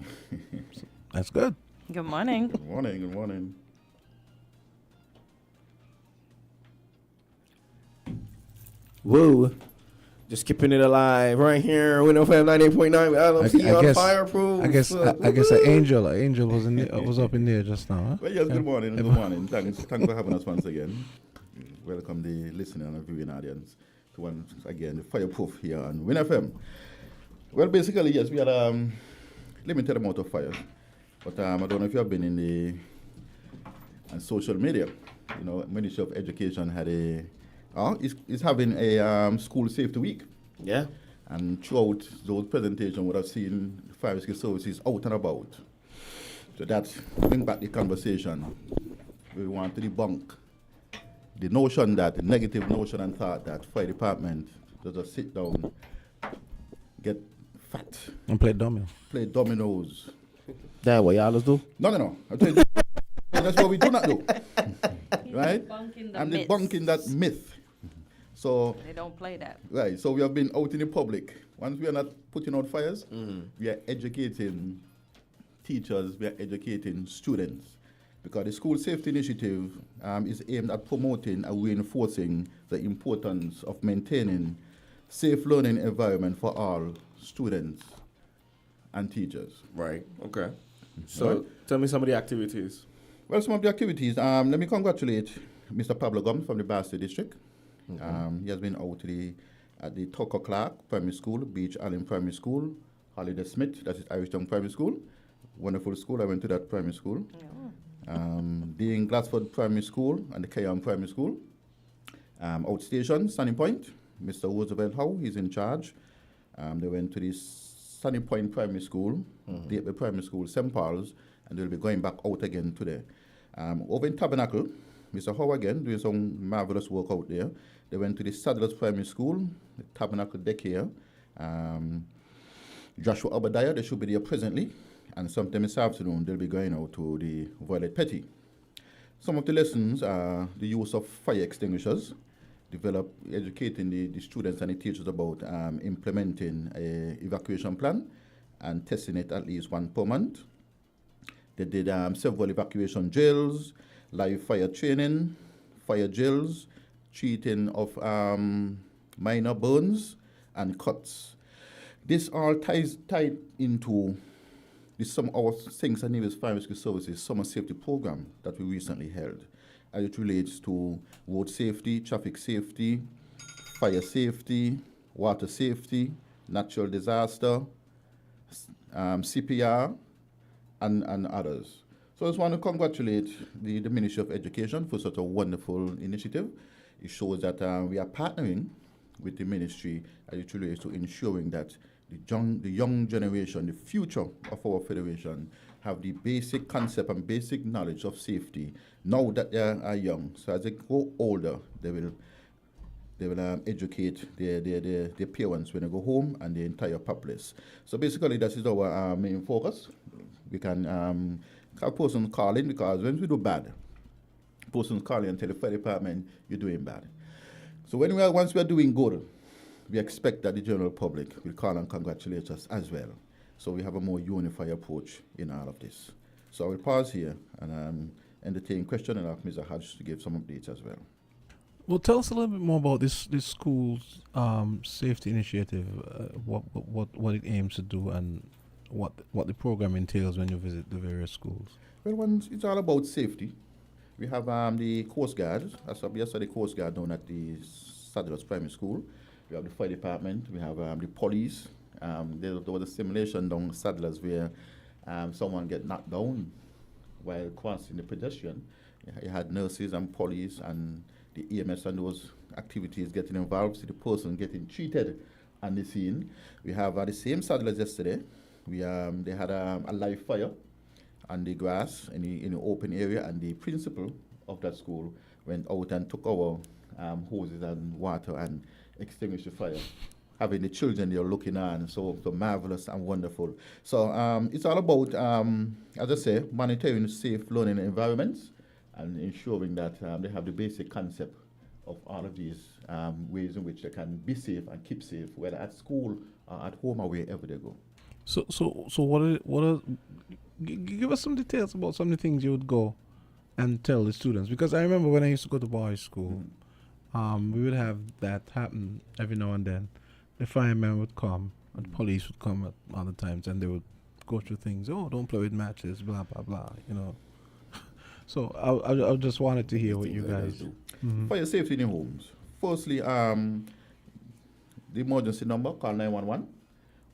[SPEAKER 2] That's good.
[SPEAKER 3] Good morning.
[SPEAKER 17] Good morning. Good morning.
[SPEAKER 4] Woo. Just keeping it alive right here. Win FM 98.9 with LMC on Fireproof.
[SPEAKER 2] I guess an angel was was up in there just now. Huh?
[SPEAKER 17] Well, yes, good morning. Good morning. Thanks for having us once again. Welcome the listening and viewing audience to once again the Fireproof here on Win FM. Well, basically, yes, we had limited amount of fires, but I don't know if you have been in on social media. You know, Ministry of Education had is having a school safety week.
[SPEAKER 4] Yeah.
[SPEAKER 17] And throughout those presentations, we have seen fire rescue services out and about. So that bring back the conversation. We want to debunk the notion that, the negative notion and thought that fire department just sit down, get fat.
[SPEAKER 2] And play domino.
[SPEAKER 17] Play dominoes.
[SPEAKER 4] That's what y'all do?
[SPEAKER 17] No. I tell you, that's what we do not do. Right? I'm debunking that myth. So
[SPEAKER 3] they don't play that.
[SPEAKER 17] Right. So we have been out in the public. Once we are not putting out fires, we are educating teachers, we are educating students. Because the School Safety Initiative is aimed at promoting and reinforcing the importance of maintaining safe learning environment for all students and teachers.
[SPEAKER 4] Right. Okay. So tell me some of the activities.
[SPEAKER 17] Well, some of the activities, let me congratulate Mr. Pablo Gum from the Bastard District. He has been out at the Tucker Clark Primary School, Beach Allen Primary School, Holiday Smith, that is Irish Town Primary School. Wonderful school, I went to that primary school. Dean Glassford Primary School and the Kayan Primary School. Outstation, Sunny Point, Mr. Roosevelt Howe, he's in charge. They went to the Sunny Point Primary School, the Primary School, St. Paul's, and they'll be going back out again today. Over in Tabernacle, Mr. Howe again doing some marvelous work out there. They went to the Sadler's Primary School, the Tabernacle Daycare. Joshua Obadiah, they should be there presently. And sometime this afternoon, they'll be going out to the Violet Petty. Some of the lessons are the use of fire extinguishers, educating the students and the teachers about implementing a evacuation plan and testing it at least one per month. They did several evacuation drills, live fire training, fire drills, treating of minor burns and cuts. This all tied into some of our St. St. Nevis Fire Rescue Services summer safety program that we recently held, as it relates to road safety, traffic safety, fire safety, water safety, natural disaster, CPR, and others. So I just want to congratulate the Ministry of Education for such a wonderful initiative. It shows that we are partnering with the ministry as it relates to ensuring that the young generation, the future of our federation, have the basic concept and basic knowledge of safety now that they are young. So as they grow older, they will educate their parents when they go home and the entire populace. So basically, that is our main focus. We can have persons calling, because when we do bad, persons calling and tell the fire department you're doing bad. So once we are doing good, we expect that the general public will call and congratulate us as well. So we have a more unified approach in all of this. So I will pause here and entertain question and ask Mr. Hodge to give some updates as well.
[SPEAKER 2] Well, tell us a little bit more about this school's safety initiative, what it aims to do, and what the program entails when you visit the various schools.
[SPEAKER 17] Well, it's all about safety. We have the Coast Guard. As of yesterday, the Coast Guard down at the Saddlers Primary School. We have the fire department. We have the police. There was a simulation down Saddlers where someone get knocked down while crossing the pedestrian. You had nurses and police and the EMS and those activities getting involved, see the person getting treated on the scene. We have the same Saddlers yesterday. They had a live fire on the grass in the open area, and the principal of that school went out and took our hoses and water and extinguished the fire, having the children there looking on, so marvelous and wonderful. So it's all about, as I say, monitoring safe learning environments and ensuring that they have the basic concept of all of these ways in which they can be safe and keep safe, whether at school or at home or wherever they go.
[SPEAKER 2] So what are give us some details about some of the things you would go and tell the students, because I remember when I used to go to boys' school, we would have that happen every now and then. The firemen would come and the police would come at other times, and they would go through things. Oh, don't play with matches, blah blah blah. You know. So I just wanted to hear what you guys do.
[SPEAKER 17] Fire safety in your homes. Firstly, the emergency number, call 911.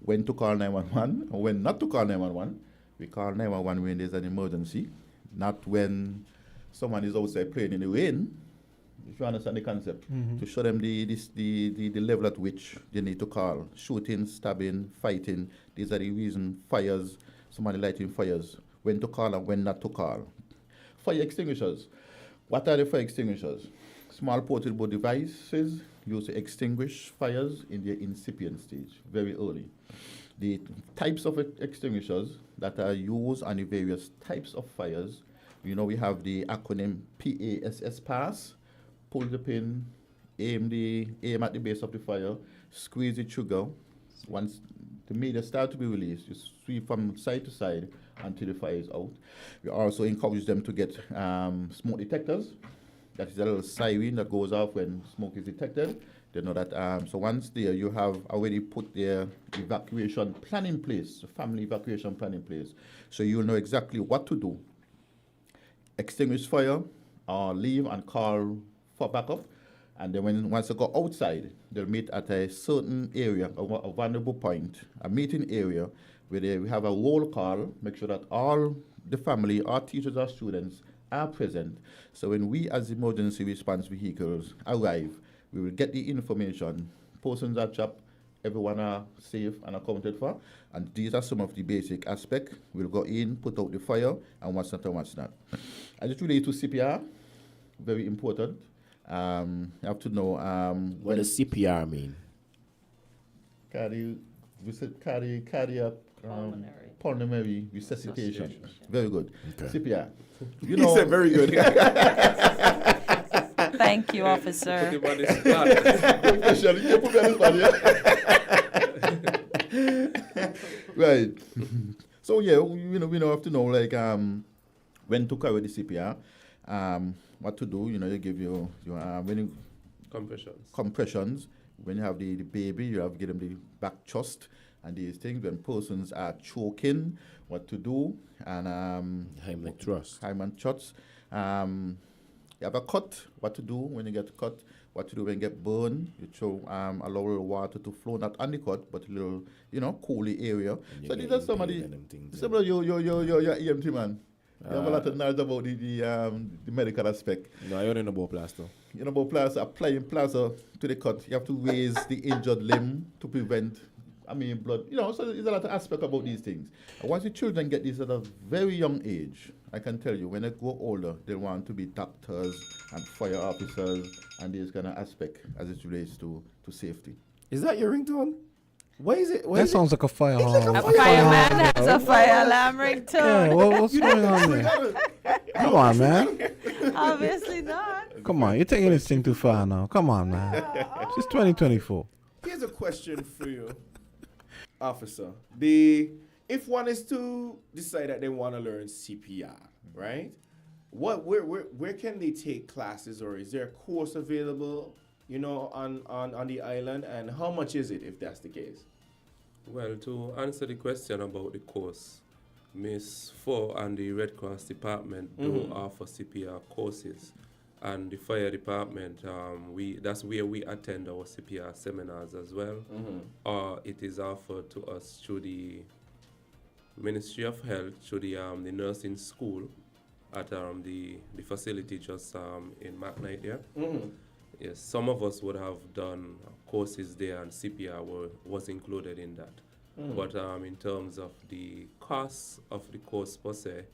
[SPEAKER 17] When to call 911 or when not to call 911. We call 911 when there's an emergency, not when someone is outside playing in the rain. If you understand the concept, to show them the level at which they need to call. Shooting, stabbing, fighting, these are the reasons. Fires, somebody lighting fires, when to call and when not to call. Fire extinguishers. What are the fire extinguishers? Small portable devices used to extinguish fires in their incipient stage, very early. The types of extinguishers that are used on the various types of fires, we have the acronym PASS, pass. Pull the pin, aim at the base of the fire, squeeze the trigger. Once the media starts to be released, you sweep from side to side until the fire is out. We also encourage them to get smoke detectors. That is a little siren that goes off when smoke is detected. They know that. So once there, you have already put their evacuation plan in place, the family evacuation plan in place. So you'll know exactly what to do. Extinguish fire, or leave and call for backup. And then once they go outside, they'll meet at a certain area, a vulnerable point, a meeting area, where we have a roll call, make sure that all the family, our teachers, our students are present. So when we as emergency response vehicles arrive, we will get the information, persons are trapped, everyone are safe and accounted for, and these are some of the basic aspects. We'll go in, put out the fire, and what's not and what's not. As it relates to CPR, very important. You have to know
[SPEAKER 4] what does CPR mean?
[SPEAKER 17] Cardiac pulmonary resuscitation. Very good. Okay. CPR.
[SPEAKER 4] He said very good.
[SPEAKER 3] Thank you, officer.
[SPEAKER 18] Put him on the spot.
[SPEAKER 17] Good question. You can't put me on the spot, yeah? Right. So yeah, we don't have to know like when to carry the CPR, what to do. You give your when you compressions. When you have the baby, you have to give them the back thrust and these things. When persons are choking, what to do, and
[SPEAKER 4] Heimlich thrust.
[SPEAKER 17] Heimlich thrust. You have a cut, what to do when you get cut, what to do when you get burned. You throw allow a little water to flow, not on the cut, but a little, cooly area. So these are some of the similar your EMT man. You have a lot of knowledge about the medical aspect.
[SPEAKER 4] No, I don't know about plaster.
[SPEAKER 17] You know about plaster, applying plaster to the cut. You have to raise the injured limb to prevent, blood. So there's a lot of aspect about these things. And once the children get this at a very young age, I can tell you, when they grow older, they want to be doctors and fire officers and this kind of aspect as it relates to safety.
[SPEAKER 4] Is that your ringtone? Why is it?
[SPEAKER 2] That sounds like a fire alarm.
[SPEAKER 3] A fireman has a fire alarm ringtone.
[SPEAKER 2] Yeah, what's going on there? Come on, man.
[SPEAKER 3] Obviously not.
[SPEAKER 2] Come on, you're taking this thing too far now. Come on, man. It's 2024.
[SPEAKER 4] Here's a question for you, officer. If one is to decide that they want to learn CPR, right? Where can they take classes, or is there a course available, on the island, and how much is it if that's the case?
[SPEAKER 18] Well, to answer the question about the course, Miss Fo and the Red Cross Department do offer CPR courses, and the fire department, that's where we attend our CPR seminars as well. Or it is offered to us through the Ministry of Health, through the nursing school at the facility just in McKnight there. Yes, some of us would have done courses there, and CPR was included in that. But in terms of the cost of the course per se,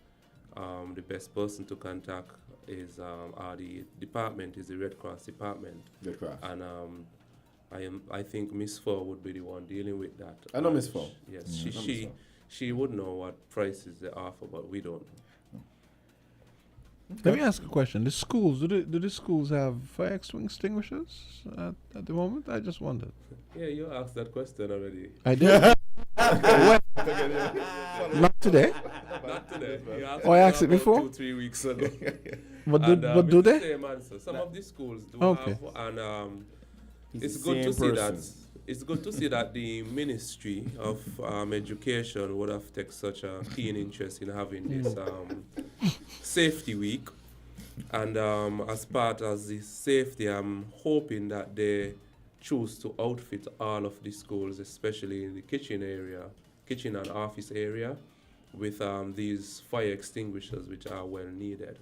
[SPEAKER 18] the best person to contact is the department is the Red Cross department.
[SPEAKER 4] Red Cross.
[SPEAKER 18] And I think Miss Fo would be the one dealing with that.
[SPEAKER 4] I know Miss Fo.
[SPEAKER 18] Yes, she would know what prices they offer, but we don't.
[SPEAKER 2] Let me ask a question. The schools, do the schools have fire extinguishers at the moment? I just wondered.
[SPEAKER 18] Yeah, you asked that question already.
[SPEAKER 2] I did. Not today.
[SPEAKER 18] Not today.
[SPEAKER 2] Oh, I asked it before?
[SPEAKER 18] 2-3 weeks ago.
[SPEAKER 2] But do they?
[SPEAKER 18] Same answer. Some of the schools do
[SPEAKER 2] Okay.
[SPEAKER 18] have, and
[SPEAKER 4] He's
[SPEAKER 18] it's
[SPEAKER 4] the
[SPEAKER 18] good to
[SPEAKER 4] same
[SPEAKER 18] see that.
[SPEAKER 4] person.
[SPEAKER 18] It's good to see that the Ministry of Education would have taken such a keen interest in having this safety week, and as part of the safety, I'm hoping that they choose to outfit all of the schools, especially in the kitchen and office area, with these fire extinguishers, which are well needed.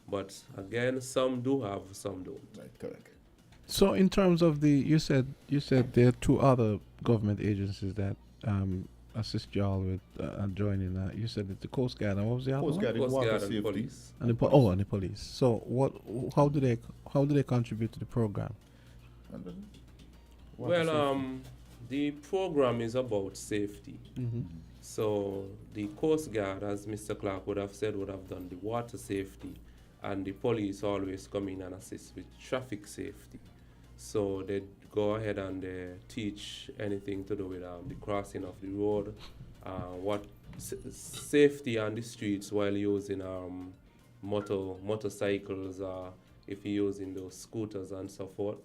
[SPEAKER 18] But again, some do have, some don't.
[SPEAKER 17] Right, correct.
[SPEAKER 2] So in terms of you said there are two other government agencies that assist y'all with joining that. You said it's the Coast Guard, and what was the other
[SPEAKER 17] Coast
[SPEAKER 2] one?
[SPEAKER 17] Guard is
[SPEAKER 18] Coast
[SPEAKER 17] water
[SPEAKER 18] Guard and
[SPEAKER 17] safety.
[SPEAKER 18] police.
[SPEAKER 2] And the police. So how do they contribute to the program?
[SPEAKER 18] Well, the program is about safety. So the Coast Guard, as Mr. Clark would have said, would have done the water safety, and the police always come in and assist with traffic safety. So they go ahead and teach anything to do with the crossing of the road, what safety on the streets while using motorcycles, if you're using those scooters and so forth.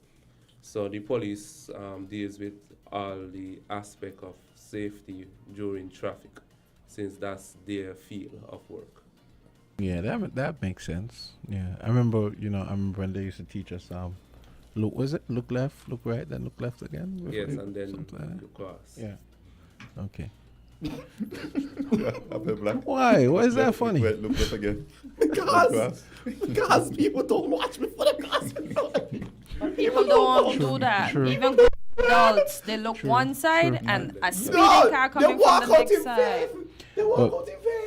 [SPEAKER 18] So the police deals with all the aspect of safety during traffic, since that's their field of work.
[SPEAKER 2] Yeah, that makes sense. Yeah, I remember when they used to teach us look left, look right, then look left again.
[SPEAKER 18] Yes, and then
[SPEAKER 2] something.
[SPEAKER 18] you cross.
[SPEAKER 2] Yeah. Okay.
[SPEAKER 17] Black.
[SPEAKER 2] Why? Why is that funny?
[SPEAKER 17] Wait, look left again.
[SPEAKER 4] Because people don't watch me for the class.
[SPEAKER 3] People don't do that.
[SPEAKER 2] True.
[SPEAKER 3] Even good adults, they look one side and a speeding car coming from the next side.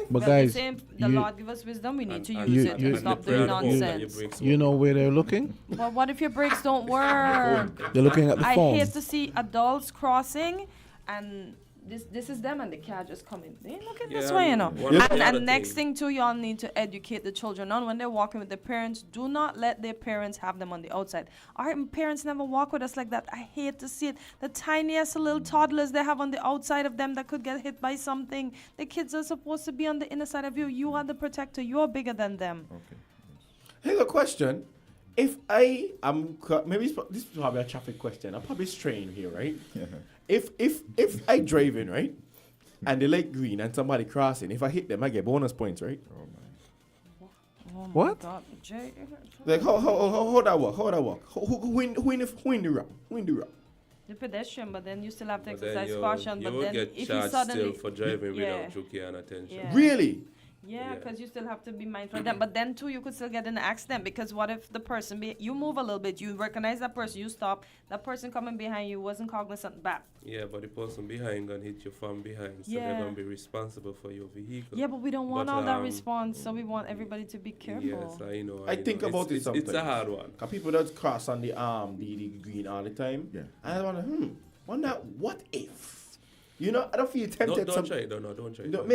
[SPEAKER 2] But guys,
[SPEAKER 3] the Lord give us wisdom. We need to
[SPEAKER 18] and
[SPEAKER 3] use
[SPEAKER 2] you-
[SPEAKER 3] it
[SPEAKER 2] you-
[SPEAKER 3] and stop doing nonsense.
[SPEAKER 2] you know where they're looking?
[SPEAKER 3] But what if your brakes don't work?
[SPEAKER 2] They're looking at the
[SPEAKER 3] I
[SPEAKER 2] phone.
[SPEAKER 3] hate to see adults crossing and this is them and the car just coming. They ain't looking
[SPEAKER 18] Yeah,
[SPEAKER 3] this way, you know.
[SPEAKER 18] one of the other
[SPEAKER 3] And next
[SPEAKER 18] thing-
[SPEAKER 3] thing too, y'all need to educate the children on when they're walking with their parents. Do not let their parents have them on the outside. Our parents never walk with us like that. I hate to see it. The tiniest little toddlers they have on the outside of them that could get hit by something. The kids are supposed to be on the inner side of you. You are the protector. You are bigger than them.
[SPEAKER 4] Here's a question. If I am maybe this is probably a traffic question. I'm probably straying here, right? If I drive in, right, and they light green and somebody crossing, if I hit them, I get bonus points, right?
[SPEAKER 3] Oh my
[SPEAKER 2] What?
[SPEAKER 3] God, Jay.
[SPEAKER 4] Like how that work? How that work? Who in the wrong? Who in the wrong?
[SPEAKER 3] The pedestrian, but then you still have to
[SPEAKER 18] But then
[SPEAKER 3] exercise caution.
[SPEAKER 18] you
[SPEAKER 3] But
[SPEAKER 18] will
[SPEAKER 3] then
[SPEAKER 18] get
[SPEAKER 3] if you
[SPEAKER 18] charged
[SPEAKER 3] suddenly
[SPEAKER 18] still for driving
[SPEAKER 3] yeah.
[SPEAKER 18] without due care and attention.
[SPEAKER 3] Yeah.
[SPEAKER 4] Really?
[SPEAKER 3] Yeah, because you still have to be mindful of them. But then too, you could still get in an accident because what if the person you move a little bit, you recognize that person, you stop, that person coming behind you wasn't cognizant back.
[SPEAKER 18] Yeah, but the person behind gonna hit you from behind, so
[SPEAKER 3] Yeah.
[SPEAKER 18] they're gonna be responsible for your vehicle.
[SPEAKER 3] Yeah, but we don't want
[SPEAKER 18] But,
[SPEAKER 3] all that response, so we want everybody to be careful.
[SPEAKER 18] Yes, I know.
[SPEAKER 4] I think
[SPEAKER 18] know.
[SPEAKER 4] about it
[SPEAKER 18] It's
[SPEAKER 4] sometimes.
[SPEAKER 18] a hard one.
[SPEAKER 4] Cause people don't cross on the the green all the time. Yeah. And I wonder what if? You know, I don't feel tempted.
[SPEAKER 18] Don't try it. Don't try it.
[SPEAKER 4] No.
[SPEAKER 3] You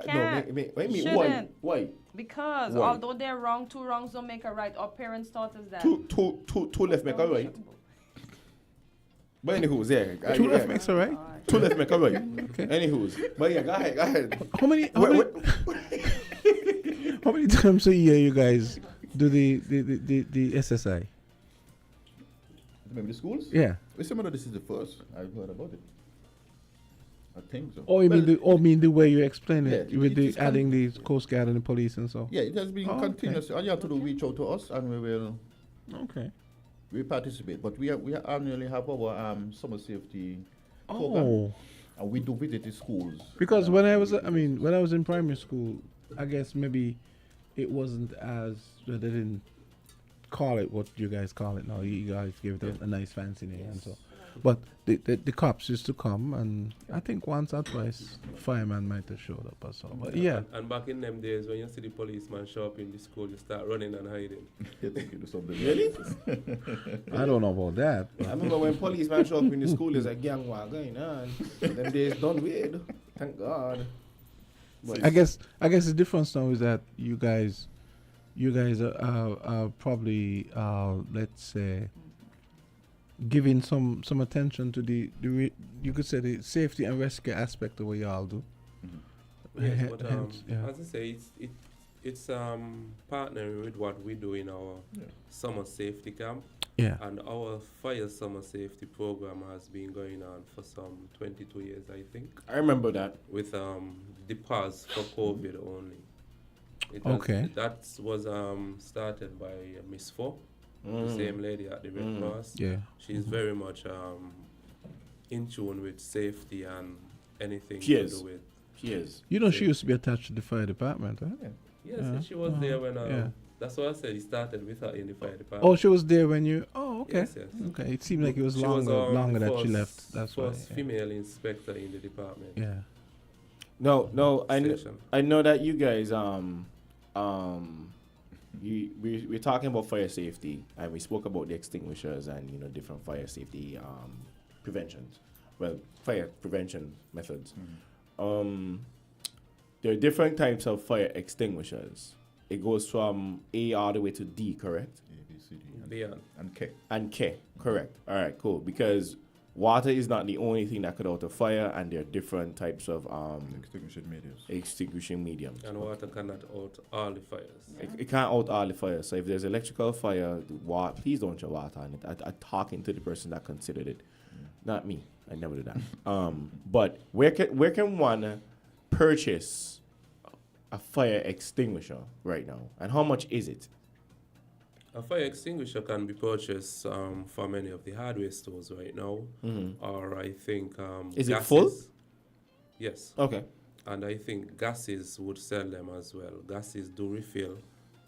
[SPEAKER 3] can't.
[SPEAKER 4] Why?
[SPEAKER 3] Shouldn't.
[SPEAKER 4] Why?
[SPEAKER 3] Because
[SPEAKER 4] Why?
[SPEAKER 3] although they're wrong, two wrongs don't make a right. Our parents taught us that.
[SPEAKER 4] Two left make a right. But anywho's there.
[SPEAKER 2] Two left makes a right.
[SPEAKER 4] Two left make a right.
[SPEAKER 2] Okay.
[SPEAKER 4] Anywho's. But yeah, go ahead.
[SPEAKER 2] How many times a year you guys do the SSI?
[SPEAKER 17] Maybe the schools?
[SPEAKER 2] Yeah.
[SPEAKER 17] Well, similar. This is the first I've heard about it. I think so.
[SPEAKER 2] Oh, you mean the way you explain it
[SPEAKER 17] Yeah,
[SPEAKER 2] with
[SPEAKER 17] it
[SPEAKER 2] the
[SPEAKER 17] is
[SPEAKER 2] adding the Coast Guard and the police and so.
[SPEAKER 17] Yeah, it has been
[SPEAKER 2] Oh,
[SPEAKER 17] continuous. All you have to do reach out to us, and we will.
[SPEAKER 2] Okay.
[SPEAKER 17] We participate, but we annually have our summer safety program,
[SPEAKER 2] Oh.
[SPEAKER 17] and we do visit the schools.
[SPEAKER 2] Because when I was in primary school, I guess maybe it wasn't as they didn't call it what you guys call it now. You guys give it a nice fancy name and so. But the cops used to come, and I think once or twice fireman might have showed up or so. But yeah.
[SPEAKER 18] And back in them days, when you see the policeman show up in the school, you start running and hiding.
[SPEAKER 17] You think you do something.
[SPEAKER 4] Really?
[SPEAKER 2] I don't know about that.
[SPEAKER 4] I remember when policemen show up in the school, there's a gang war going on. Them days done with. Thank God. But
[SPEAKER 2] I guess the difference now is that you guys are probably let's say giving some attention to the you could say the safety and rescue aspect of what y'all do.
[SPEAKER 18] Yes, but
[SPEAKER 2] yeah.
[SPEAKER 18] as I say, it's partnering with what we do in our summer safety camp.
[SPEAKER 2] Yeah.
[SPEAKER 18] And our fire summer safety program has been going on for some 22 years, I think.
[SPEAKER 4] I remember that.
[SPEAKER 18] With the pause for COVID only.
[SPEAKER 2] Okay.
[SPEAKER 18] That was started by Miss Fo, the same lady at the Red Cross.
[SPEAKER 2] Yeah.
[SPEAKER 18] She's very much in tune with safety and anything
[SPEAKER 4] She
[SPEAKER 18] to
[SPEAKER 4] is.
[SPEAKER 18] do with.
[SPEAKER 4] She is.
[SPEAKER 2] You know, she used to be attached to the fire department, huh?
[SPEAKER 18] Yes,
[SPEAKER 2] Yeah.
[SPEAKER 18] she was there when.
[SPEAKER 2] yeah.
[SPEAKER 18] That's why I said he started with her in the fire department.
[SPEAKER 2] Oh, she was there when you. Oh, okay.
[SPEAKER 18] Yes, yes.
[SPEAKER 2] Okay, it seemed like it was
[SPEAKER 18] She
[SPEAKER 2] longer that she
[SPEAKER 18] first-
[SPEAKER 2] left. That's why.
[SPEAKER 18] first female inspector in the department.
[SPEAKER 2] Yeah.
[SPEAKER 4] No,
[SPEAKER 18] Station.
[SPEAKER 4] I know that you guys we're talking about fire safety, and we spoke about the extinguishers and different fire safety preventions. Well, fire prevention methods. There are different types of fire extinguishers. It goes from A all the way to D, correct?
[SPEAKER 17] A, B, C, D,
[SPEAKER 18] Beyond.
[SPEAKER 17] and K.
[SPEAKER 4] And K, correct. All right, cool. Because water is not the only thing that could out a fire, and there are different types of extinguishing mediums.
[SPEAKER 18] And water cannot out all the fires.
[SPEAKER 4] It can't out all the fires. So if there's electrical fire, please don't throw water on it. I'm talking to the person that considered it, not me. I never do that. But where can one purchase a fire extinguisher right now, and how much is it?
[SPEAKER 18] A fire extinguisher can be purchased from any of the hardware stores right now, or I think
[SPEAKER 4] Is it
[SPEAKER 18] gases.
[SPEAKER 4] full?
[SPEAKER 18] Yes.
[SPEAKER 4] Okay.
[SPEAKER 18] And I think gases would sell them as well. Gases do refill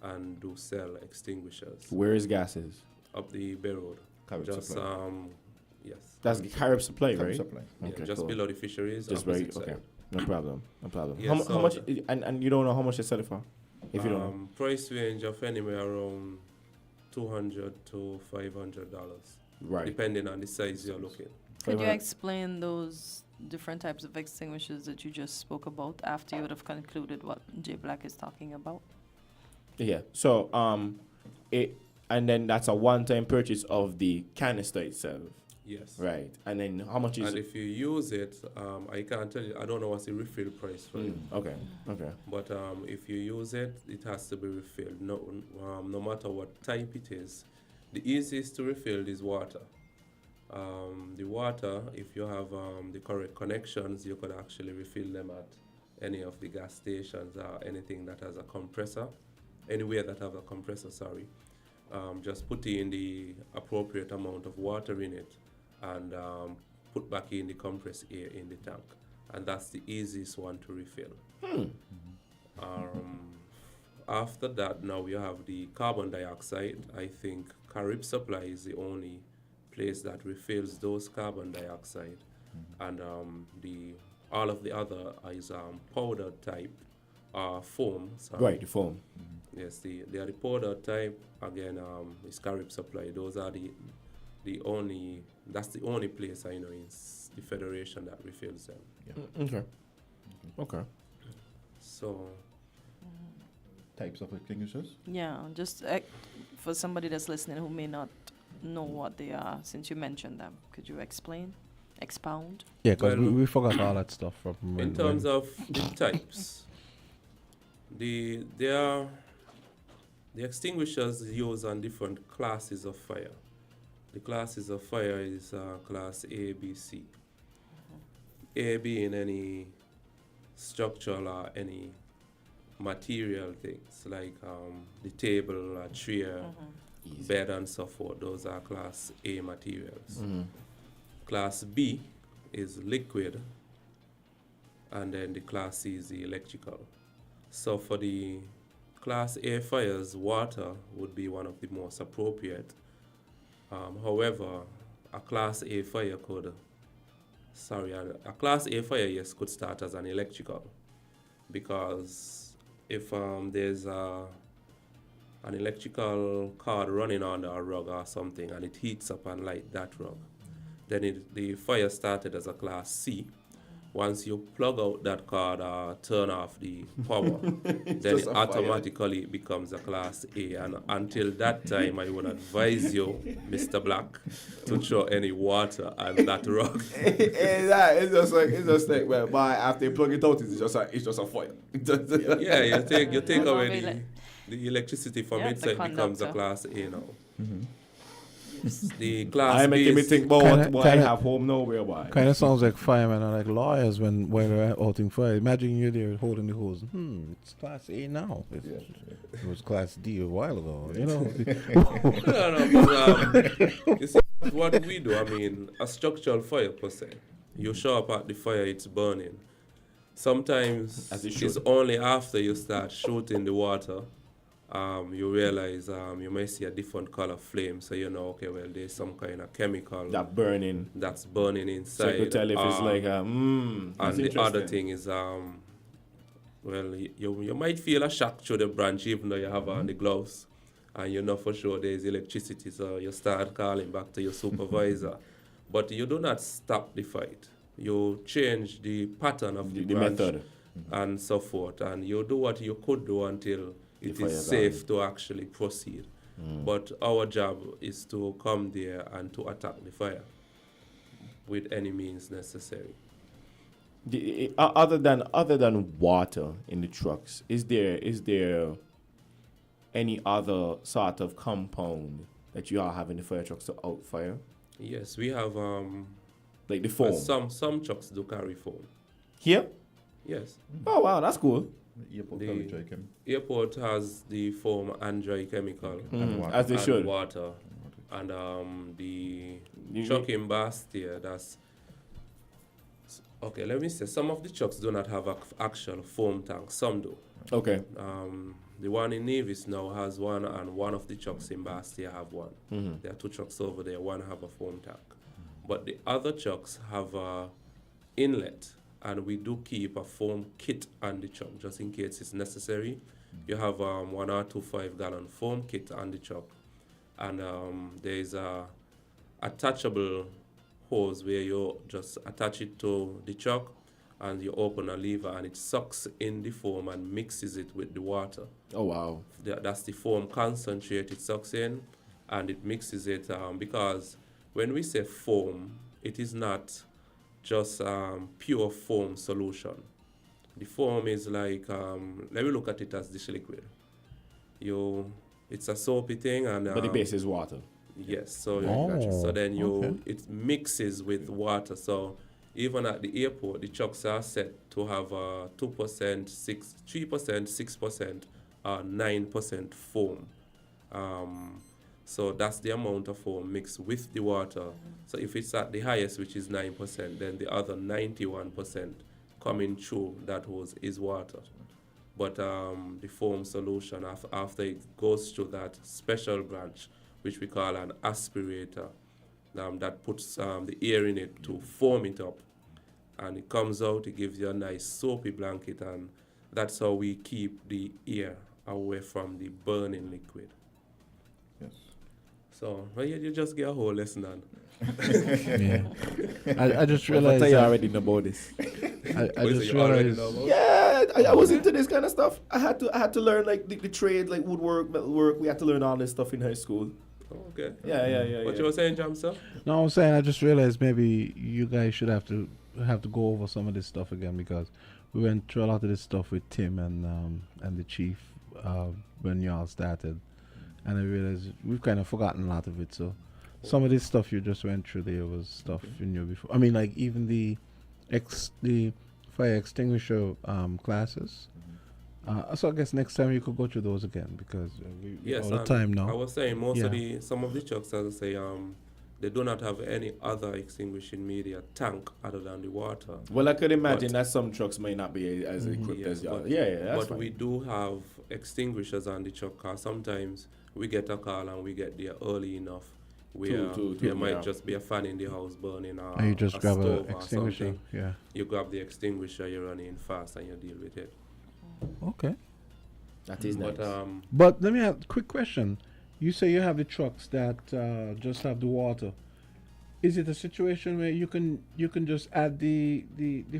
[SPEAKER 18] and do sell extinguishers.
[SPEAKER 4] Where is gases?
[SPEAKER 18] Up the Bay Road.
[SPEAKER 17] Carib
[SPEAKER 18] Just
[SPEAKER 17] Supply.
[SPEAKER 4] Yes.
[SPEAKER 18] Yes.
[SPEAKER 4] That's the Carib Supply,
[SPEAKER 17] Carib
[SPEAKER 4] right?
[SPEAKER 17] Supply.
[SPEAKER 18] Yeah,
[SPEAKER 4] Okay,
[SPEAKER 18] just
[SPEAKER 4] cool.
[SPEAKER 18] below the fisheries.
[SPEAKER 4] Just
[SPEAKER 18] opposite
[SPEAKER 4] right.
[SPEAKER 18] side.
[SPEAKER 4] Okay. No problem. No problem.
[SPEAKER 18] Yes,
[SPEAKER 4] How much? And you don't know how much they sell it for, if you don't know.
[SPEAKER 18] Price range of anywhere around $200 to $500.
[SPEAKER 4] Right.
[SPEAKER 18] Depending on the size you're looking.
[SPEAKER 19] Could you explain those different types of extinguishers that you just spoke about after you would have concluded what Jay Black is talking about?
[SPEAKER 4] Yeah. So it and then that's a one-time purchase of the canister itself.
[SPEAKER 18] Yes.
[SPEAKER 4] Right. And then how much is
[SPEAKER 18] And
[SPEAKER 4] it?
[SPEAKER 18] if you use it, I can't tell you. I don't know what's the refill price for it.
[SPEAKER 4] Okay. Okay.
[SPEAKER 18] But if you use it, it has to be refilled. No matter what type it is. The easiest to refill is water. The water, if you have the correct connections, you could actually refill them at any of the gas stations or anything that has a compressor, anywhere that have a compressor, sorry. Just put in the appropriate amount of water in it and put back in the compressed air in the tank. And that's the easiest one to refill. After that, now you have the carbon dioxide. I think Carib Supply is the only place that refills those carbon dioxide. And all of the other is powdered type foam. Sorry.
[SPEAKER 4] Right, the foam.
[SPEAKER 18] Yes, they are the powdered type. Again, it's Carib Supply. Those are the only, that's the only place I know in the Federation that refills them.
[SPEAKER 4] Okay. Okay.
[SPEAKER 18] So.
[SPEAKER 17] Types of extinguishers?
[SPEAKER 19] Yeah, just for somebody that's listening who may not know what they are, since you mentioned them, could you expound?
[SPEAKER 2] Yeah, because we forgot all that stuff from.
[SPEAKER 18] In terms of the types, the extinguishers used on different classes of fire. The classes of fire is class A, B, C. A being any structural or any material things like the table, a chair, bed and so forth. Those are class A materials. Class B is liquid, and then the class C is the electrical. So for the class A fires, water would be one of the most appropriate. However, a class A fire could, a class A fire, yes, could start as an electrical, because if there's an electrical cord running under a rug or something and it heats up and light that rug, then the fire started as a class C. Once you plug out that cord or turn off the power, then it automatically becomes a class A. And until that time, I would advise you, Mr. Black, to throw any water at that rug.
[SPEAKER 4] It's just like, well, after you plug it out, it's just a fire.
[SPEAKER 18] Yeah, you take away the electricity from inside, becomes a class A now. The class
[SPEAKER 4] I'm making me think about what I have home now, whereby.
[SPEAKER 2] Kind of sounds like firemen or like lawyers when they're out in fire. Imagine you're there holding the hose. It's class A now. It was class D a while ago, you know.
[SPEAKER 18] But, you see, what we do, I mean, a structural fire per se. You show up at the fire, it's burning. Sometimes it's only after you start shooting the water, you realize you may see a different color flame, so you know, okay, well, there's some kind of chemical that's burning inside.
[SPEAKER 4] So you could tell if it's like
[SPEAKER 18] and the other thing is, well, you might feel a shock through the branch even though you have on the gloves, and you know for sure there's electricity, so you start calling back to your supervisor. But you do not stop the fight. You change the pattern of the branch
[SPEAKER 4] method
[SPEAKER 18] and so forth, and you do what you could do until it is safe to actually proceed. But our job is to come there and to attack the fire with any means necessary.
[SPEAKER 4] Other than water in the trucks, is there any other sort of compound that you all have in the fire trucks to outfire?
[SPEAKER 18] Yes, we have
[SPEAKER 4] like the foam.
[SPEAKER 18] Some trucks do carry foam.
[SPEAKER 4] Here?
[SPEAKER 18] Yes.
[SPEAKER 4] Oh wow, that's cool.
[SPEAKER 18] The airport has the foam and dry chemical,
[SPEAKER 4] as they should.
[SPEAKER 18] Water, and the truck in Bastia. That's okay. Let me say, some of the trucks do not have actual foam tanks. Some do.
[SPEAKER 4] Okay.
[SPEAKER 18] The one in Nevis now has one, and one of the trucks in Bastia have one. There are two trucks over there. One have a foam tank, but the other trucks have a inlet. And we do keep a foam kit on the truck just in case it's necessary. You have 1 or 2 5-gallon foam kit on the truck, and there is a attachable hose where you just attach it to the truck and you open a lever and it sucks in the foam and mixes it with the water.
[SPEAKER 4] Oh, wow.
[SPEAKER 18] That's the foam concentrate. It sucks in and it mixes it because when we say foam, it is not just pure foam solution. The foam is like, let me look at it as dish liquid. It's a soapy thing, and
[SPEAKER 4] but the base is water.
[SPEAKER 18] Yes, so then it mixes with water. So even at the airport, the trucks are set to have 2%, 3%, 6%, 9% foam. So that's the amount of foam mixed with the water. So if it's at the highest, which is 9%, then the other 91% coming through that hose is water. But the foam solution, after it goes through that special branch, which we call an aspirator, that puts the air in it to foam it up. And it comes out, it gives you a nice soapy blanket, and that's how we keep the air away from the burning liquid.
[SPEAKER 17] Yes.
[SPEAKER 18] So, well, you just get a whole lesson on.
[SPEAKER 2] Yeah. I just realized.
[SPEAKER 4] I already know about this.
[SPEAKER 2] I just realized.
[SPEAKER 4] Yeah, I was into this kind of stuff. I had to learn like the trade, like woodwork, metalwork. We had to learn all this stuff in high school.
[SPEAKER 18] Okay.
[SPEAKER 4] Yeah.
[SPEAKER 18] What you were saying, Jamsta?
[SPEAKER 2] No, I'm saying I just realized maybe you guys should have to go over some of this stuff again, because we went through a lot of this stuff with Tim and the chief when y'all started, and I realized we've kind of forgotten a lot of it. So some of this stuff you just went through there was stuff you knew before. I mean, like even the fire extinguisher classes. So I guess next time you could go through those again, because we all the time now.
[SPEAKER 18] I was saying some of the trucks, as I say, they do not have any other extinguishing media tank other than the water.
[SPEAKER 4] Well, I could imagine that some trucks may not be as equipped as yours. That's fine.
[SPEAKER 18] We do have extinguishers on the truck, because sometimes we get a call and we get there early enough where there might just be a fan in the house burning, or
[SPEAKER 2] and you just grab
[SPEAKER 18] stove
[SPEAKER 2] an extinguisher. Yeah.
[SPEAKER 18] You grab the extinguisher, you run in fast, and you deal with it.
[SPEAKER 2] Okay.
[SPEAKER 4] That is nice.
[SPEAKER 2] But let me ask a quick question. You say you have the trucks that just have the water. Is it a situation where you can just add the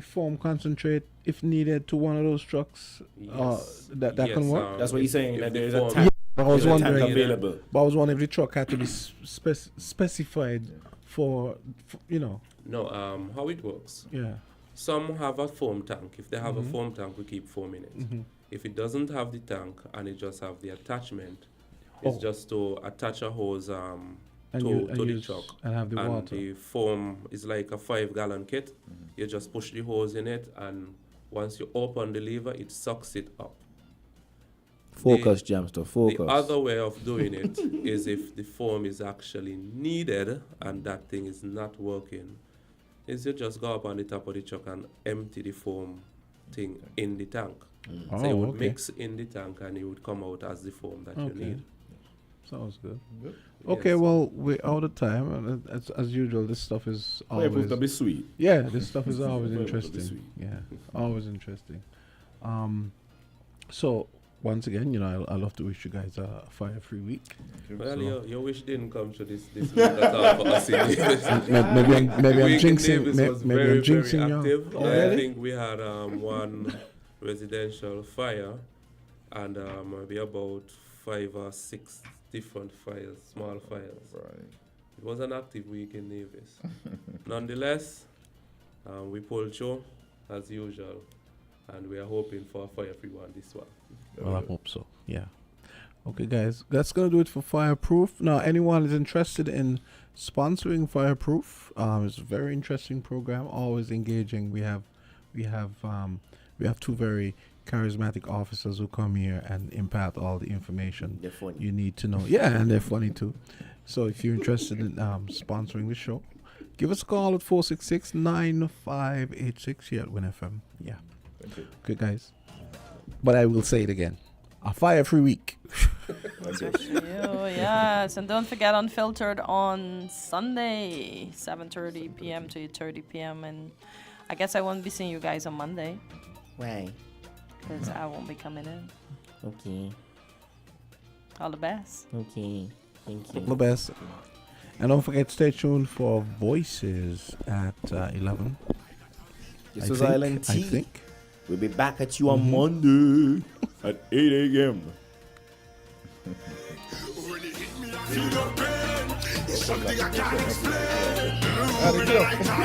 [SPEAKER 2] foam concentrate if needed to one of those trucks?
[SPEAKER 18] Yes.
[SPEAKER 2] That can work.
[SPEAKER 4] That's what you're saying. That there is a
[SPEAKER 2] Yeah,
[SPEAKER 4] tank.
[SPEAKER 2] but I was wondering.
[SPEAKER 4] Available.
[SPEAKER 2] But I was wondering if the truck had to be specified for
[SPEAKER 18] No, how it works.
[SPEAKER 2] Yeah.
[SPEAKER 18] Some have a foam tank. If they have a foam tank, we keep foam in it. If it doesn't have the tank and it just have the attachment, it's just to attach a hose to the truck.
[SPEAKER 2] And have the water.
[SPEAKER 18] The foam is like a 5-gallon kit. You just push the hose in it, and once you open the lever, it sucks it up.
[SPEAKER 4] Focus, Jamsta, focus.
[SPEAKER 18] The other way of doing it is if the foam is actually needed and that thing is not working, is you just go up on the top of the truck and empty the foam thing in the tank. So it would mix in the tank and it would come out as the foam that you need.
[SPEAKER 2] Sounds good. Okay, well, we're out of time. And as usual, this stuff is always
[SPEAKER 4] to be sweet.
[SPEAKER 2] Yeah, this stuff is always interesting. Yeah, always interesting. So once again, I love to wish you guys a fire-free week.
[SPEAKER 18] Well, your wish didn't come to this week at all for us.
[SPEAKER 2] Maybe I'm jinxing. Maybe I'm jinxing you.
[SPEAKER 18] I think we had one residential fire, and maybe about 5 or 6 different fires, small fires.
[SPEAKER 17] Right.
[SPEAKER 18] It was an active week in Nevis. Nonetheless, we pulled through as usual, and we are hoping for a fire-free one this one.
[SPEAKER 2] Well, I hope so. Yeah. Okay, guys, that's gonna do it for Fireproof. Now, anyone is interested in sponsoring Fireproof, it's a very interesting program, always engaging. We have 2 very charismatic officers who come here and impart all the information you need to know. Yeah, and they're funny too. So if you're interested in sponsoring the show, give us a call at 466-9586 here at WinFM. Yeah. Okay, guys. But I will say it again. A fire-free week.
[SPEAKER 19] Yes, and don't forget Unfiltered on Sunday, 7:30 p.m. to 8:30 p.m. And I guess I won't be seeing you guys on Monday.
[SPEAKER 20] Why?
[SPEAKER 19] Because I won't be coming in.
[SPEAKER 20] Okay.
[SPEAKER 19] All the best.
[SPEAKER 20] Okay. Thank you.
[SPEAKER 2] All the best. And don't forget, stay tuned for Voices at 11.
[SPEAKER 4] This was Island T.
[SPEAKER 2] I think.
[SPEAKER 4] We'll be back at you on Monday at 8 a.m.
[SPEAKER 16] Something I can't explain.